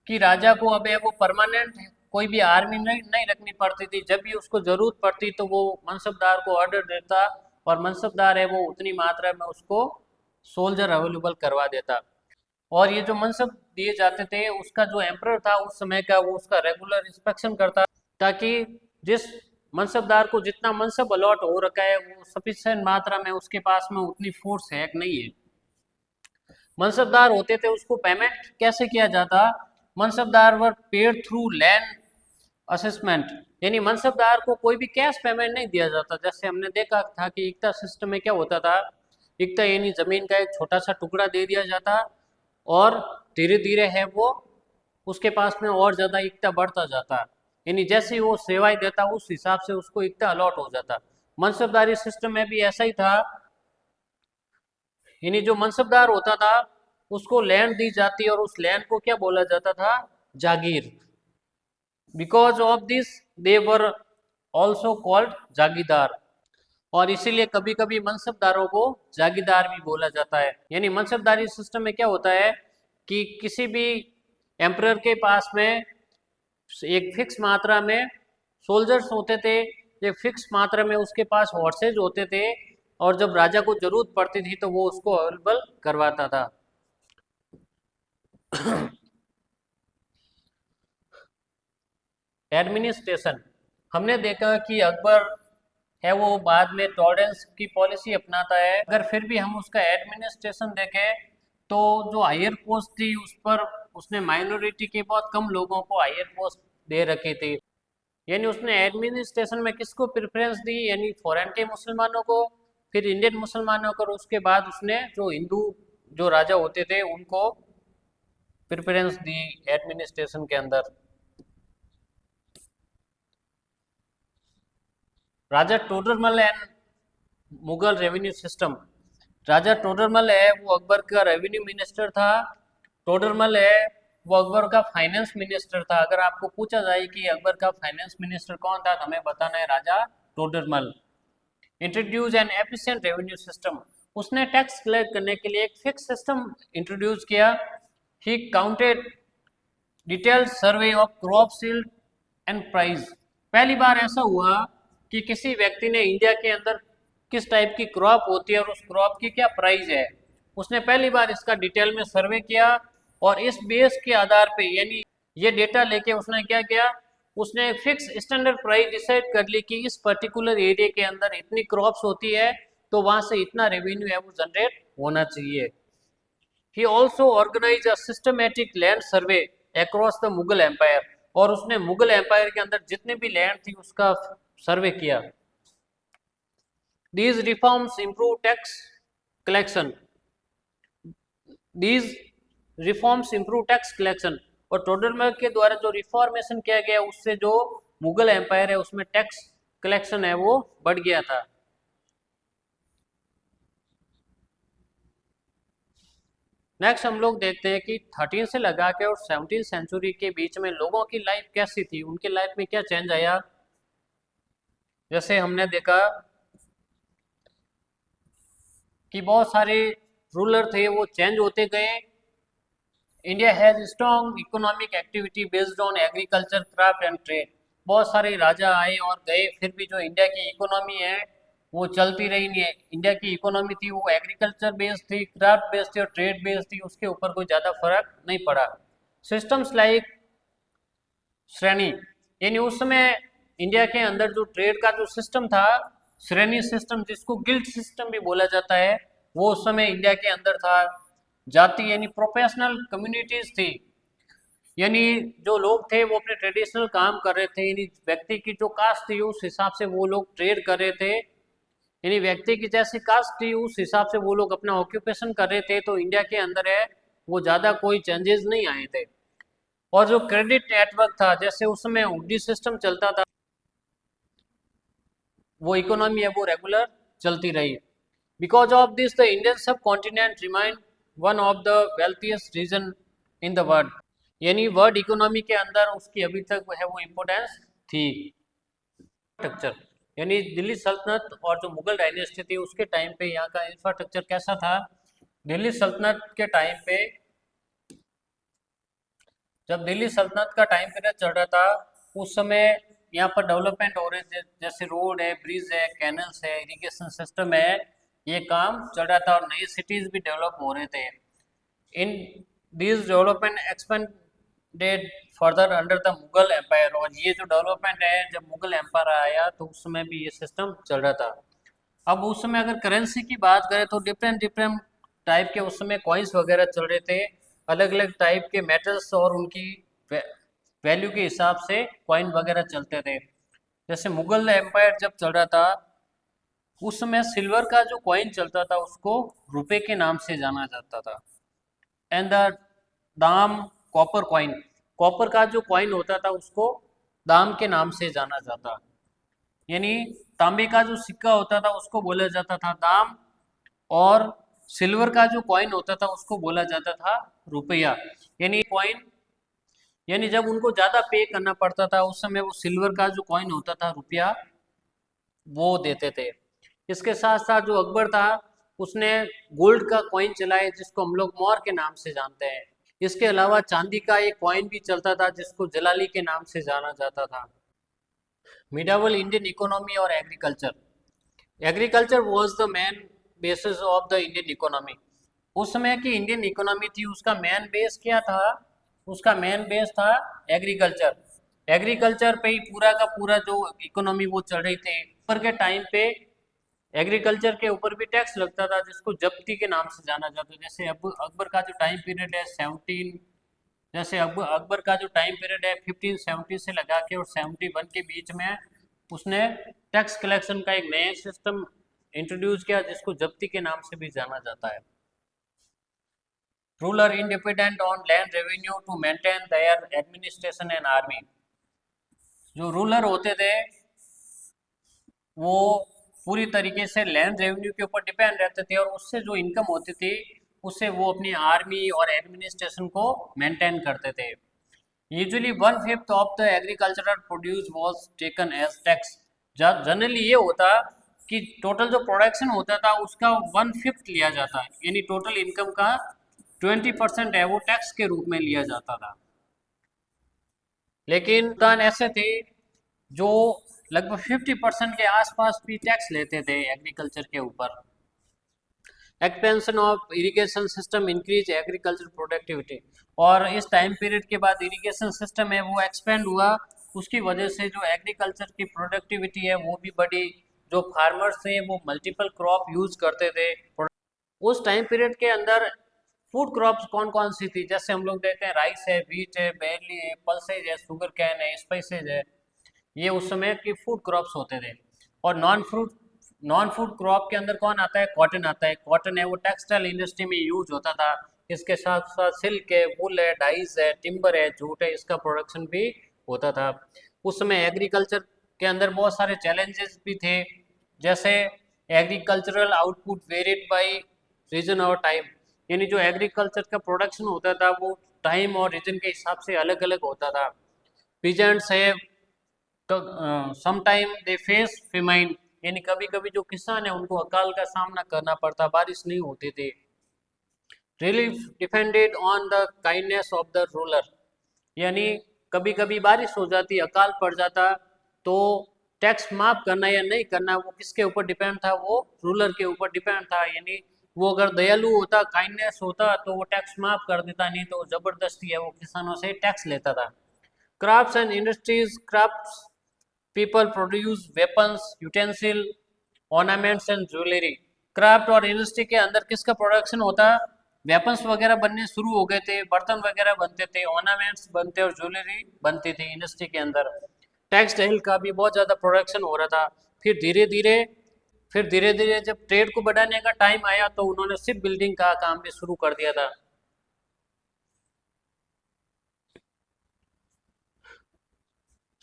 कि राजा को अब वो परमानेंट कोई भी आर्मी नहीं रखनी पड़ती थी। जब भी उसको जरूरत पड़ती तो वो मनसबदार को ऑर्डर देता और मनसबदार है वो उतनी मात्रा में उसको सोल्जर अवेलेबल करवा देता। और ये जो मनसब दिए जाते थे उसका जो एम्परर था उस समय का वो उसका रेगुलर इंस्पेक्शन करता, ताकि जिस मनसबदार को जितना मनसब अलॉट हो रखा है वो सफिशिएंट मात्रा में उसके पास में उतनी फोर्स है कि नहीं है। मनसबदार होते थे उसको पेमेंट कैसे किया जाता, mansabdar were paid through land assessment. यानी मनसबदार को कोई भी कैश पेमेंट नहीं दिया जाता। जैसे हमने देखा था कि इक्ता सिस्टम में क्या होता था, इक्ता यानी जमीन का एक छोटा सा टुकड़ा दे दिया जाता और धीरे धीरे है वो उसके पास में और ज़्यादा इक्ता बढ़ता जाता, यानी जैसे ही वो सेवाएं देता उस हिसाब से उसको इक्ता अलॉट हो जाता। मनसबदारी सिस्टम में भी ऐसा ही था, यानी जो मनसबदार होता था उसको लैंड दी जाती और उस लैंड को क्या बोला जाता था, jagir. Because of this they were also called jagirdar, और इसीलिए कभी कभी मनसबदारों को जागीरदार भी बोला जाता है। यानी मनसबदारी सिस्टम में क्या होता है कि किसी भी एम्परर के पास में एक फिक्स मात्रा में सोल्जर्स होते थे, एक फिक्स मात्रा में उसके पास हॉर्सेज होते थे, और जब राजा को जरूरत पड़ती थी तो वो उसको अवेलेबल करवाता था। एडमिनिस्ट्रेशन, हमने देखा कि अकबर है वो बाद में टॉलरेंस की पॉलिसी अपनाता है, अगर फिर भी हम उसका एडमिनिस्ट्रेशन देखें तो जो हायर पोस्ट थी उस पर उसने माइनॉरिटी के बहुत कम लोगों को हायर पोस्ट दे रखी थी। यानी उसने एडमिनिस्ट्रेशन में किसको प्रेफरेंस दी, यानी फॉरेन के मुसलमानों को, फिर इंडियन मुसलमानों को, और उसके बाद उसने जो हिंदू जो राजा होते थे उनको प्रेफरेंस दी एडमिनिस्ट्रेशन के अंदर। Raja Todarmal and Mughal revenue system, Raja Todarmal है वो अकबर का रेवेन्यू मिनिस्टर था। टोडरमल है वो अकबर का फाइनेंस मिनिस्टर था। अगर आपको पूछा जाए कि अकबर का फाइनेंस मिनिस्टर कौन था तो हमें बताना है Raja Todarmal. Introduce an efficient revenue system, उसने टैक्स कलेक्ट करने के लिए एक फिक्स सिस्टम इंट्रोड्यूस किया। He counted detailed survey of crop yield and price, पहली बार ऐसा हुआ कि किसी व्यक्ति ने इंडिया के अंदर किस टाइप की क्रॉप होती है और उस क्रॉप की क्या प्राइस है, उसने पहली बार इसका डिटेल में सर्वे किया, और इस बेस के आधार पे यानी ये डेटा लेके उसने क्या किया, उसने फिक्स स्टैंडर्ड प्राइस डिसाइड कर ली कि इस पर्टिकुलर एरिया के अंदर इतनी क्रॉप्स होती है तो वहां से इतना रेवेन्यू है वो जनरेट होना चाहिए। He also organise a systematic land survey across the Mughal empire, और उसने मुगल एम्पायर के अंदर जितने भी लैंड थी उसका सर्वे किया। These reforms improve tax collection. These reforms improve tax collection. और टोडरमल के द्वारा जो रिफॉर्मेशन किया गया उससे जो मुगल एम्पायर है उसमें टैक्स कलेक्शन है वो बढ़ गया था। नेक्स्ट हम लोग देखते हैं कि 13 से लगा के और 17 सेंचुरी के बीच में लोगों की लाइफ कैसी थी, उनकी लाइफ में क्या चेंज आया। जैसे हमने देखा कि बहुत सारे रूलर थे वो चेंज होते गए। India has strong economic activity based on agriculture, craft and trade, बहुत सारे राजा आए और गए, फिर भी जो इंडिया की इकोनॉमी है वो चलती रही नहीं है। इंडिया की इकोनॉमी थी वो एग्रीकल्चर बेस्ड थी, क्राफ्ट बेस्ड थी और ट्रेड बेस्ड थी, उसके ऊपर कोई ज़्यादा फर्क नहीं पड़ा। सिस्टम्स लाइक श्रेणी, यानी उस समय इंडिया के अंदर जो ट्रेड का जो सिस्टम था, श्रेणी सिस्टम जिसको गिल्ड सिस्टम भी बोला जाता है, वो उस समय इंडिया के अंदर था। जाति यानी प्रोफेशनल कम्युनिटीज थी, यानी जो लोग थे वो अपने ट्रेडिशनल काम कर रहे थे, यानी व्यक्ति की जो कास्ट थी उस हिसाब से वो लोग ट्रेड कर रहे थे, यानी व्यक्ति की जैसी कास्ट थी उस हिसाब से वो लोग अपना ऑक्यूपेशन कर रहे थे। तो इंडिया के अंदर है वो ज़्यादा कोई चेंजेस नहीं आए थे। और जो क्रेडिट नेटवर्क था, जैसे उस समय हुंडी सिस्टम चलता था, वो इकोनॉमी है वो रेगुलर चलती रही। Because of this the Indian subcontinent remained one of the wealthiest region in the world, यानी वर्ल्ड इकोनॉमी के अंदर उसकी अभी तक है वो इम्पोर्टेंस थी। स्ट्रक्चर, यानी दिल्ली सल्तनत और जो मुगल डायनेस्टी थी उसके टाइम पे यहाँ का इंफ्रास्ट्रक्चर कैसा था। दिल्ली सल्तनत के टाइम पे, जब दिल्ली सल्तनत का टाइम पीरियड चल रहा था, उस समय यहाँ पर डेवलपमेंट हो रहे थे, जैसे रोड है, ब्रिज है, कैनल्स है, इरिगेशन सिस्टम है, ये काम चल रहा था और नई सिटीज भी डेवलप हो रहे थे। In this development expanded further under the Mughal empire, और ये जो डेवलपमेंट है जब मुगल एम्पायर आया तो उस समय भी ये सिस्टम चल रहा था। अब उस समय अगर करेंसी की बात करें तो डिफरेंट डिफरेंट टाइप के उस समय कॉइन्स वगैरह चल रहे थे, अलग अलग टाइप के मेटल्स और उनकी वैल्यू के हिसाब से कॉइन वगैरह चलते थे। जैसे मुगल एम्पायर जब चल रहा था उस समय सिल्वर का जो कॉइन चलता था उसको रुपए के नाम से जाना जाता था। एंड द दाम कॉपर कॉइन, कॉपर का जो कॉइन होता था उसको दाम के नाम से जाना जाता, यानी तांबे का जो सिक्का होता था उसको बोला जाता था दाम, और सिल्वर का जो कॉइन होता था उसको बोला जाता था रुपया। यानी कॉइन, यानी जब उनको ज़्यादा पे करना पड़ता था उस समय वो सिल्वर का जो कॉइन होता था रुपया वो देते थे। इसके साथ साथ जो अकबर था उसने गोल्ड का कॉइन चलाया जिसको हम लोग मौर के नाम से जानते हैं। इसके अलावा चांदी का एक कॉइन भी चलता था जिसको जलाली के नाम से जाना जाता था। मिडावल इंडियन इकोनॉमी और agriculture, agriculture was the main basis of the Indian economy. उस समय की इंडियन इकोनॉमी थी उसका मेन बेस क्या था, उसका मेन बेस था एग्रीकल्चर। एग्रीकल्चर पे ही पूरा का पूरा जो इकोनॉमी वो चल रही थी। ऊपर के टाइम पे एग्रीकल्चर के ऊपर भी टैक्स लगता था जिसको जब्ती के नाम से जाना जाता है। जैसे अकबर का जो टाइम पीरियड है 17, जैसे अकबर का जो टाइम पीरियड है 1570 से लगा के और 71 के बीच में उसने टैक्स कलेक्शन का एक नया सिस्टम इंट्रोड्यूस किया जिसको जब्ती के नाम से भी जाना जाता है। Ruler independent on land revenue to maintain their administration and army, जो रूलर होते थे वो पूरी तरीके से लैंड रेवेन्यू के ऊपर डिपेंड रहते थे और उससे जो इनकम होती थी उससे वो अपनी आर्मी और एडमिनिस्ट्रेशन को मेंटेन करते थे। Usually 1/5 of the agricultural produce was taken as tax, generally ये होता कि टोटल जो प्रोडक्शन होता था उसका 1/5 लिया जाता है, यानी टोटल इनकम का 20% है वो टैक्स के रूप में लिया जाता था। लेकिन भुगतान ऐसे थे जो लगभग 50% के आसपास भी टैक्स लेते थे एग्रीकल्चर के ऊपर। Expansion of irrigation system increase agriculture productivity, और इस टाइम पीरियड के बाद इरिगेशन सिस्टम है वो एक्सपेंड हुआ, उसकी वजह से जो एग्रीकल्चर की प्रोडक्टिविटी है वो भी बढ़ी। जो फार्मर्स थे वो मल्टीपल क्रॉप यूज करते थे। उस टाइम पीरियड के अंदर फूड क्रॉप्स कौन कौन सी थी, जैसे हम लोग देखते हैं राइस है, व्हीट है, बैरली है, पल्सेज है, शुगर कैन है, स्पाइसेज है, ये उस समय की फूड क्रॉप्स होते थे। और नॉन फूड क्रॉप के अंदर कौन आता है, कॉटन आता है। कॉटन है वो टेक्सटाइल इंडस्ट्री में यूज होता था। इसके साथ साथ सिल्क है, वुल है, डाइज है, टिम्बर है, जूट है, इसका प्रोडक्शन भी होता था। उस समय एग्रीकल्चर के अंदर बहुत सारे चैलेंजेस भी थे, जैसे agricultural output varied by region और टाइम, यानी जो एग्रीकल्चर का प्रोडक्शन होता था वो टाइम और रीजन के हिसाब से अलग अलग होता था। पीजेंट्स है तो समटाइम दे फेस फेमाइन, यानी कभी कभी जो किसान है उनको अकाल का सामना करना पड़ता, बारिश नहीं होती थी। Relief depended on the kindness of the ruler, यानी कभी कभी बारिश हो जाती, अकाल पड़ जाता, तो टैक्स माफ करना या नहीं करना वो किसके ऊपर डिपेंड था, वो रूलर के ऊपर डिपेंड था। यानी वो अगर दयालु होता, काइंडनेस होता, तो वो टैक्स माफ कर देता, नहीं तो जबरदस्ती है वो किसानों से टैक्स लेता था। Crafts and industries, crafts people produce weapons, utensil, ornaments and jewellery. Craft और इंडस्ट्री के अंदर किसका प्रोडक्शन होता, वेपन्स वगैरह बनने शुरू हो गए थे, बर्तन वगैरह बनते थे, ऑर्नामेंट्स बनते और ज्वेलरी बनती थी इंडस्ट्री के अंदर। टेक्सटाइल का भी बहुत ज़्यादा प्रोडक्शन हो रहा था। फिर धीरे धीरे जब ट्रेड को बढ़ाने का टाइम आया तो उन्होंने शिप बिल्डिंग का काम भी शुरू कर दिया था।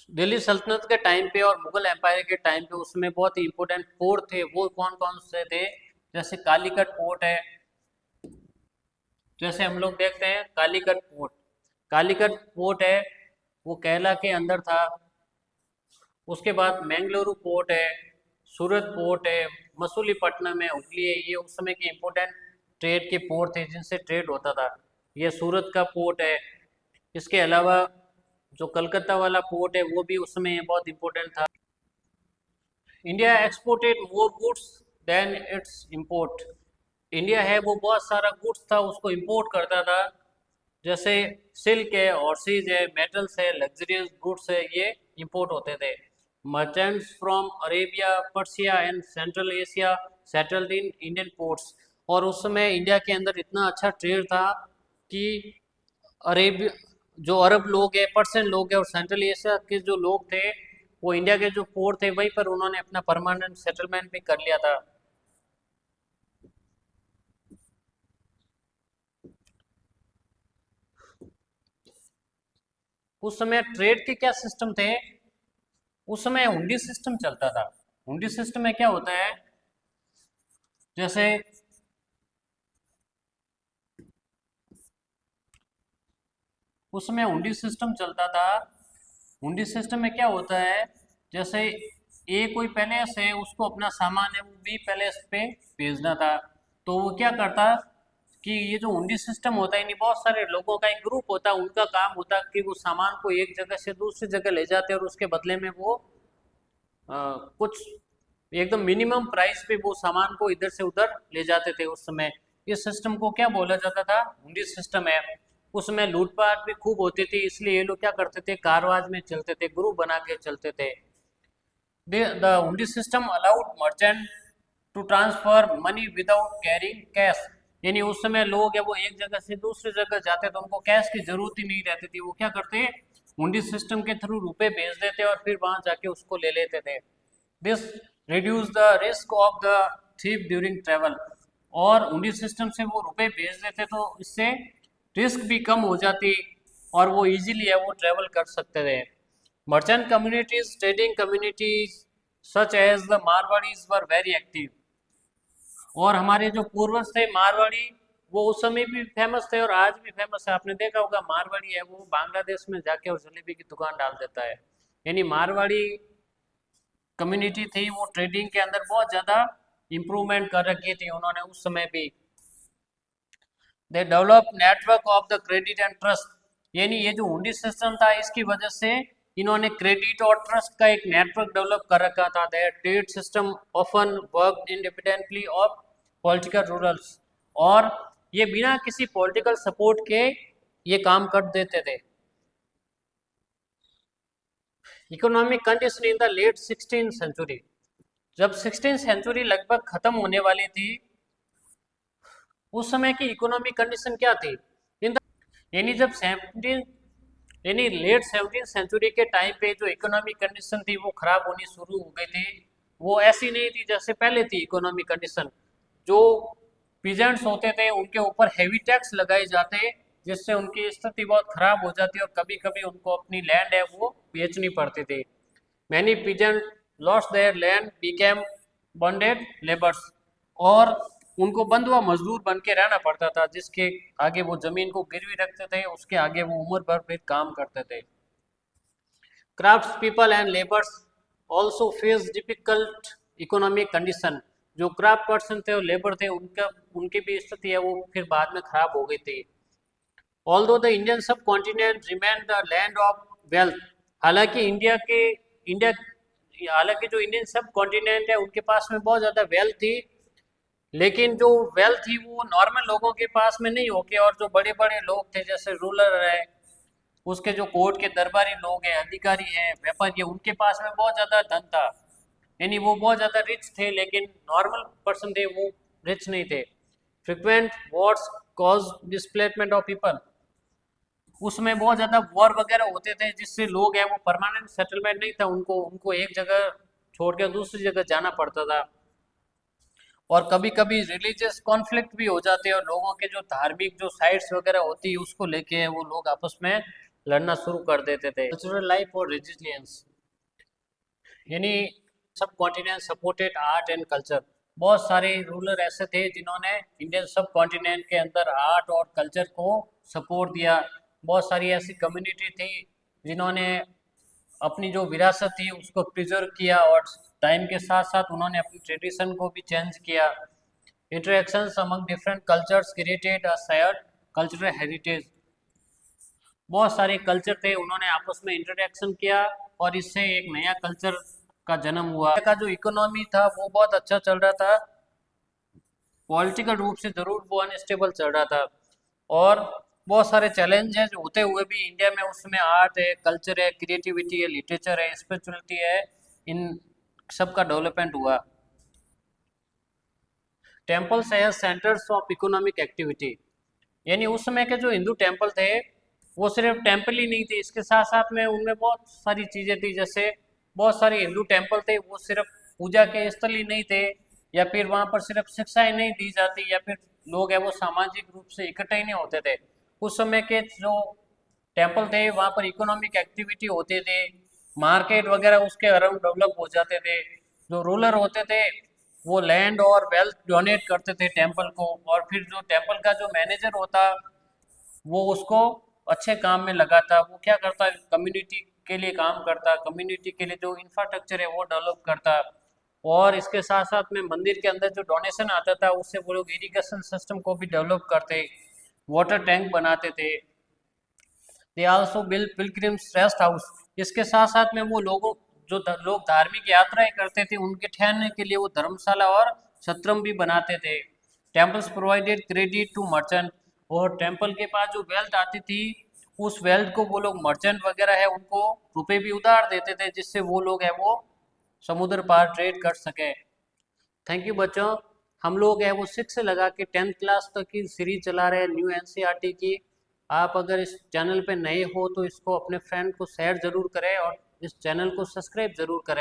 दिल्ली सल्तनत के टाइम पे और मुगल एम्पायर के टाइम पे उसमें बहुत ही इंपॉर्टेंट पोर्ट थे, वो कौन कौन से थे, जैसे कालीकट पोर्ट है, जैसे हम लोग देखते हैं कालीकट पोर्ट है, वो केरला के अंदर था। उसके बाद मैंगलुरु पोर्ट है, सूरत पोर्ट है, मसूलीपट्टनम है, हुगली है, ये उस समय के इम्पोर्टेंट ट्रेड के पोर्ट थे जिनसे ट्रेड होता था। ये सूरत का पोर्ट है। इसके अलावा जो कलकत्ता वाला पोर्ट है वो भी उस समय बहुत इम्पोर्टेंट था। India exported more goods than its import. India है वो बहुत सारा गुड्स था उसको इम्पोर्ट करता था, जैसे सिल्क है, हॉर्सेज है, मेटल्स है, लग्जरियस गुड्स है, ये इंपोर्ट होते थे। Merchants from Arabia, Persia and central Asia settled in Indian ports. और उस समय इंडिया के अंदर इतना अच्छा ट्रेड था कि अरेबिया, जो अरब लोग हैं, पर्शियन लोग हैं और सेंट्रल एशिया के जो लोग थे वो इंडिया के जो पोर्ट थे वहीं पर उन्होंने अपना परमानेंट सेटलमेंट भी कर लिया था। उस समय ट्रेड के क्या सिस्टम थे, उस समय हुंडी सिस्टम चलता था। हुंडी सिस्टम में क्या होता है, जैसे उस समय हुंडी सिस्टम चलता था। हुंडी सिस्टम में क्या होता है, जैसे ए कोई पैलेस है, उसको अपना सामान है वो बी पैलेस पे भेजना था, तो वो क्या करता कि ये जो हुंडी सिस्टम होता है, यानी बहुत सारे लोगों का एक ग्रुप होता है, उनका काम होता है कि वो सामान को एक जगह से दूसरी जगह ले जाते हैं और उसके बदले में वो कुछ एकदम मिनिमम प्राइस पे वो सामान को इधर से उधर ले जाते थे उस समय। इस सिस्टम को क्या बोला जाता था, हुंडी सिस्टम है। उसमें लूटपाट भी खूब होती थी, इसलिए ये लोग क्या करते थे, कारवाज में चलते थे, ग्रुप बना के चलते थे। The hundi system allowed merchant to transfer money without carrying cash. यानी उस समय लोग है वो एक जगह से दूसरी जगह जाते तो उनको कैश की जरूरत ही नहीं रहती थी, वो क्या करते, हुंडी सिस्टम के थ्रू रुपए भेज देते और फिर वहां जाके उसको ले लेते थे। This reduce the risk of the thief during travel. और हुंडी सिस्टम से वो रुपए भेज देते तो इससे रिस्क भी कम हो जाती और वो इजीली है वो ट्रेवल कर सकते थे। Merchant communities, trading communities such as the Marwaris were very active. और हमारे जो पूर्वज थे मारवाड़ी, वो उस समय भी फेमस थे और आज भी फेमस है। आपने देखा होगा मारवाड़ी है वो बांग्लादेश में जाके और जलेबी की दुकान डाल देता है। यानी मारवाड़ी कम्युनिटी थी वो ट्रेडिंग के अंदर बहुत ज़्यादा इम्प्रूवमेंट कर रखी थी उन्होंने उस समय भी। They develop network of the credit and trust. यानी ये जो हुंडी सिस्टम था इसकी वजह से इन्होंने क्रेडिट और ट्रस्ट का एक नेटवर्क डेवलप कर रखा था। Their trade system often work independently of political rulers. और ये बिना किसी पॉलिटिकल सपोर्ट के ये काम कर देते थे। Economic condition in the late 16th century. जब 16th सेंचुरी लगभग खत्म होने वाली थी, उस समय की इकोनॉमिक कंडीशन क्या थी, इन द यानी जब 17 यानी लेट 17th सेंचुरी के टाइम पे जो इकोनॉमिक कंडीशन थी वो खराब होनी शुरू हो गई थी। वो ऐसी नहीं थी जैसे पहले थी इकोनॉमिक कंडीशन। जो पीजेंट्स होते थे उनके ऊपर हैवी टैक्स लगाए जाते, जिससे उनकी स्थिति बहुत खराब हो जाती और कभी कभी उनको अपनी लैंड है वो बेचनी पड़ती थी। Many peasant lost their land became bonded labours. और उनको बंधुआ मजदूर बन के रहना पड़ता था, जिसके आगे वो जमीन को गिरवी रखते थे, उसके आगे वो उम्र भर फिर काम करते थे। Crafts people and labours also face difficult economic condition. जो क्राफ्ट पर्सन थे और लेबर थे उनका उनकी भी स्थिति है वो फिर बाद में खराब हो गई थी। Although the Indian subcontinent remained the land of wealth. हालांकि जो इंडियन सब कॉन्टिनेंट है उनके पास में बहुत ज़्यादा वेल्थ थी, लेकिन जो वेल्थ थी वो नॉर्मल लोगों के पास में नहीं होके, और जो बड़े बड़े लोग थे जैसे रूलर है, उसके जो कोर्ट के दरबारी लोग हैं, अधिकारी हैं, व्यापारी हैं, उनके पास में बहुत ज़्यादा धन था। यानी वो बहुत ज़्यादा रिच थे, लेकिन नॉर्मल पर्सन थे वो रिच नहीं थे। Frequent Wars cause displacement of people. उसमें बहुत ज़्यादा वॉर वगैरह होते थे, जिससे लोग हैं वो परमानेंट सेटलमेंट नहीं था, उनको उनको एक जगह छोड़ के दूसरी जगह जाना पड़ता था। और कभी कभी रिलीजियस कॉन्फ्लिक्ट भी हो जाते हैं, और लोगों के जो धार्मिक जो साइट्स वगैरह होती है उसको लेके वो लोग आपस में लड़ना शुरू कर देते थे। कल्चरल लाइफ और रेजिलियंस, यानी सब continent supported art and culture. बहुत सारे रूलर ऐसे थे जिन्होंने इंडियन सब कॉन्टिनेंट के अंदर आर्ट और कल्चर को सपोर्ट दिया। बहुत सारी ऐसी कम्युनिटी थी जिन्होंने अपनी जो विरासत थी उसको प्रिजर्व किया, और टाइम के साथ साथ उन्होंने अपनी ट्रेडिशन को भी चेंज किया। Interactions among different cultures created a shared cultural heritage. बहुत सारे कल्चर थे, उन्होंने आपस में इंटरेक्शन किया और इससे एक नया कल्चर का जन्म हुआ। का जो इकोनॉमी था वो बहुत अच्छा चल रहा था, पॉलिटिकल रूप से जरूर वो अनस्टेबल चल रहा था, और बहुत सारे चैलेंजेस होते हुए भी इंडिया में उसमें आर्ट है, कल्चर है, क्रिएटिविटी है, लिटरेचर है, स्पिरिचुअलिटी है, इन सब का डेवलपमेंट हुआ। Temples as centres of economic activity, यानी उस समय के जो हिंदू टेम्पल थे वो सिर्फ टेम्पल ही नहीं थे, इसके साथ साथ में उनमें बहुत सारी चीज़ें थी। जैसे बहुत सारे हिंदू टेम्पल थे वो सिर्फ पूजा के स्थल ही नहीं थे, या फिर वहाँ पर सिर्फ शिक्षाएं नहीं दी जाती, या फिर लोग है वो सामाजिक रूप से इकट्ठे ही नहीं होते थे। उस समय के जो टेम्पल थे वहाँ पर इकोनॉमिक एक्टिविटी होते थे, मार्केट वगैरह उसके अराउंड डेवलप हो जाते थे। जो रूलर होते थे वो लैंड और वेल्थ डोनेट करते थे टेम्पल को, और फिर जो टेम्पल का जो मैनेजर होता वो उसको अच्छे काम में लगाता। वो क्या करता, कम्युनिटी के लिए काम करता, कम्युनिटी के लिए जो इंफ्रास्ट्रक्चर है वो डेवलप करता। और इसके साथ साथ में मंदिर के अंदर जो डोनेशन आता था उससे वो लोग इरिगेशन सिस्टम को भी डेवलप करते, वाटर टैंक बनाते थे। They also build pilgrims rest house. इसके साथ साथ में वो लोग धार्मिक यात्राएं करते थे, उनके ठहरने के लिए वो धर्मशाला और सत्रम भी बनाते थे। Temples provided credit to merchant, और टेम्पल के पास जो वेल्थ आती थी उस वेल्थ को वो लोग मर्चेंट वगैरह है उनको रुपए भी उधार देते थे, जिससे वो लोग है वो समुद्र पार ट्रेड कर सके। थैंक यू बच्चों। हम लोग है वो 6 से लगा के 10th क्लास तक की सीरीज चला रहे हैं न्यू एनसीईआरटी की। आप अगर इस चैनल पे नए हो तो इसको अपने फ्रेंड को शेयर ज़रूर करें, और इस चैनल को सब्सक्राइब ज़रूर करें।